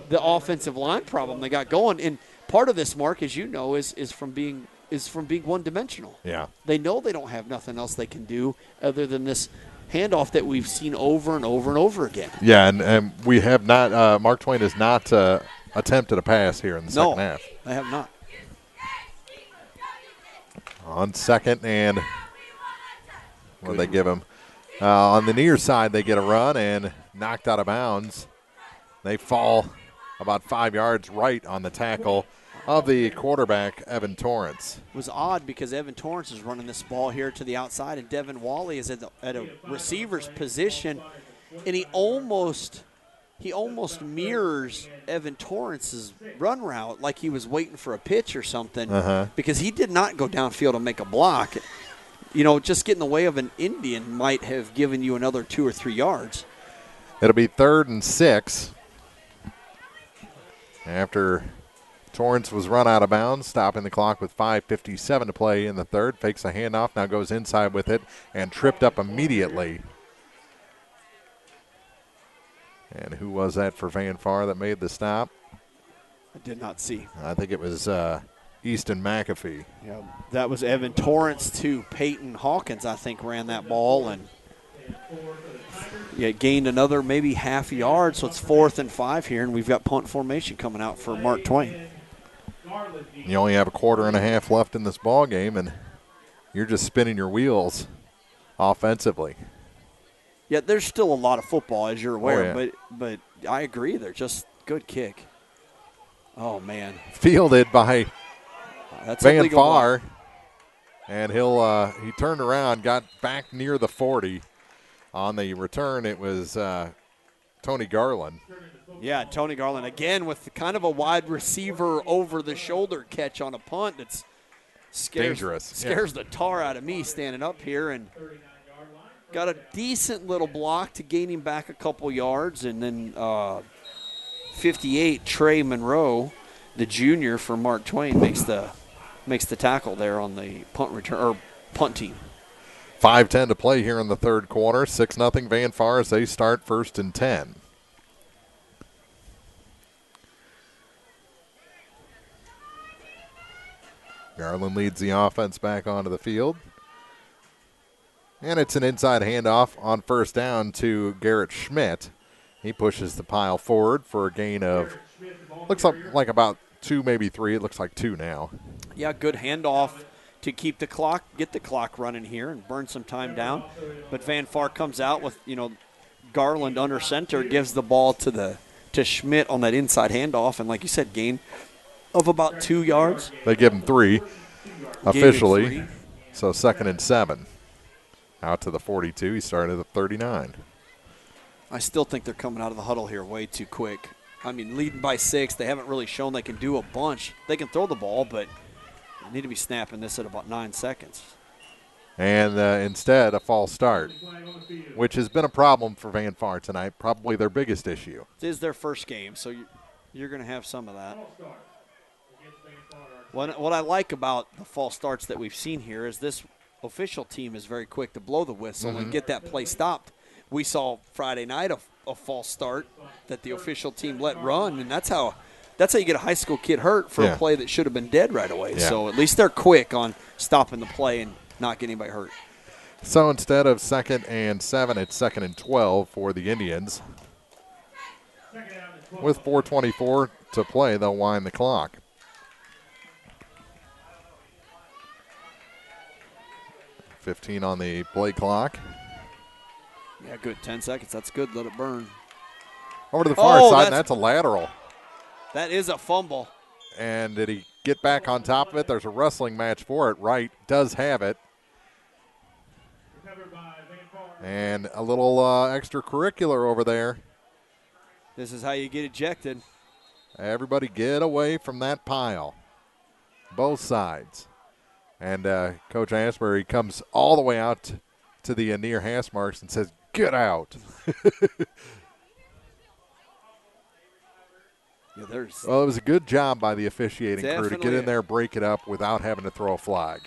the offensive line problem they got going. And part of this, Mark, as you know, is from being one-dimensional. Yeah. They know they don't have nothing else they can do other than this handoff that we've seen over and over and over again. Yeah, and we have not Mark Twain has not attempted a pass here in the second half. No, they have not. On second and what do they give him? On the near side, they get a run and knocked out of bounds. They fall about 5 yards right on the tackle of the quarterback, Evan Torrance. It was odd because Evan Torrance is running this ball here to the outside, and Devin Wally is at a receiver's position, and he almost mirrors Evan Torrance's run route like he was waiting for a pitch or something because he did not go downfield and make a block. Just getting in the way of an Indian might have given you another 2 or 3 yards. It'll be 3rd and 6 after Torrance was run out of bounds, stopping the clock with 5:57 to play in the third. Fakes a handoff, now goes inside with it and tripped up immediately. And who was that for Vanfar that made the stop? I did not see. I think it was Easton McAfee. Yeah, that was Evan Torrance to Peyton Hawkins, I think, ran that ball and gained another maybe half yard. So it's 4th and 5 here, and we've got punt formation coming out for Mark Twain. You only have a quarter and a half left in this ball game, and you're just spinning your wheels offensively. Yeah, there's still a lot of football, as you're aware, yeah. but I agree. They're just good kick. Oh, man. Fielded by Vanfar, and he turned around, got back near the 40. On the return, it was Tony Garland. Yeah, Tony Garland again with kind of a wide receiver over-the-shoulder catch on a punt that's scares the tar out of me standing up here, and got a decent little block to gain him back a couple yards, and then 58 Trey Monroe, the junior for Mark Twain, makes the tackle there on the punt return or punt team. 5:10 to play here in the third quarter. 6-0 Van Far as they start 1st and 10. Garland leads the offense back onto the field. And it's an inside handoff on 1st down to Garrett Schmidt. He pushes the pile forward for a gain of, looks like about 2, maybe 3. It looks like 2 now. Yeah, good handoff to keep the clock, get the clock running here and burn some time down. But Van Far comes out with, Garland under center, gives the ball to Schmidt on that inside handoff. And like you said, gain of about 2 yards. They give him 3 officially. So 2nd and 7. Out to the 42. He started at 39. I still think they're coming out of the huddle here way too quick. I mean, leading by 6, they haven't really shown they can do a bunch. They can throw the ball, but they need to be snapping this at about 9 seconds. And instead, a false start, which has been a problem for Van Far tonight, probably their biggest issue. It is their first game, so you're going to have some of that. What I like about the false starts that we've seen here is this official team is very quick to blow the whistle and get that play stopped. We saw Friday night a false start that the official team let run, and that's how you get a high school kid hurt for a play that should have been dead right away. Yeah. So at least they're quick on stopping the play and not getting anybody hurt. So instead of 2nd and 7, it's 2nd and 12 for the Indians. With 4:24 to play, they'll wind the clock. $15 on the play clock. Yeah, good. 10 seconds. That's good. Let it burn. Over to the far side, and that's a lateral. That is a fumble. And did he get back on top of it? There's a wrestling match for it. Wright does have it. And a little extracurricular over there. This is how you get ejected. Everybody get away from that pile. Both sides. And Coach Asbury comes all the way out to the near hash marks and says, "Get out." Well, it was a good job by the officiating crew to get in there, break it up without having to throw a flag.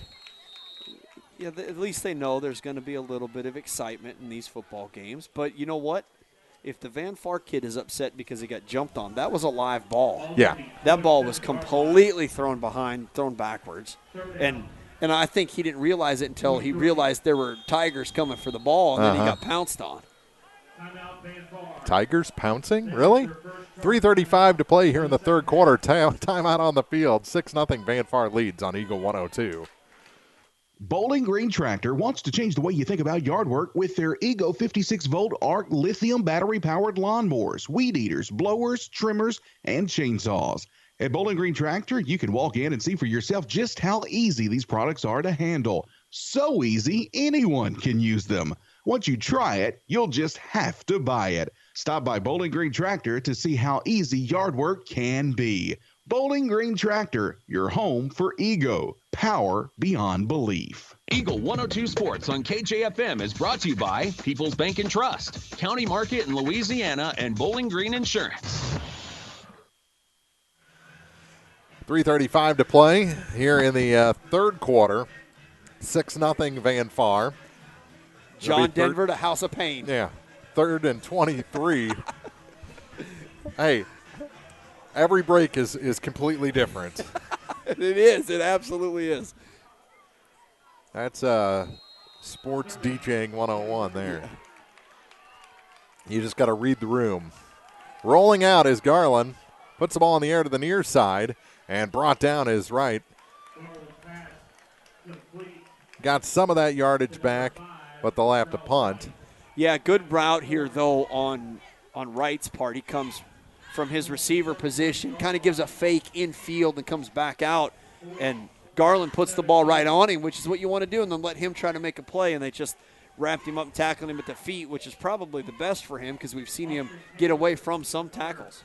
Yeah, at least they know there's going to be a little bit of excitement in these football games. But you know what? If the Van Far kid is upset because he got jumped on, that was a live ball. Yeah. That ball was completely thrown backwards. And I think he didn't realize it until he realized there were Tigers coming for the ball, and then he got pounced on. Tigers pouncing? Really? 3:35 to play here in the third quarter. Timeout on the field. 6-0 Van Far leads on Eagle 102. Bowling Green Tractor wants to change the way you think about yard work with their Ego 56-volt ARC lithium battery-powered lawnmowers, weed eaters, blowers, trimmers, and chainsaws. At Bowling Green Tractor, you can walk in and see for yourself just how easy these products are to handle. So easy, anyone can use them. Once you try it, you'll just have to buy it. Stop by Bowling Green Tractor to see how easy yard work can be. Bowling Green Tractor, your home for Ego. Power beyond belief. Eagle 102 Sports on KJFM is brought to you by People's Bank and Trust, County Market in Louisiana, and Bowling Green Insurance. 3:35 to play here in the third quarter. 6-0 Van Far. John Denver to House of Pain. Yeah, 3rd and 23. Hey, every break is completely different. It is. It absolutely is. That's sports DJing 101 there. Yeah. You just got to read the room. Rolling out is Garland. Puts the ball in the air to the near side and brought down is Wright. Got some of that yardage back, but they'll have to punt. Yeah, good route here, though, on Wright's part. He comes from his receiver position, kind of gives a fake infield and comes back out, and Garland puts the ball right on him, which is what you want to do, and then let him try to make a play, and they just wrapped him up and tackled him at the feet, which is probably the best for him because we've seen him get away from some tackles.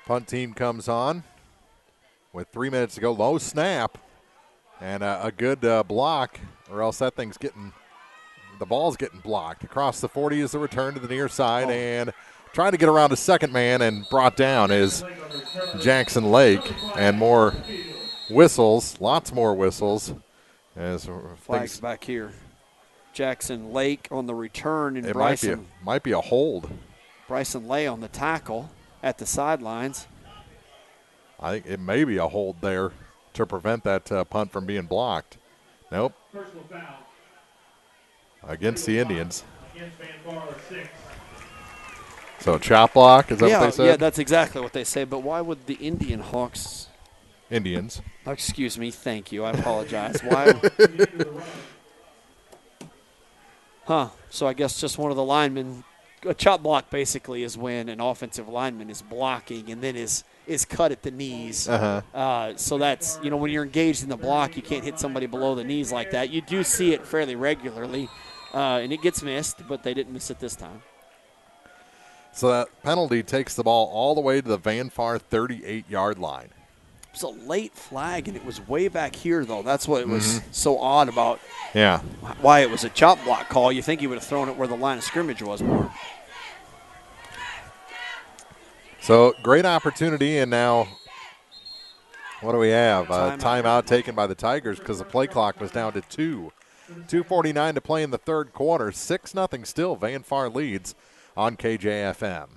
Punt team comes on with 3 minutes to go. Low snap and a good block, or else that thing's getting – the ball's getting blocked. Across the 40 is the return to the near side, and trying to get around a second man and brought down is Jackson Lake. And more whistles, lots more whistles. As flags back here. Jackson Lake on the return, and It Bryson might be a hold. Bryson Lay on the tackle at the sidelines. I think it may be a hold there to prevent that punt from being blocked. Nope. Personal foul. Against the Indians. Against Vanfar 6. So chop block, is that what they said? Yeah, that's exactly what they say. But why would the Indian Hawks? Indians. Oh, excuse me. Thank you. I apologize. Why? So I guess just one of the linemen. A chop block basically is when an offensive lineman is blocking and then is cut at the knees. So that's, when you're engaged in the block, you can't hit somebody below the knees like that. You do see it fairly regularly, and it gets missed, but they didn't miss it this time. So that penalty takes the ball all the way to the Vanfar 38-yard line. It was a late flag, and it was way back here, though. That's what it was so odd about. Yeah. Why it was a chop block call. You think he would have thrown it where the line of scrimmage was more. So great opportunity, and now what do we have? Timeout taken by the Tigers because the play clock was down to 2. 2:49 to play in the third quarter. 6-0 still. Vanfar leads on KJFM.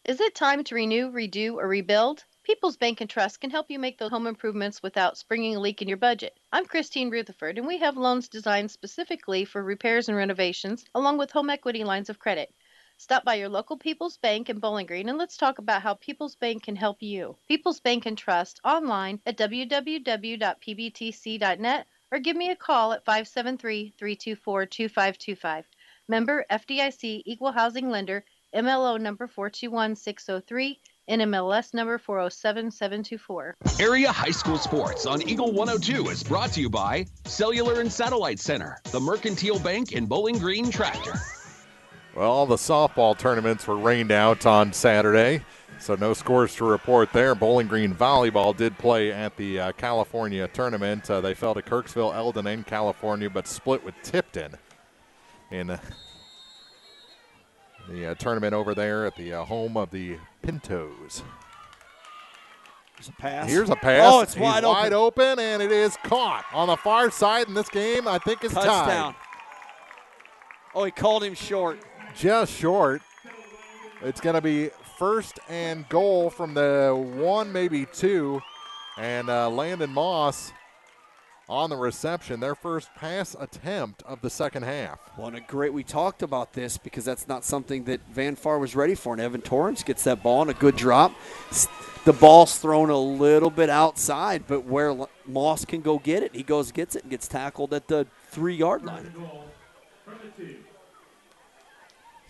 Is it time to renew, redo, or rebuild? People's Bank and Trust can help you make those home improvements without springing a leak in your budget. I'm Christine Rutherford, and we have loans designed specifically for repairs and renovations, along with home equity lines of credit. Stop by your local People's Bank in Bowling Green and let's talk about how People's Bank can help you. People's Bank and Trust online at www.pbtc.net or give me a call at 573-324-2525. Member FDIC Equal Housing Lender, MLO number 421603, NMLS number 407724. Area High School Sports on Eagle 102 is brought to you by Cellular and Satellite Center, the Mercantile Bank, and Bowling Green Tractor. Well, all the softball tournaments were rained out on Saturday, so no scores to report there. Bowling Green Volleyball did play at the California tournament. They fell to Kirksville, Eldon, and California, but split with Tipton in the tournament over there at the home of the Pintos. Here's a pass. Here's a pass. Oh, it's He's wide open, and it is caught on the far side, and this game, I think, is touchdown. Tied. Oh, he called him short. Just short. It's going to be first and goal from the 1, maybe 2, and Landon Moss on the reception, their first pass attempt of the second half. We talked about this because that's not something that Vanfar was ready for, and Evan Torrance gets that ball on a good drop. The ball's thrown a little bit outside, but where Moss can go get it, he goes, gets it, and gets tackled at the 3-yard line.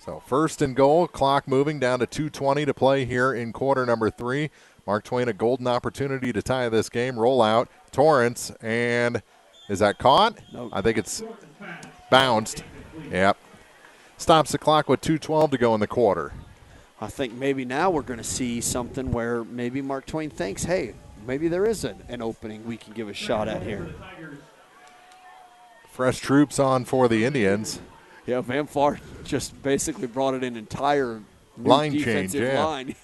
So first and goal, clock moving down to 2:20 to play here in quarter number 3. Mark Twain, a golden opportunity to tie this game. Roll out, Torrance, and is that caught? No. I think it's bounced. Yep. Stops the clock with 2:12 to go in the quarter. I think maybe now we're going to see something where maybe Mark Twain thinks, hey, maybe there is an opening we can give a shot at here. Fresh troops on for the Indians. Yeah, Vanfar just basically brought in an entire new line defensive change, yeah. line.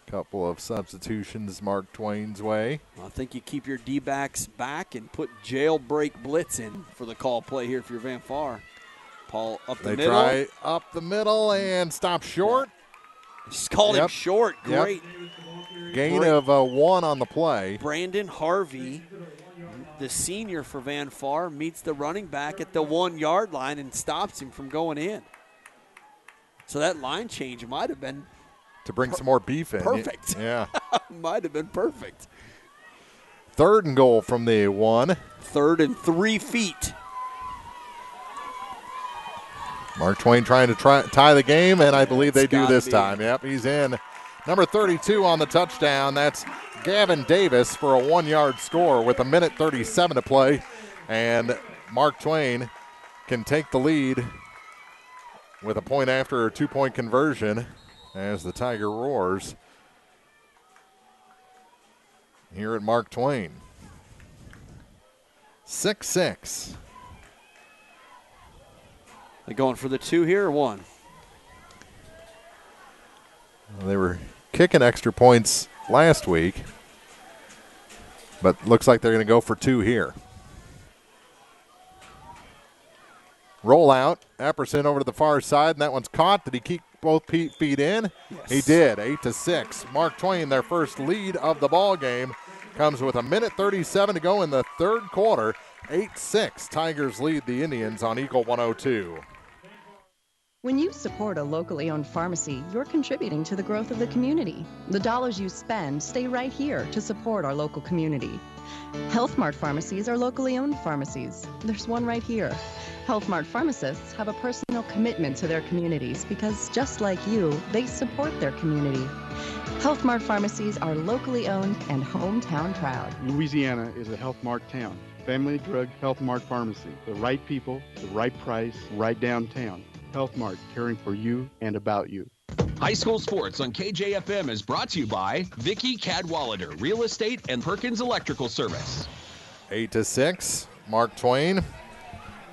Couple of substitutions Mark Twain's way. I think you keep your D-backs back and put jailbreak blitz in for the call play here if you're Vanfar. Paul up the middle. They try up the middle and stop short. Just called him short. Great. Gain of 1 on the play. Brandon Harvey, the senior for Vanfar, meets the running back at the 1-yard line and stops him from going in. So that line change might have been to bring some more beef in. Perfect. Yeah. Might have been perfect. Third and goal from the 1. 3rd and 3 feet. Mark Twain trying to tie the game, and I believe they do this time. Yep, he's in. Number 32 on the touchdown. That's Gavin Davis for a 1-yard score with 1:37 to play. And Mark Twain can take the lead with a point after a 2-point conversion as the Tiger roars here at Mark Twain. 6-6. They going for the 2 here or 1? They were kicking extra points last week. But looks like they're going to go for 2 here. Roll out. Epperson over to the far side, and that one's caught. Did he keep both feet in? Yes. He did. 8-6. Mark Twain, their first lead of the ball game, comes with 1:37 to go in the third quarter. 8-6. Tigers lead the Indians on Eagle 102. When you support a locally owned pharmacy, you're contributing to the growth of the community. The dollars you spend stay right here to support our local community. Health Mart pharmacies are locally owned pharmacies. There's one right here. Health Mart pharmacists have a personal commitment to their communities because, just like you, they support their community. Health Mart pharmacies are locally owned and hometown proud. Louisiana is a Health Mart town. Family Drug Health Mart Pharmacy. The right people, the right price, right downtown. Health Mart, caring for you and about you. High school sports on KJFM is brought to you by Vicky Cadwallader, Real Estate and Perkins Electrical Service. 8-6. Mark Twain.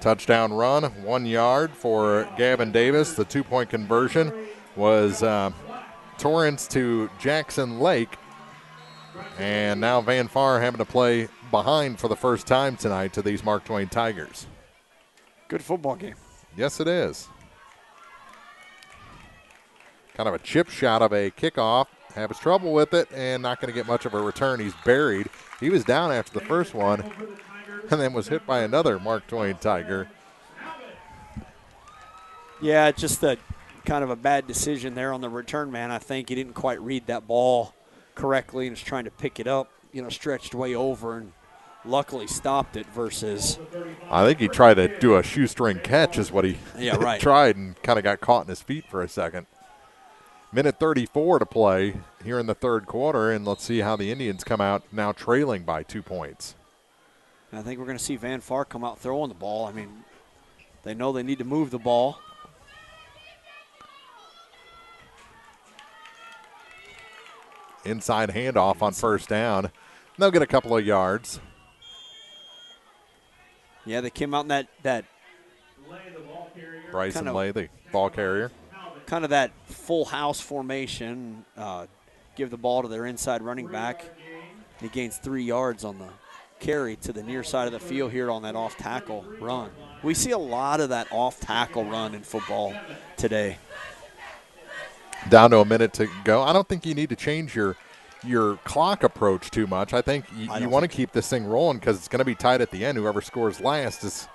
Touchdown run, 1 yard for Gavin Davis. The 2-point conversion was Torrance to Jackson Lake. And now Van Far having to play behind for the first time tonight to these Mark Twain Tigers. Good football game. Yes, it is. Kind of a chip shot of a kickoff. Has trouble with it and not going to get much of a return. He's buried. He was down after the first one and then was hit by another Mark Twain Tiger. Yeah, just a kind of a bad decision there on the return man. I think he didn't quite read that ball correctly and was trying to pick it up, stretched way over and luckily stopped it versus. I think he tried to do a shoestring catch is what he tried and kind of got caught in his feet for a second. 1:34 to play here in the third quarter, and let's see how the Indians come out now trailing by 2 points. I think we're going to see Van Far come out throwing the ball. I mean, they know they need to move the ball. Inside handoff on first down. They'll get a couple of yards. Yeah, they came out in that Bryson Lay, the ball carrier. Kind of that full house formation, give the ball to their inside running back. He gains 3 yards on the carry to the near side of the field here on that off-tackle run. We see a lot of that off-tackle run in football today. Down to a minute to go. I don't think you need to change your clock approach too much. I think you want to keep this thing rolling because it's going to be tight at the end. Whoever scores last is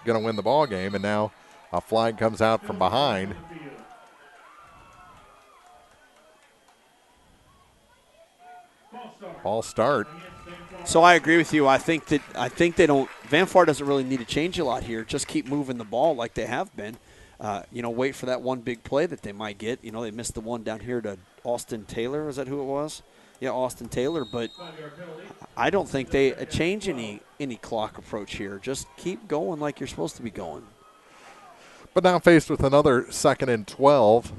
going to win the ball game, and now a flag comes out from behind. Ball start. So I agree with you. I think they don't. Van Far doesn't really need to change a lot here. Just keep moving the ball like they have been. Wait for that one big play that they might get. They missed the one down here to Austin Taylor. Is that who it was? Yeah, Austin Taylor. But I don't think they change any clock approach here. Just keep going like you're supposed to be going. But now faced with another 2nd and 12,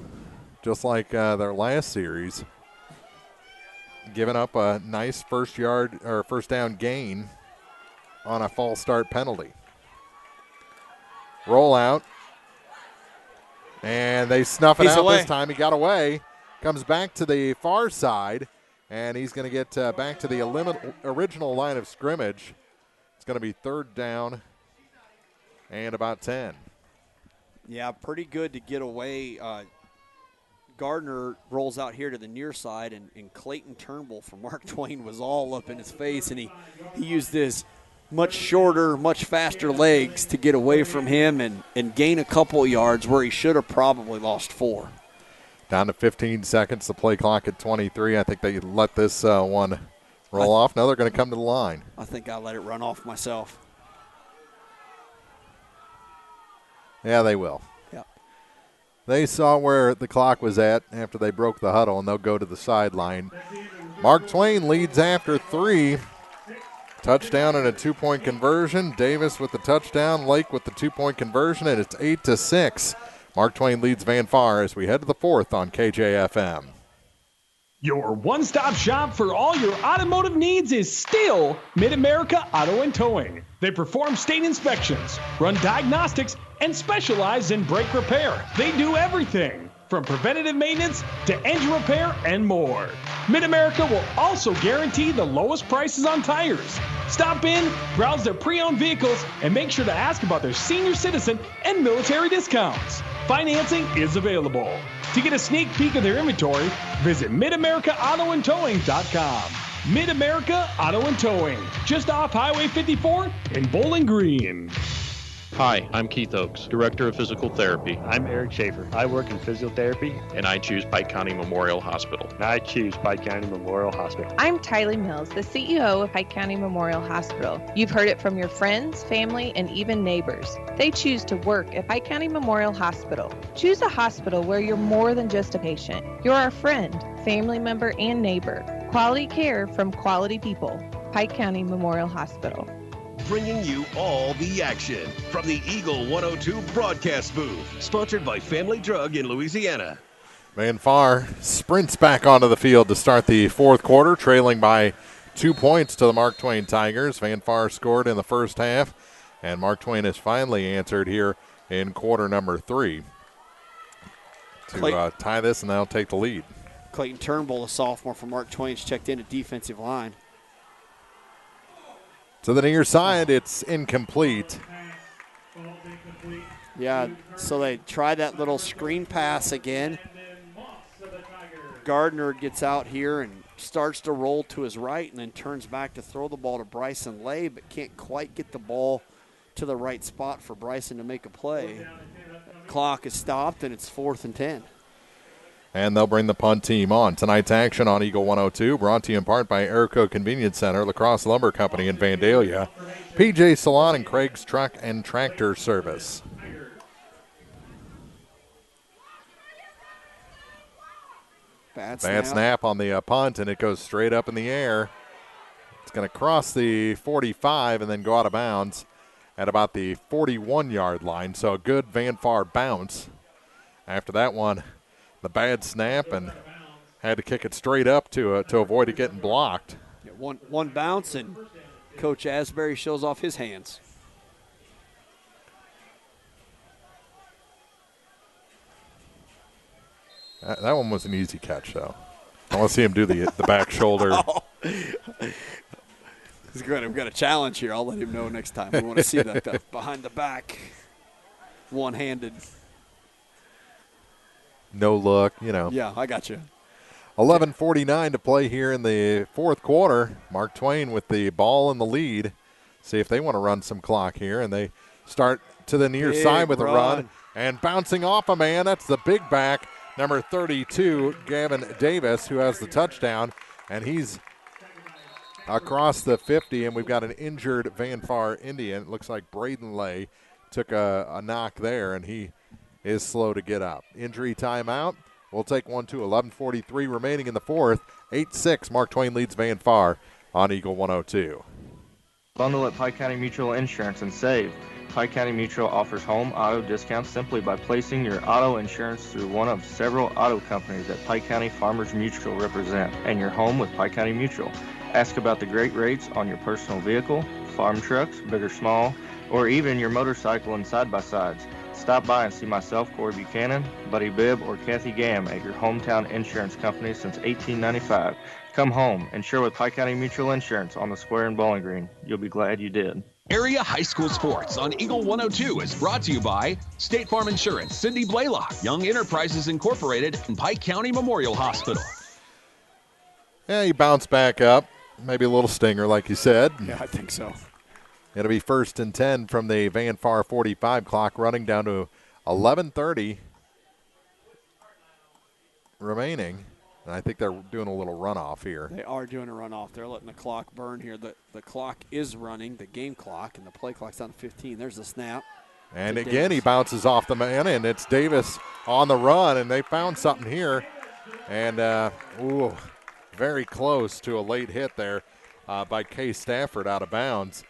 just like their last series, giving up a nice first down gain on a false start penalty. Roll out, and they snuff it out this time. He got away, comes back to the far side, and he's going to get back to the original line of scrimmage. It's going to be 3rd down and about 10. Yeah, pretty good to get away. Gardner rolls out here to the near side, and Clayton Turnbull from Mark Twain was all up in his face, and he used his much shorter, much faster legs to get away from him and gain a couple yards where he should have probably lost 4. Down to 15 seconds, the play clock at 23. I think they let this one roll off. Now they're going to come to the line. I think I let it run off myself. Yeah, they will. Yep. They saw where the clock was at after they broke the huddle, and they'll go to the sideline. Mark Twain leads after 3. Touchdown and a 2-point conversion. Davis with the touchdown. Lake with the 2-point conversion, and it's 8-6. Mark Twain leads Van Far as we head to the 4th on KJFM. Your one-stop shop for all your automotive needs is still Mid-America Auto and Towing. They perform state inspections, run diagnostics, and specialize in brake repair. They do everything. from preventative maintenance to engine repair and more. Mid-America will also guarantee the lowest prices on tires. Stop in, browse their pre-owned vehicles, and make sure to ask about their senior citizen and military discounts. Financing is available. To get a sneak peek of their inventory, visit MidAmericaAutoandTowing.com. Mid-America Auto and Towing, just off Highway 54 in Bowling Green. Hi, I'm Keith Oakes, Director of Physical Therapy. I'm Eric Schaefer. I work in physiotherapy. And I choose Pike County Memorial Hospital. And I choose Pike County Memorial Hospital. I'm Tylee Mills, the CEO of Pike County Memorial Hospital. You've heard it from your friends, family, and even neighbors. They choose to work at Pike County Memorial Hospital. Choose a hospital where you're more than just a patient. You're our friend, family member, and neighbor. Quality care from quality people. Pike County Memorial Hospital. Bringing you all the action from the Eagle 102 broadcast booth. Sponsored by Family Drug in Louisiana. Van Far sprints back onto the field to start the fourth quarter, trailing by 2 points to the Mark Twain Tigers. Van Far scored in the first half, and Mark Twain has finally answered here in quarter number 3 to tie this, and they'll take the lead. Clayton Turnbull, a sophomore from Mark Twain's checked in at defensive line. To the near side, it's incomplete. Yeah, so they try that little screen pass again. Gardner gets out here and starts to roll to his right and then turns back to throw the ball to Bryson Lay, but can't quite get the ball to the right spot for Bryson to make a play. Clock is stopped, and it's 4th and 10. And they'll bring the punt team on. Tonight's action on Eagle 102, brought to you in part by Airco Convenience Center, La Crosse Lumber Company in Vandalia, PJ Salon, and Craig's Truck and Tractor Service. Bad snap on the punt, and it goes straight up in the air. It's going to cross the 45 and then go out of bounds at about the 41-yard line. So a good Van Far bounce. After that one, the bad snap, and had to kick it straight up to avoid it getting blocked. Yeah, one bounce, and Coach Asbury shows off his hands. That one was an easy catch, though. I want to see him do the back shoulder. Oh. He's good. We've got a challenge here. I'll let him know next time. We want to see that behind the back, one-handed. No look, you know. Yeah, I got you. 11:49 to play here in the fourth quarter. Mark Twain with the ball in the lead. See if they want to run some clock here, and they start to the near side with a run. And bouncing off a man, that's the big back, number 32, Gavin Davis, who has the touchdown, and he's across the 50, and we've got an injured Van Far Indian. It looks like Braden Lay took a knock there, and he is slow to get up. Injury timeout. We'll take one to 11:43 remaining in the fourth. 8-6, Mark Twain leads Van Far on Eagle 102. Bundle at Pike County Mutual Insurance and save. Pike County Mutual offers home auto discounts simply by placing your auto insurance through one of several auto companies that Pike County Farmers Mutual represent, and your home with Pike County Mutual. Ask about the great rates on your personal vehicle, farm trucks, big or small, or even your motorcycle and side-by-sides. Stop by and see myself, Corey Buchanan, Buddy Bibb, or Kathy Gam at your hometown insurance company since 1895. Come home, insure with Pike County Mutual Insurance on the square in Bowling Green. You'll be glad you did. Area High School Sports on Eagle 102 is brought to you by State Farm Insurance, Cindy Blaylock, Young Enterprises Incorporated, and Pike County Memorial Hospital. Yeah, he bounced back up. Maybe a little stinger, like you said. Yeah, I think so. It'll be 1st and 10 from the Van Far 45, clock running down to 11:30 remaining. And I think they're doing a little runoff here. They are doing a runoff. They're letting the clock burn here. The clock is running, the game clock, and the play clock's on 15. There's the snap. And again, he bounces off the man, and it's Davis on the run, and they found something here. And, very close to a late hit there by Case Stafford out of bounds.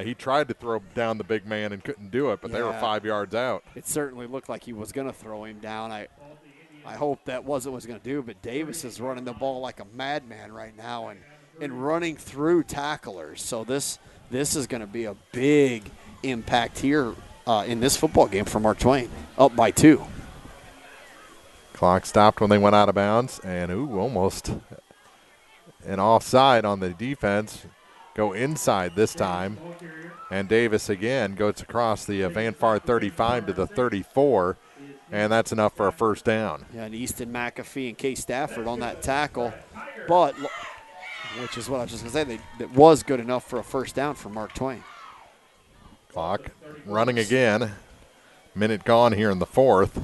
He tried to throw down the big man and couldn't do it, but they were 5 yards out. It certainly looked like he was going to throw him down. I hope that wasn't what he was going to do, but Davis is running the ball like a madman right now and running through tacklers. So this is going to be a big impact here in this football game for Mark Twain, up by 2. Clock stopped when they went out of bounds, and almost an offside on the defense. Go inside this time, and Davis again goes across the Van Far 35 to the 34, and that's enough for a first down. Yeah, and Easton McAfee and K. Stafford on that tackle, but which is what I was just going to say, that was good enough for a first down for Mark Twain. Clock running again. Minute gone here in the fourth.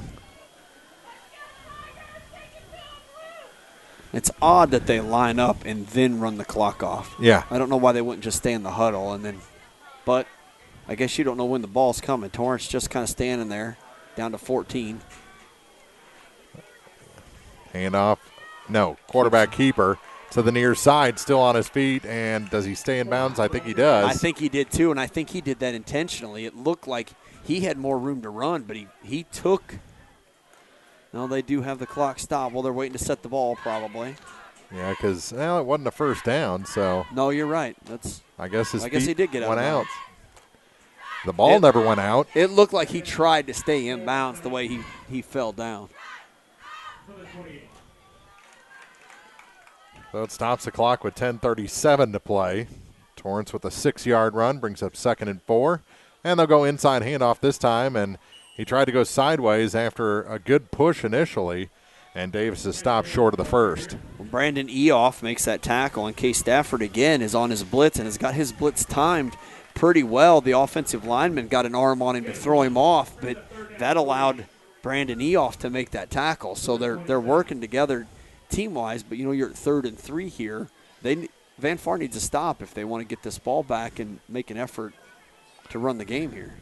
It's odd that they line up and then run the clock off. Yeah. I don't know why they wouldn't just stay in the huddle and then, but I guess you don't know when the ball's coming. Torrance just kind of standing there, down to 14. Handoff. No, quarterback keeper to the near side, still on his feet, and does he stay in bounds? I think he does. I think he did too, and I think he did that intentionally. It looked like he had more room to run, but he took. No, they do have the clock stopped. Well, they're waiting to set the ball probably. Yeah, because it wasn't a first down, so. No, you're right. I guess he did get went out. The ball never went out. It looked like he tried to stay in bounds the way he fell down. So it stops the clock with 10:37 to play. Torrance with a 6-yard run brings up 2nd and 4. And they'll go inside handoff this time, and he tried to go sideways after a good push initially, and Davis is stopped short of the first. Well, Brandon Eoff makes that tackle, and K. Stafford again is on his blitz and has got his blitz timed pretty well. The offensive lineman got an arm on him to throw him off, but that allowed Brandon Eoff to make that tackle. So they're working together team-wise, but you're at 3rd and 3 here. Van Far needs to stop if they want to get this ball back and make an effort to run the game here.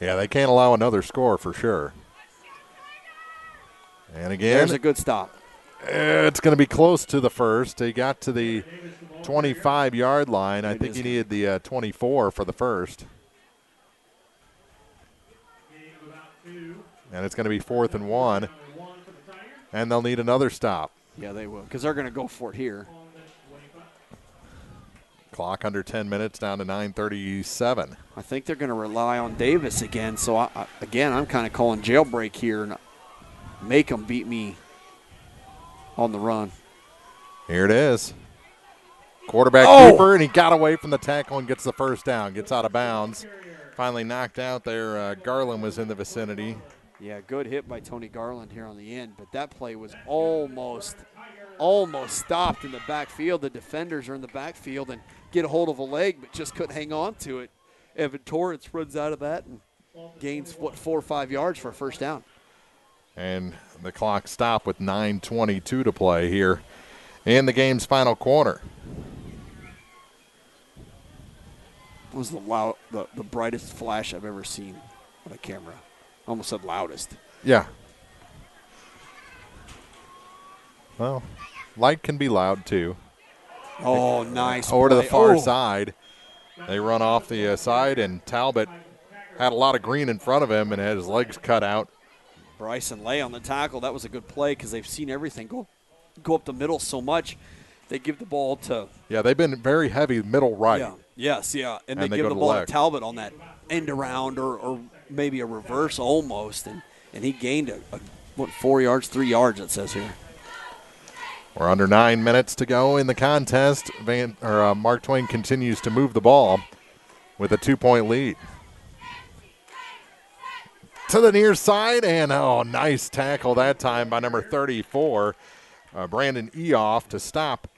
Yeah, they can't allow another score for sure. And again, there's a good stop. It's going to be close to the first. He got to the 25-yard line. I think he needed the 24 for the first. And it's going to be 4th and 1. And they'll need another stop. Yeah, they will, because they're going to go for it here. Clock under 10 minutes, down to 9:37. I think they're going to rely on Davis again. So, I'm kind of calling jailbreak here and make them beat me on the run. Here it is. Quarterback keeper, and he got away from the tackle and gets the first down. Gets out of bounds. Finally knocked out there. Garland was in the vicinity. Yeah, good hit by Tony Garland here on the end, but that play was almost stopped in the backfield. The defenders are in the backfield and get a hold of a leg, but just couldn't hang on to it. Evan Torrance runs out of that and gains, 4 or 5 yards for a first down. And the clock stopped with 9:22 to play here in the game's final quarter. It was the brightest flash I've ever seen on a camera. Almost said loudest. Yeah. Well, light can be loud too. Oh, nice. Over to the far side. They run off the side, and Talbot had a lot of green in front of him and had his legs cut out. Bryson Lay on the tackle. That was a good play because they've seen everything go up the middle so much. They give the ball to. Yeah, they've been very heavy middle right. Yeah. Yes, yeah. And they give the ball to Talbot on that end around or maybe a reverse almost. And he gained 4 yards, 3 yards, it says here. We're under 9 minutes to go in the contest. Mark Twain continues to move the ball with a 2-point lead. To the near side, and nice tackle that time by number 34, Brandon Eoff, to stop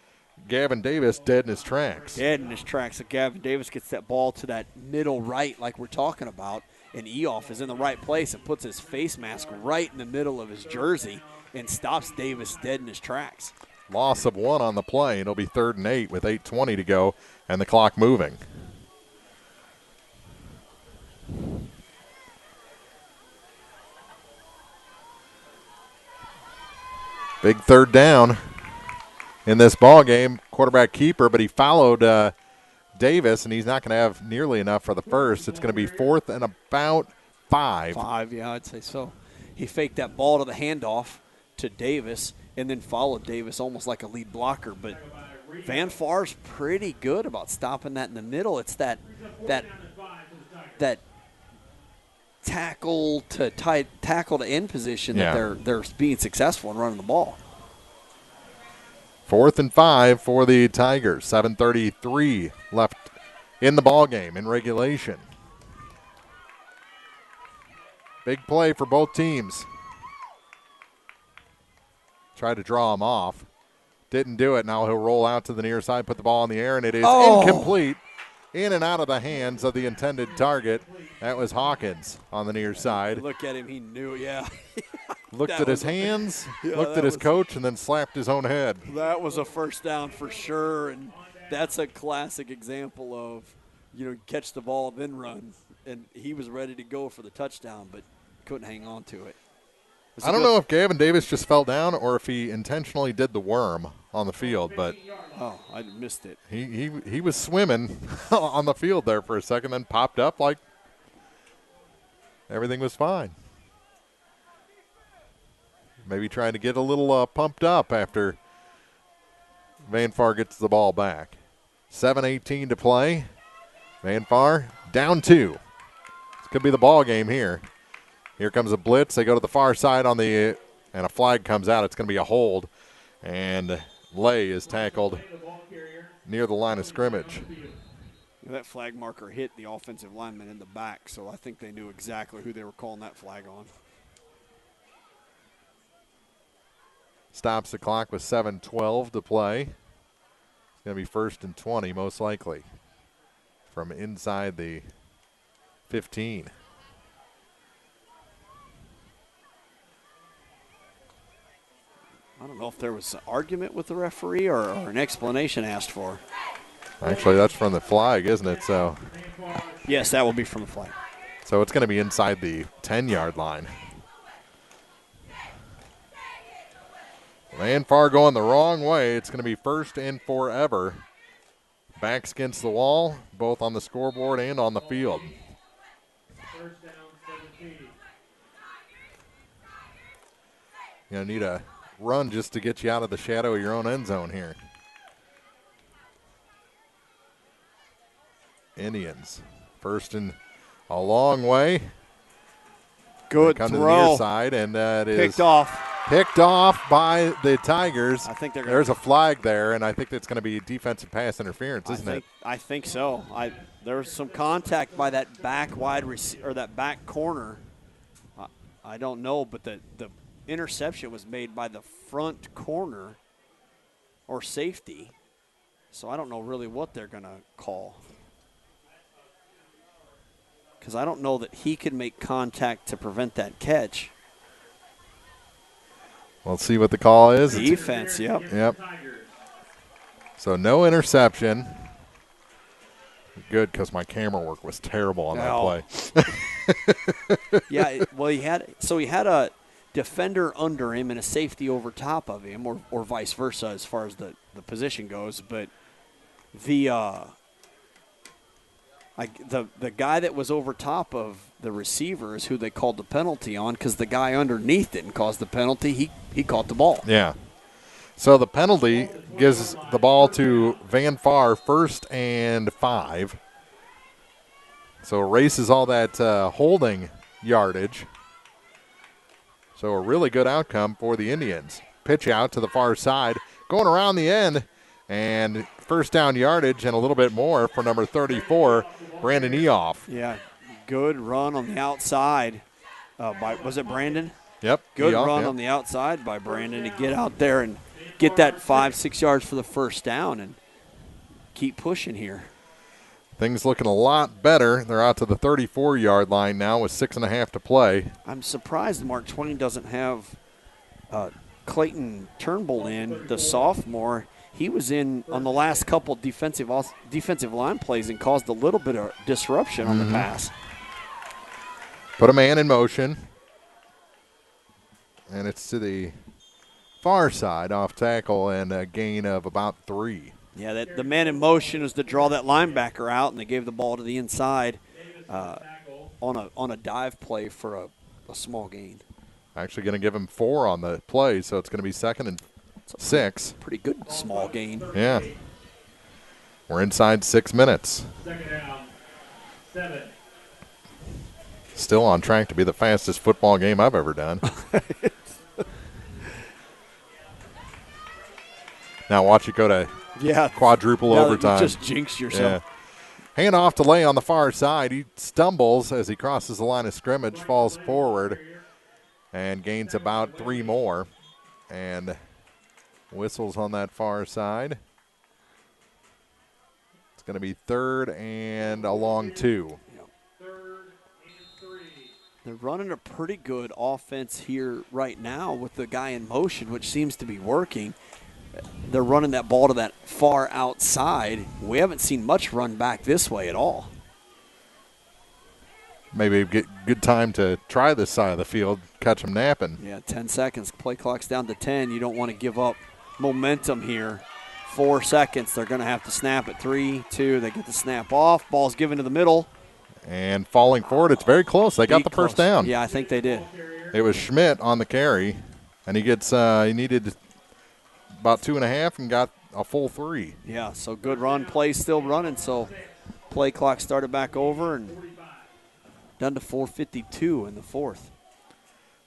Gavin Davis dead in his tracks. Dead in his tracks. So Gavin Davis gets that ball to that middle right like we're talking about, and Eoff is in the right place and puts his face mask right in the middle of his jersey and stops Davis dead in his tracks. Loss of 1 on the play. It'll be 3rd and 8 with 8:20 to go and the clock moving. Big 3rd down in this ball game. Quarterback keeper, but he followed Davis, and he's not going to have nearly enough for the first. It's going to be 4th and about 5. 5, yeah, I'd say so. He faked that ball to the handoff to Davis and then followed Davis almost like a lead blocker. But Van Far's pretty good about stopping that in the middle. It's that tackle to end position that they're being successful in running the ball. 4th and 5 for the Tigers. 7:33 left in the ball game in regulation. Big play for both teams. Tried to draw him off. Didn't do it. Now he'll roll out to the near side, put the ball in the air, and it is incomplete. In and out of the hands of the intended target. That was Hawkins on the near side. Look at him. He knew it, yeah. Looked at his hands, looked at his coach, and then slapped his own head. That was a first down for sure, and that's a classic example of, catch the ball, then run. And he was ready to go for the touchdown, but couldn't hang on to it. I don't know if Gavin Davis just fell down or if he intentionally did the worm on the field, but I missed it. He was swimming on the field there for a second, then popped up like everything was fine. Maybe trying to get a little pumped up after Van Far gets the ball back. 7:18 to play. Van Far down 2. This could be the ball game here. Here comes a blitz. They go to the far side and a flag comes out. It's going to be a hold. And Lay is tackled near the line of scrimmage. That flag marker hit the offensive lineman in the back, so I think they knew exactly who they were calling that flag on. Stops the clock with 7:12 to play. It's going to be 1st and 20 most likely from inside the 15. I don't know if there was an argument with the referee or an explanation asked for. Actually, that's from the flag, isn't it? So, yes, that will be from the flag. So it's going to be inside the 10-yard line. Van Far going the wrong way. It's going to be 1st and forever. Backs against the wall, both on the scoreboard and on the field. First down, 17. You're going to need a run just to get you out of the shadow of your own end zone here. Indians, 1st and a long way. Good come throw. To the near side, and that is picked off by the Tigers. I think there's a flag there, and I think that's going to be defensive pass interference, isn't it? I think so. There was some contact by that back or that back corner. I don't know, but the interception was made by the front corner or safety. So I don't know really what they're going to call. Because I don't know that he could make contact to prevent that catch. We'll see what the call is. Defense, Yep. So no interception. Good, because my camera work was terrible on that play. Yeah, well, he had a defender under him and a safety over top of him, or vice versa as far as the position goes. But the guy that was over top of the receiver is who they called the penalty on, because the guy underneath didn't cause the penalty. He caught the ball. Yeah. So the penalty gives the ball to Van Far, 1st and 5. So erases all that holding yardage. So a really good outcome for the Indians. Pitch out to the far side, going around the end, and 1st down yardage and a little bit more for number 34, Brandon Eoff. Yeah, good run on the outside was it Brandon? Yep. Good run on the outside by Brandon to get out there and get that 5-6 yards for the 1st down and keep pushing here. Things looking a lot better. They're out to the 34-yard line now with 6.5 to play. I'm surprised Mark Twain doesn't have Clayton Turnbull in, the sophomore. He was in on the last couple defensive line plays and caused a little bit of disruption on the pass. Put a man in motion. And it's to the far side off tackle and a gain of about 3. Yeah, the man in motion is to draw that linebacker out, and they gave the ball to the inside on a dive play for a small gain. Actually going to give him 4 on the play, so it's going to be 2nd and 6. Pretty good small gain. Yeah. We're inside 6 minutes. 2nd down, 7. Still on track to be the fastest football game I've ever done. Now watch it go to quadruple overtime. You just jinxed yourself. Yeah. Hand off to Lay on the far side. He stumbles as he crosses the line of scrimmage, falls forward, and gains about 3 more. And whistles on that far side. It's going to be 3rd and a long 2. They're running a pretty good offense here right now with the guy in motion, which seems to be working. They're running that ball to that far outside. We haven't seen much run back this way at all. Maybe get good time to try this side of the field, catch them napping. Yeah, 10 seconds. Play clock's down to 10. You don't want to give up momentum here. 4 seconds. They're going to have to snap at 3, 2. They get the snap off. Ball's given to the middle. And falling forward, it's very close. They got the first down. Yeah, I think they did. It was Schmidt on the carry, and he gets he needed about 2.5 and got a full 3. Yeah, so good run. Play still running, so play clock started back over and done to 4:52 in the 4th.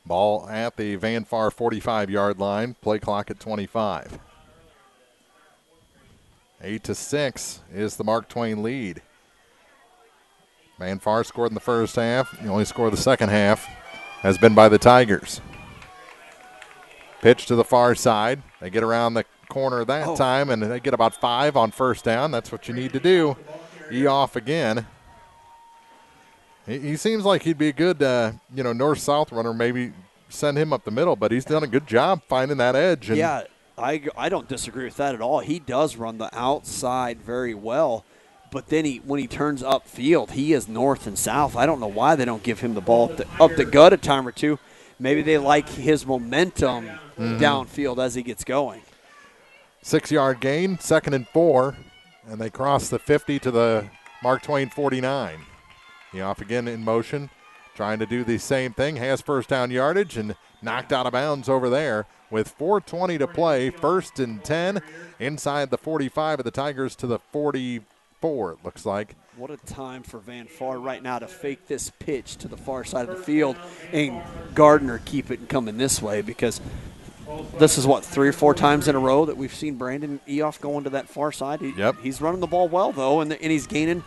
Ball at the Van Far 45-yard line. Play clock at 25. 8-6 is the Mark Twain lead. Van Far scored in the first half. The only score of the second half has been by the Tigers. Pitch to the far side. They get around the corner that time, and they get about 5 on first down. That's what you need to do. off again. He seems like he'd be a good, north-south runner. Maybe send him up the middle, but he's done a good job finding that edge. And yeah, I don't disagree with that at all. He does run the outside very well. But then when he turns upfield, he is north and south. I don't know why they don't give him the ball up the gut a time or two. Maybe they like his momentum downfield as he gets going. 6-yard gain, 2nd and 4, and they cross the 50 to the Mark Twain 49. He off again in motion, trying to do the same thing. Has first down yardage and knocked out of bounds over there with 4:20 to play. 1st and 10 inside the 45 of the Tigers to the 44, it looks like. What a time for Van Far right now to fake this pitch to the far side of the field and Gardner keep it coming this way, because this is, 3 or 4 times in a row that we've seen Brandon Eoff going to that far side. He's running the ball well, though, and he's gaining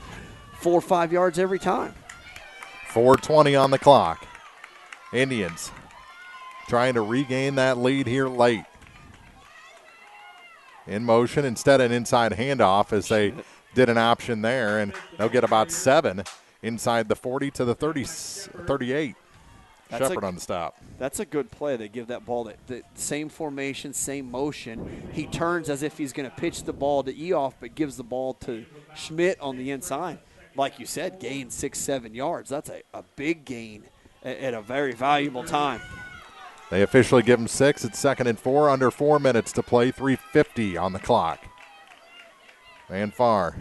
4 or 5 yards every time. 4:20 on the clock. Indians trying to regain that lead here late. In motion, instead an inside handoff as they did an option there, and they'll get about 7 inside the 40 to the 38. Shepard on the stop. That's a good play. They give that ball the same formation, same motion. He turns as if he's going to pitch the ball to Eoff, but gives the ball to Schmidt on the inside. Like you said, gain 6-7 yards. That's a big gain at a very valuable time. They officially give him 6. It's 2nd and 4, under 4 minutes to play, 3:50 on the clock. Van Far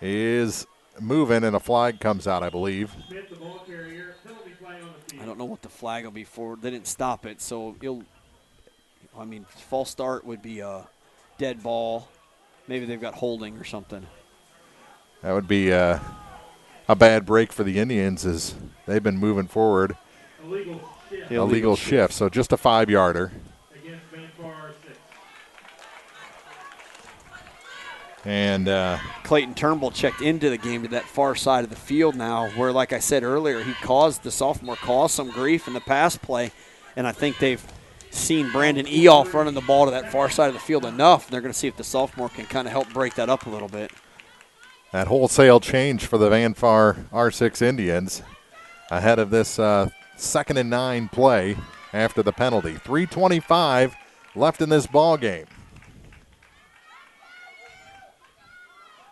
is moving, and a flag comes out, I believe. I don't know what the flag will be for. They didn't stop it, so false start would be a dead ball. Maybe they've got holding or something. That would be a bad break for the Indians as they've been moving forward. Illegal shift, so just a 5-yarder. And Clayton Turnbull checked into the game to that far side of the field now, where, like I said earlier, the sophomore caused some grief in the pass play, and I think they've seen Brandon Eoff running the ball to that far side of the field enough, and they're going to see if the sophomore can kind of help break that up a little bit. That wholesale change for the Van Far R6 Indians ahead of this 2nd and 9 play after the penalty. 3:25 left in this ball game.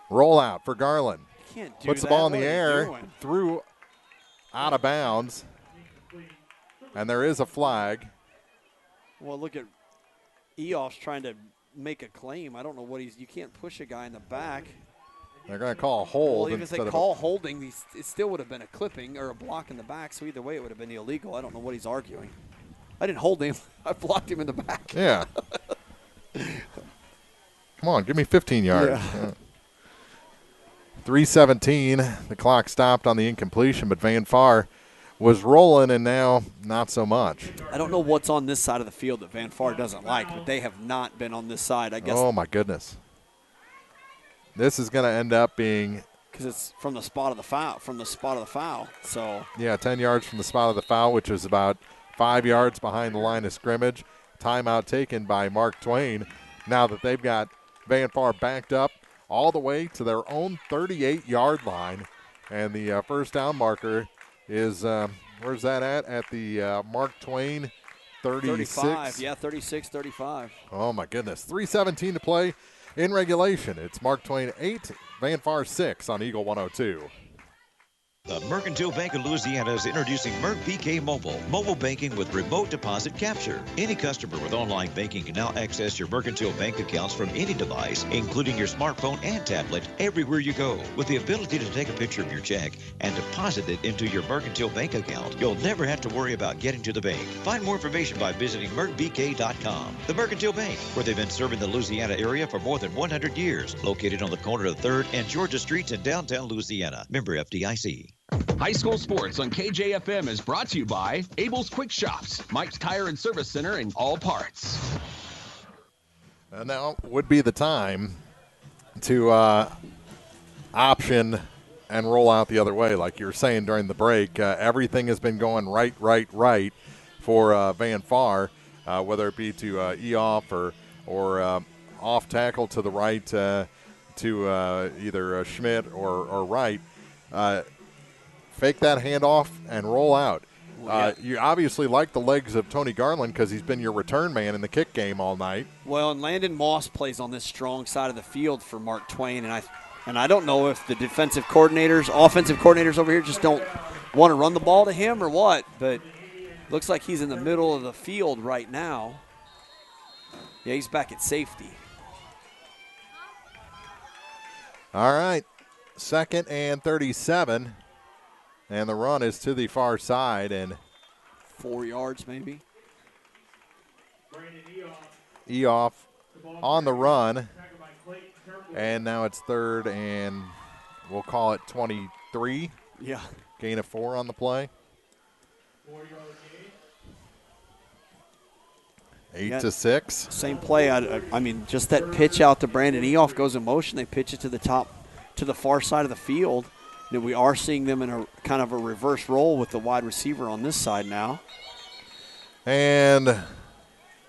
Rollout for Garland. Puts the ball in the air, threw out of bounds, and there is a flag. Well, look at Eoff's trying to make a claim. I don't know what you can't push a guy in the back. They're going to call a hold. Well, even if they call holding, it still would have been a clipping or a block in the back, so either way it would have been illegal. I don't know what he's arguing. I didn't hold him. I blocked him in the back. Yeah. Come on, give me 15 yards. Yeah. 3:17. The clock stopped on the incompletion, but Van Far was rolling, and now not so much. I don't know what's on this side of the field that Van Far doesn't like, but they have not been on this side, I guess. Oh, my goodness. This is going to end up being – because it's from the spot of the foul, So yeah, 10 yards from the spot of the foul, which is about 5 yards behind the line of scrimmage. Timeout taken by Mark Twain. Now that they've got Van Far backed up all the way to their own 38-yard line, and the first down marker is where's that at? At the Mark Twain 36. 35, yeah, 36-35. Oh my goodness, 3:17 to play in regulation. It's Mark Twain 8. Van Far 6 on Eagle 102. The Mercantile Bank of Louisiana is introducing Merc BK Mobile, mobile banking with remote deposit capture. Any customer with online banking can now access your Mercantile Bank accounts from any device, including your smartphone and tablet, everywhere you go. With the ability to take a picture of your check and deposit it into your Mercantile Bank account, you'll never have to worry about getting to the bank. Find more information by visiting mercbk.com. The Mercantile Bank, where they've been serving the Louisiana area for more than 100 years, located on the corner of 3rd and Georgia Streets in downtown Louisiana. Member FDIC. High school sports on KJFM is brought to you by Abel's Quick Shops, Mike's Tire and Service Center, and All Parts. And now would be the time to option and roll out the other way. Like you were saying during the break, everything has been going right for Van Far, whether it be to E-off or off tackle to the right to either Schmidt or Wright. Fake that handoff and roll out. You obviously like the legs of Tony Garland because he's been your return man in the kick game all night. Well, and Landon Moss plays on this strong side of the field for Mark Twain, and I don't know if the offensive coordinators over here just don't want to run the ball to him or what, but looks like he's in the middle of the field right now. Yeah, he's back at safety. All right, 2nd and 37. And the run is to the far side, and 4 yards maybe. E-off on the run, and now it's 3rd and we'll call it 23. Yeah. Gain of 4 on the play. 8-6. Same play. I mean, just that pitch out to Brandon E-off goes in motion. They pitch it to the far side of the field. And we are seeing them in a kind of a reverse role with the wide receiver on this side now. And do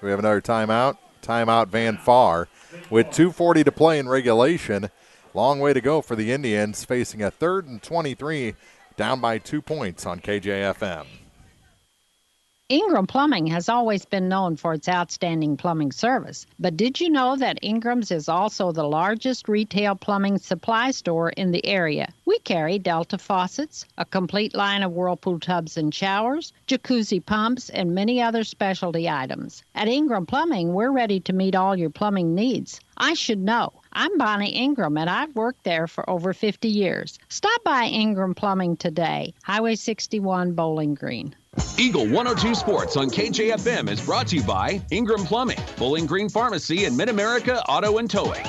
we have another timeout? Timeout Van Far with 2:40 to play in regulation. Long way to go for the Indians, facing a 3rd and 23, down by 2 points on KJFM. Ingram Plumbing has always been known for its outstanding plumbing service. But did you know that Ingram's is also the largest retail plumbing supply store in the area? We carry Delta faucets, a complete line of Whirlpool tubs and showers, jacuzzi pumps, and many other specialty items. At Ingram Plumbing, we're ready to meet all your plumbing needs. I should know. I'm Bonnie Ingram, and I've worked there for over 50 years. Stop by Ingram Plumbing today, Highway 61, Bowling Green. Eagle 102 Sports on KJFM is brought to you by Ingram Plumbing, Bowling Green Pharmacy, and Mid-America Auto and Towing.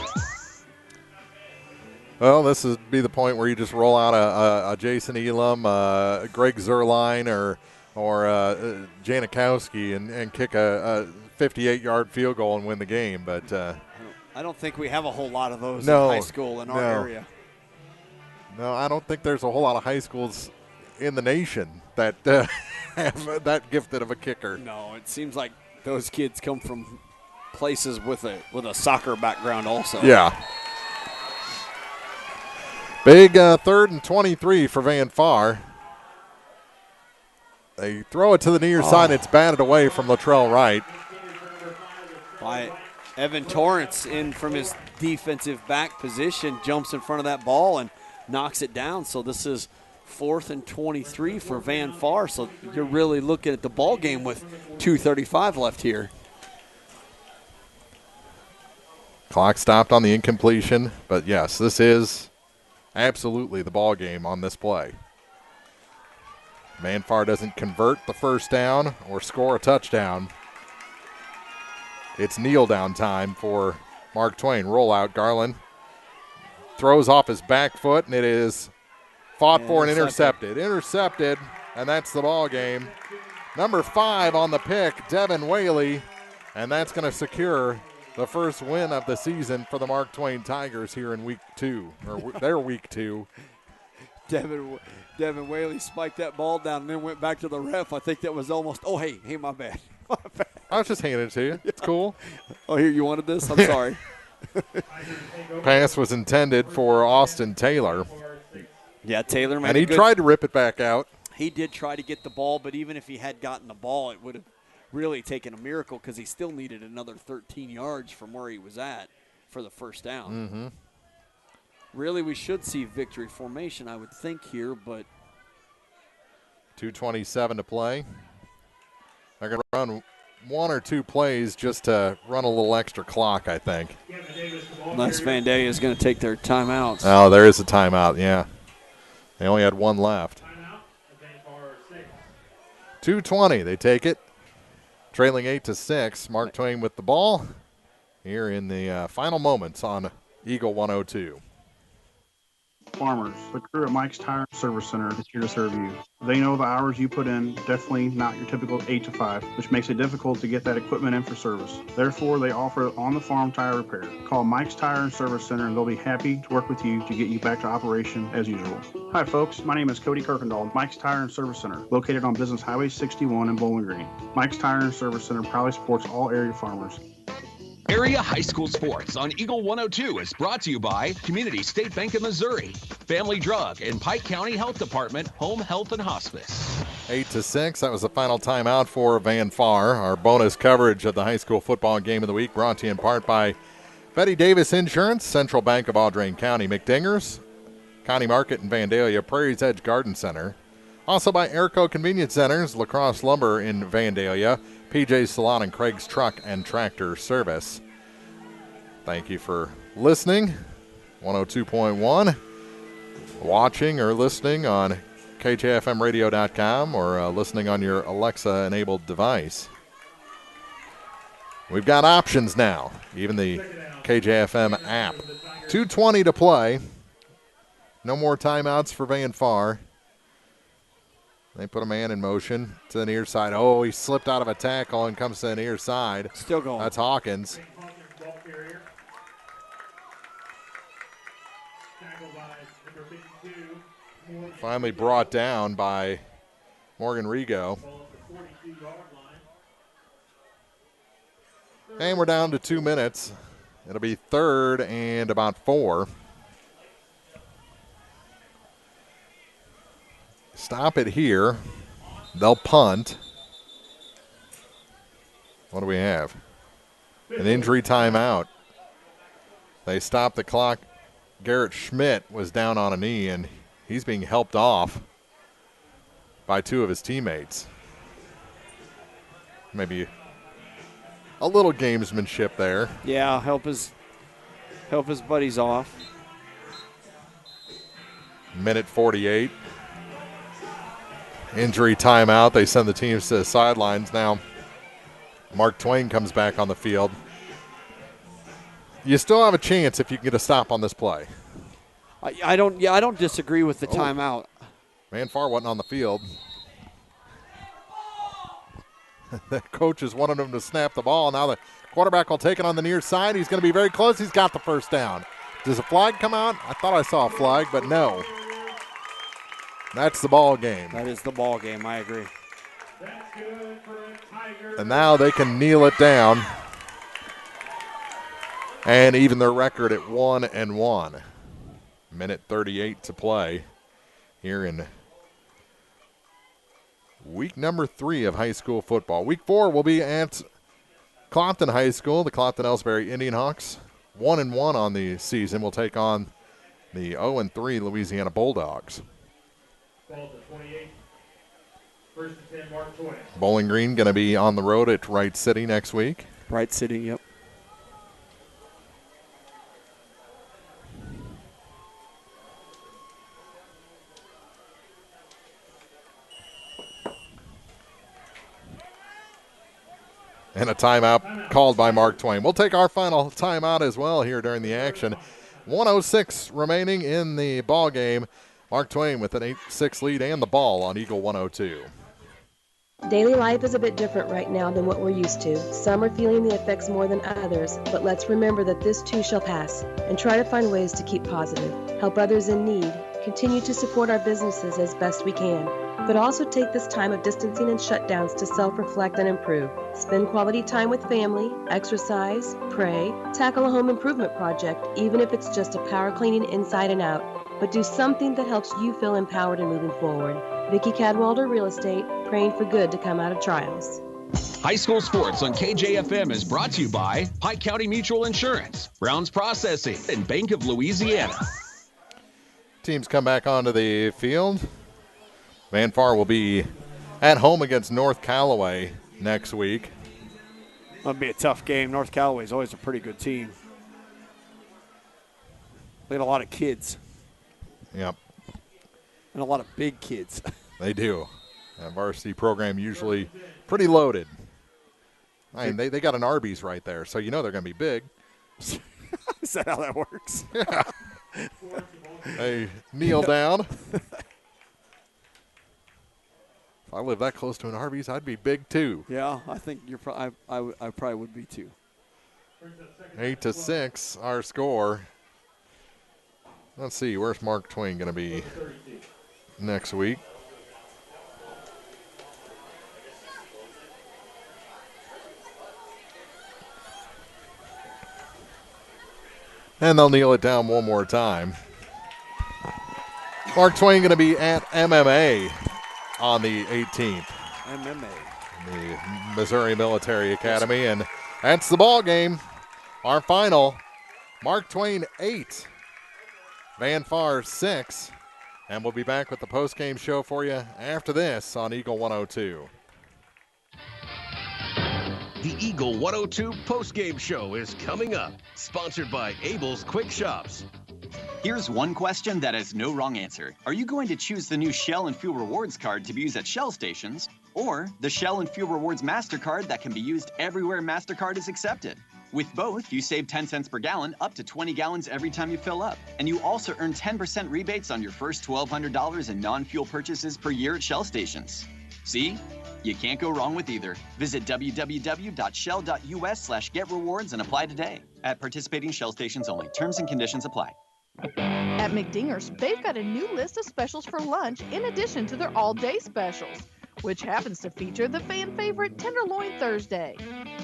Well, this would be the point where you just roll out a Jason Elam, Greg Zerline, or Janikowski and kick a 58-yard field goal and win the game. But I don't think we have a whole lot of those in high school in our area. No, I don't think there's a whole lot of high schools in the nation that have that gifted of a kicker. No, it seems like those kids come from places with a soccer background also. Yeah. Big 3rd and 23 for Van Far. They throw it to the near side. It's batted away from Latrell Wright. By Evan Torrance in from his defensive back position, jumps in front of that ball and knocks it down. So this is 4th and 23 for Van Far. So you're really looking at the ball game with 2:35 left here. Clock stopped on the incompletion, but yes, this is absolutely the ball game on this play. Van Far doesn't convert the first down or score a touchdown. It's kneel down time for Mark Twain. Rollout, Garland throws off his back foot, and it is fought for and intercepted. Intercepted, and that's the ball game. Number 5 on the pick, Devin Whaley, and that's going to secure the first win of the season for the Mark Twain Tigers here in week 2, or their week 2. Devin Whaley spiked that ball down and then went back to the ref. I think that was almost, hey, my bad. I was just handing it to you. It's cool. Oh, here, you wanted this? I'm sorry. Pass was intended for Austin Taylor. Yeah, Taylor made and he tried to rip it back out. He did try to get the ball, but even if he had gotten the ball, it would have really taken a miracle because he still needed another 13 yards from where he was at for the first down. Mm-hmm. Really, we should see victory formation, I would think, here, but 2:27 to play. They're going to run one or two plays just to run a little extra clock, I think. Unless Vandalia is going to take their timeouts. Oh, there is a timeout, yeah. They only had one left. 2:20, they take it. Trailing 8-6. Mark Twain with the ball here in the final moments on Eagle 102. Farmers, the crew at Mike's Tire Service Center is here to serve you. They know the hours you put in, definitely not your typical 8 to 5, which makes it difficult to get that equipment in for service. Therefore, they offer on-the-farm tire repair. Call Mike's Tire and Service Center and they'll be happy to work with you to get you back to operation as usual. Hi folks, my name is Cody Kirkendall, Mike's Tire and Service Center, located on Business Highway 61 in Bowling Green. Mike's Tire and Service Center proudly supports all area farmers. Area High School Sports on Eagle 102 is brought to you by Community State Bank of Missouri, Family Drug, and Pike County Health Department, Home Health and Hospice. 8-6, that was the final timeout for Van Far. Our bonus coverage of the high school football game of the week brought to you in part by Betty Davis Insurance, Central Bank of Audrain County, McDingers, County Market in Vandalia, Prairie's Edge Garden Center. Also by Airco Convenience Centers, La Crosse Lumber in Vandalia, PJ's Salon and Craig's Truck and Tractor Service. Thank you for listening. 102.1. Watching or listening on KJFMradio.com or listening on your Alexa-enabled device. We've got options now, even the KJFM app. 2:20 to play. No more timeouts for Van Far. They put a man in motion to the near side. Oh, he slipped out of a tackle and comes to the near side. Still going. That's Hawkins. Finally brought down by Morgan Rigo. And we're down to 2 minutes. It'll be 3rd and about 4. Stop it here. They'll punt. What do we have? An injury timeout. They stopped the clock. Garrett Schmidt was down on a knee, and he's being helped off by 2 of his teammates. Maybe a little gamesmanship there. Yeah, help his buddies off. Minute 48. Injury timeout. They send the teams to the sidelines. Now, Mark Twain comes back on the field. You still have a chance if you can get a stop on this play. I don't disagree with the timeout. Van Far wasn't on the field. The coaches wanted him to snap the ball. Now the quarterback will take it on the near side. He's going to be very close. He's got the first down. Does a flag come out? I thought I saw a flag, but no. That's the ball game. That is the ball game. I agree. And now they can kneel it down and even their record at 1-1. Minute 38 to play here in week number 3 of high school football. Week 4 will be at Clopton High School. The Clopton-Ellsbury Indian Hawks, 1-1 on the season, will take on the 0-3 Louisiana Bulldogs. Ball to 28. 1st and 10, Mark Twain. Bowling Green going to be on the road at Wright City next week. Wright City, yep. And a timeout called by Mark Twain. We'll take our final timeout as well here during the action. 1:06 remaining in the ball game. Mark Twain with an 8-6 lead and the ball on Eagle 102. Daily life is a bit different right now than what we're used to. Some are feeling the effects more than others, but let's remember that this too shall pass and try to find ways to keep positive, help others in need, continue to support our businesses as best we can, but also take this time of distancing and shutdowns to self-reflect and improve. Spend quality time with family, exercise, pray, tackle a home improvement project, even if it's just a power cleaning inside and out, but do something that helps you feel empowered and moving forward. Vicki Cadwalder, Real Estate, praying for good to come out of trials. High school sports on KJFM is brought to you by Pike County Mutual Insurance, Browns Processing, and Bank of Louisiana. Teams come back onto the field. Van Far will be at home against North Callaway next week. That'll be a tough game. North Callaway is always a pretty good team. They have a lot of kids. Yep. And a lot of big kids. They do. That varsity program usually pretty loaded. I mean, they got an Arby's right there, so you know they're going to be big. Is that how that works? Yeah. They kneel down. If I lived that close to an Arby's, I'd be big too. Yeah, I think you're. I probably would be too. 8-6, our score. Let's see, where's Mark Twain going to be next week? And they'll kneel it down one more time. Mark Twain going to be at MMA on the 18th. MMA. The Missouri Military Academy. And that's the ball game. Our final, Mark Twain 8, Van Far 6. And we'll be back with the post-game show for you after this on Eagle 102. The Eagle 102 post-game show is coming up, sponsored by Abel's Quick Shops. Here's one question that has no wrong answer. Are you going to choose the new Shell and Fuel Rewards card to be used at Shell stations, or the Shell and Fuel Rewards MasterCard that can be used everywhere MasterCard is accepted? With both, you save 10 cents per gallon up to 20 gallons every time you fill up. And you also earn 10% rebates on your first $1,200 in non-fuel purchases per year at Shell stations. See? You can't go wrong with either. Visit www.shell.us/getrewards and apply today. At participating Shell stations only. Terms and conditions apply. At McDingers, they've got a new list of specials for lunch in addition to their all-day specials, which happens to feature the fan favorite Tenderloin Thursday.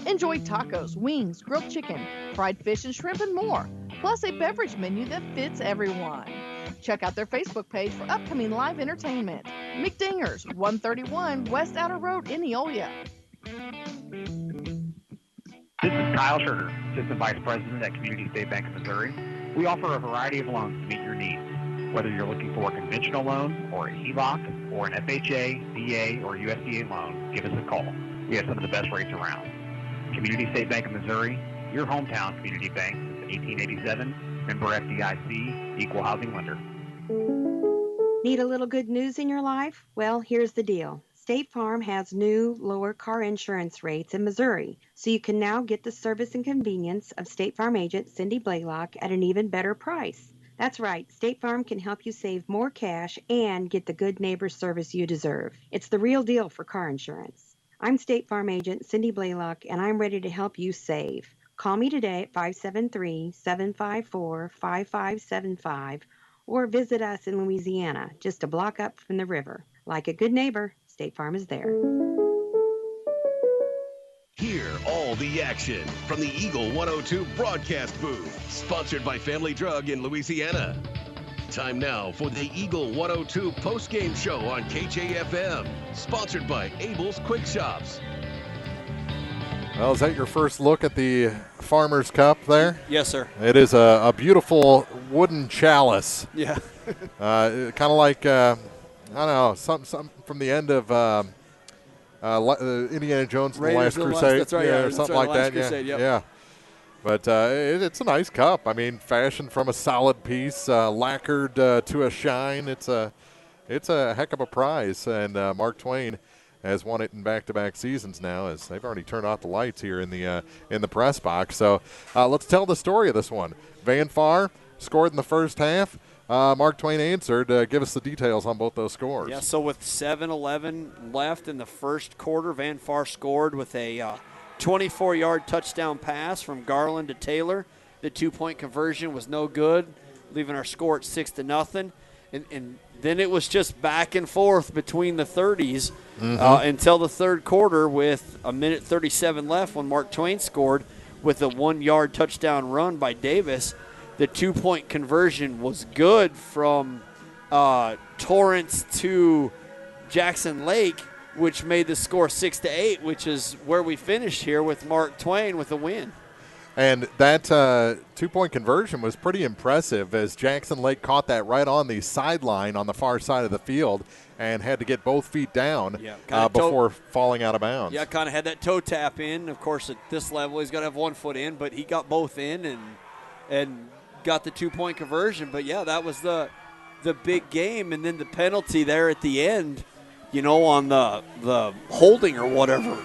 Enjoy tacos, wings, grilled chicken, fried fish and shrimp, and more, plus a beverage menu that fits everyone. Check out their Facebook page for upcoming live entertainment. McDingers, 131 West Outer Road in Neola. This is Kyle Schurter, Assistant Vice President at Community State Bank of Missouri. We offer a variety of loans to meet your needs. Whether you're looking for a conventional loan or a HELOC or an FHA, VA, or USDA loan, give us a call. We have some of the best rates around. Community State Bank of Missouri, your hometown community bank since 1887, member FDIC, equal housing lender. Need a little good news in your life? Well, here's the deal. State Farm has new, lower car insurance rates in Missouri, so you can now get the service and convenience of State Farm agent Cindy Blaylock at an even better price. That's right, State Farm can help you save more cash and get the good neighbor service you deserve. It's the real deal for car insurance. I'm State Farm agent Cindy Blaylock, and I'm ready to help you save. Call me today at 573-754-5575 or visit us in Louisiana, just a block up from the river. Like a good neighbor, State Farm is there. Hear all the action from the Eagle 102 broadcast booth, sponsored by Family Drug in Louisiana. Time now for the Eagle 102 post-game show on KJFM, sponsored by Abel's Quick Shops. Well, is that your first look at the Farmers Cup there? Yes, sir. It is a beautiful wooden chalice. Yeah. Kind of like, I don't know, something from the end of Indiana Jones and the Last Crusade. That's right, or something like that. Crusade, yeah. Yeah. But it's a nice cup. I mean, fashioned from a solid piece, lacquered to a shine. It's a heck of a prize, and Mark Twain has won it in back-to-back seasons now, as they've already turned off the lights here in the press box. So let's tell the story of this one. Van Far scored in the first half. Mark Twain answered. Give us the details on both those scores. Yeah, so with 7:11 left in the first quarter, Van Far scored with a 24-yard touchdown pass from Garland to Taylor. The 2-point conversion was no good, leaving our score at 6-0. And then it was just back and forth between the 30s until the third quarter with 1:37 left when Mark Twain scored with a 1-yard touchdown run by Davis. The 2-point conversion was good from Torrance to Jackson Lake, which made the score 6-8, which is where we finished here with Mark Twain with a win. And that 2-point conversion was pretty impressive as Jackson Lake caught that right on the sideline on the far side of the field and had to get both feet down before falling out of bounds. Yeah, kind of had that toe tap in. Of course, at this level, he's got to have one foot in, but he got both in and got the 2-point conversion. But, yeah, that was the big game. And then the penalty there at the end, on the holding or whatever,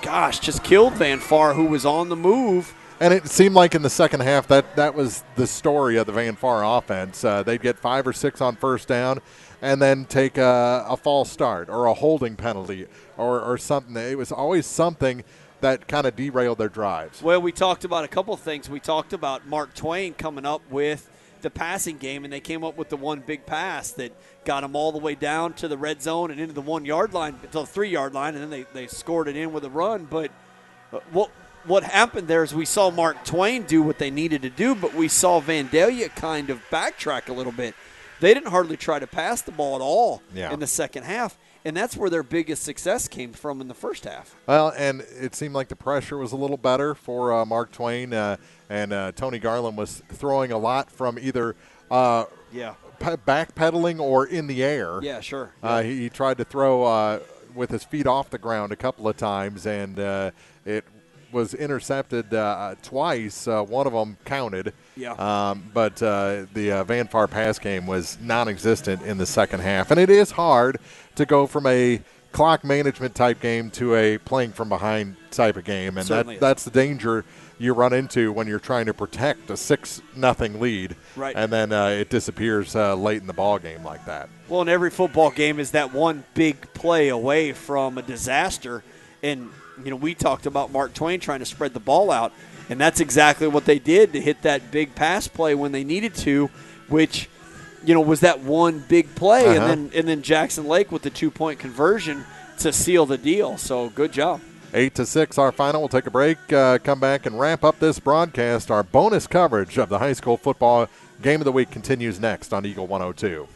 gosh, just killed Van Far, who was on the move. And it seemed like in the second half that was the story of the Van Far offense. They'd get 5 or 6 on first down and then take a false start or a holding penalty or something. It was always something that kind of derailed their drives. Well, we talked about a couple things. We talked about Mark Twain coming up with the passing game, and they came up with the one big pass that got them all the way down to the red zone and into the 1-yard line, to the 3-yard line, and then they scored it in with a run. But what happened there is we saw Mark Twain do what they needed to do, but we saw Vandalia kind of backtrack a little bit. They didn't hardly try to pass the ball at all in the second half, and that's where their biggest success came from in the first half. Well, and it seemed like the pressure was a little better for Mark Twain, and Tony Garland was throwing a lot from either backpedaling or in the air. Yeah, sure. He tried to throw with his feet off the ground a couple of times, and it was intercepted twice. One of them counted. Yeah. But the Van Far pass game was non-existent in the second half. And it is hard to go from a clock management type game to a playing from behind type of game. And that's the danger you run into when you're trying to protect a 6-0 lead. Right. And then it disappears late in the ball game like that. Well, in every football game is that one big play away from a disaster. And we talked about Mark Twain trying to spread the ball out, and that's exactly what they did to hit that big pass play when they needed to, which, was that one big play, and then Jackson Lake with the 2-point conversion to seal the deal. So good job. 8-6, our final. We'll take a break, come back and wrap up this broadcast. Our bonus coverage of the high school football game of the week continues next on Eagle 102.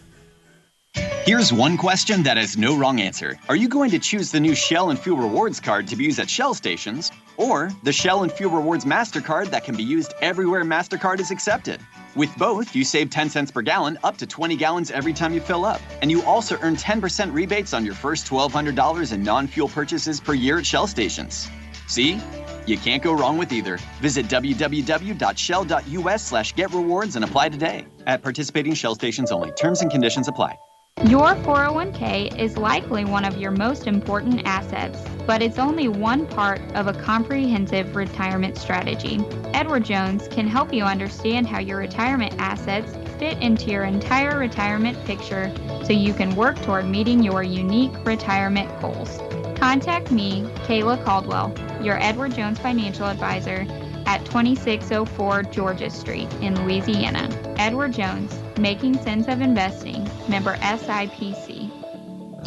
Here's one question that has no wrong answer. Are you going to choose the new Shell and Fuel Rewards card to be used at Shell stations, or the Shell and Fuel Rewards MasterCard that can be used everywhere MasterCard is accepted? With both, you save 10 cents per gallon, up to 20 gallons every time you fill up. And you also earn 10% rebates on your first $1,200 in non-fuel purchases per year at Shell stations. See? You can't go wrong with either. Visit www.shell.us/getrewards and apply today. At participating Shell stations only. Terms and conditions apply. Your 401k is likely one of your most important assets, but it's only one part of a comprehensive retirement strategy. Edward Jones can help you understand how your retirement assets fit into your entire retirement picture so you can work toward meeting your unique retirement goals. Contact me, Kayla Caldwell, your Edward Jones financial advisor, at 2604 Georgia Street in Louisiana. Edward Jones, Making Sense of Investing, member SIPC.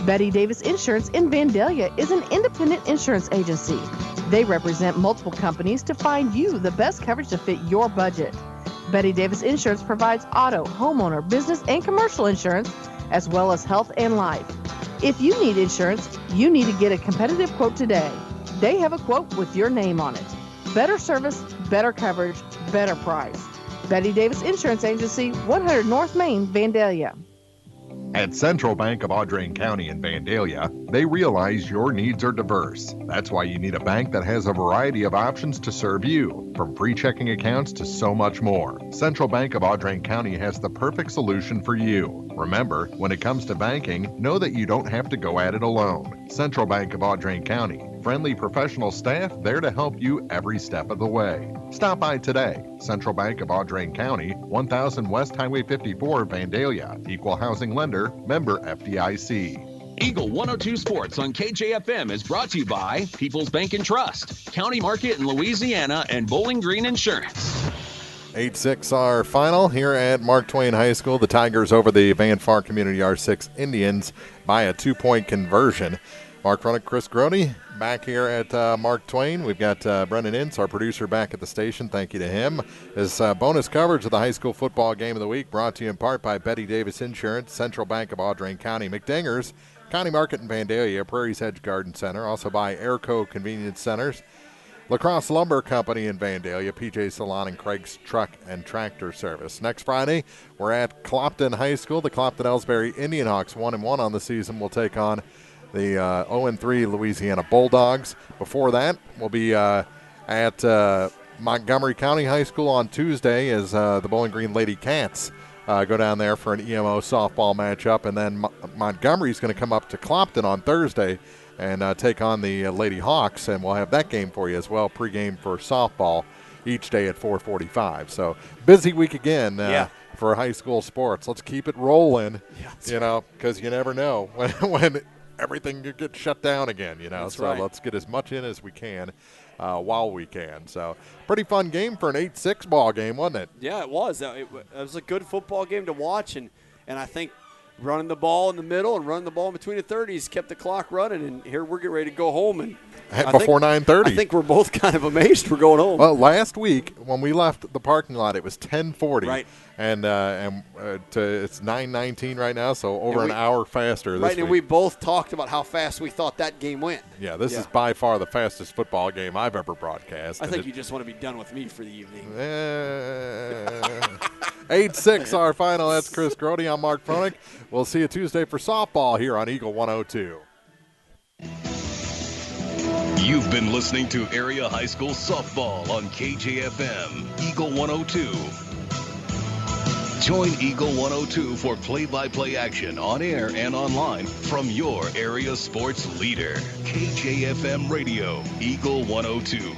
Betty Davis Insurance in Vandalia is an independent insurance agency. They represent multiple companies to find you the best coverage to fit your budget. Betty Davis Insurance provides auto, homeowner, business, and commercial insurance, as well as health and life. If you need insurance, you need to get a competitive quote today. They have a quote with your name on it. Better service, better coverage, better price. Betty Davis Insurance Agency, 100 North Main, Vandalia. At Central Bank of Audrain County in Vandalia, they realize your needs are diverse. That's why you need a bank that has a variety of options to serve you, from free checking accounts to so much more. Central Bank of Audrain County has the perfect solution for you. Remember, when it comes to banking, know that you don't have to go at it alone. Central Bank of Audrain County, friendly professional staff there to help you every step of the way. Stop by today. Central Bank of Audrain County, 1000 West Highway 54, Vandalia. Equal housing lender, member FDIC. Eagle 102 Sports on KJFM is brought to you by People's Bank and Trust, County Market in Louisiana, and Bowling Green Insurance. 8-6 our final here at Mark Twain High School. The Tigers over the Van Far Community R6 Indians by a 2-point conversion. Mark Runnick, Chris Grody back here at Mark Twain. We've got Brendan Ince, our producer, back at the station. Thank you to him. His bonus coverage of the high school football game of the week brought to you in part by Betty Davis Insurance, Central Bank of Audrain County, McDingers, County Market in Vandalia, Prairie's Hedge Garden Center, also by Airco Convenience Centers, LaCrosse Lumber Company in Vandalia, PJ Salon, and Craig's Truck and Tractor Service. Next Friday, we're at Clopton High School. The Clopton-Ellsbury Indian Hawks, 1-1 on the season, will take on the 0-3 Louisiana Bulldogs. Before that, we'll be at Montgomery County High School on Tuesday as the Bowling Green Lady Cats go down there for an EMO softball matchup. And then Montgomery's going to come up to Clopton on Thursday and take on the Lady Hawks, and we'll have that game for you as well, pregame for softball each day at 4:45. So busy week again for high school sports. Let's keep it rolling, because you never know when everything gets shut down again, That's so right. Let's get as much in as we can while we can. So pretty fun game for an 8-6 ball game, wasn't it? Yeah, it was. It was a good football game to watch, and I think running the ball in the middle and running the ball in between the 30s kept the clock running, and here we're getting ready to go home. And before 9:30. I think we're both kind of amazed we're going home. Well, last week when we left the parking lot, it was 10:40. Right. And it's 9:19 right now, so over an hour faster this Right, and week. we both talked about how fast we thought that game went. Yeah, this is by far the fastest football game I've ever broadcast. I think you just want to be done with me for the evening. 8-6 our final. That's Chris Grody. I'm Mark Fronick. We'll see you Tuesday for softball here on Eagle 102. You've been listening to Area High School Softball on KJFM, Eagle 102. Join Eagle 102 for play-by-play action on air and online from your area sports leader. KJFM Radio, Eagle 102.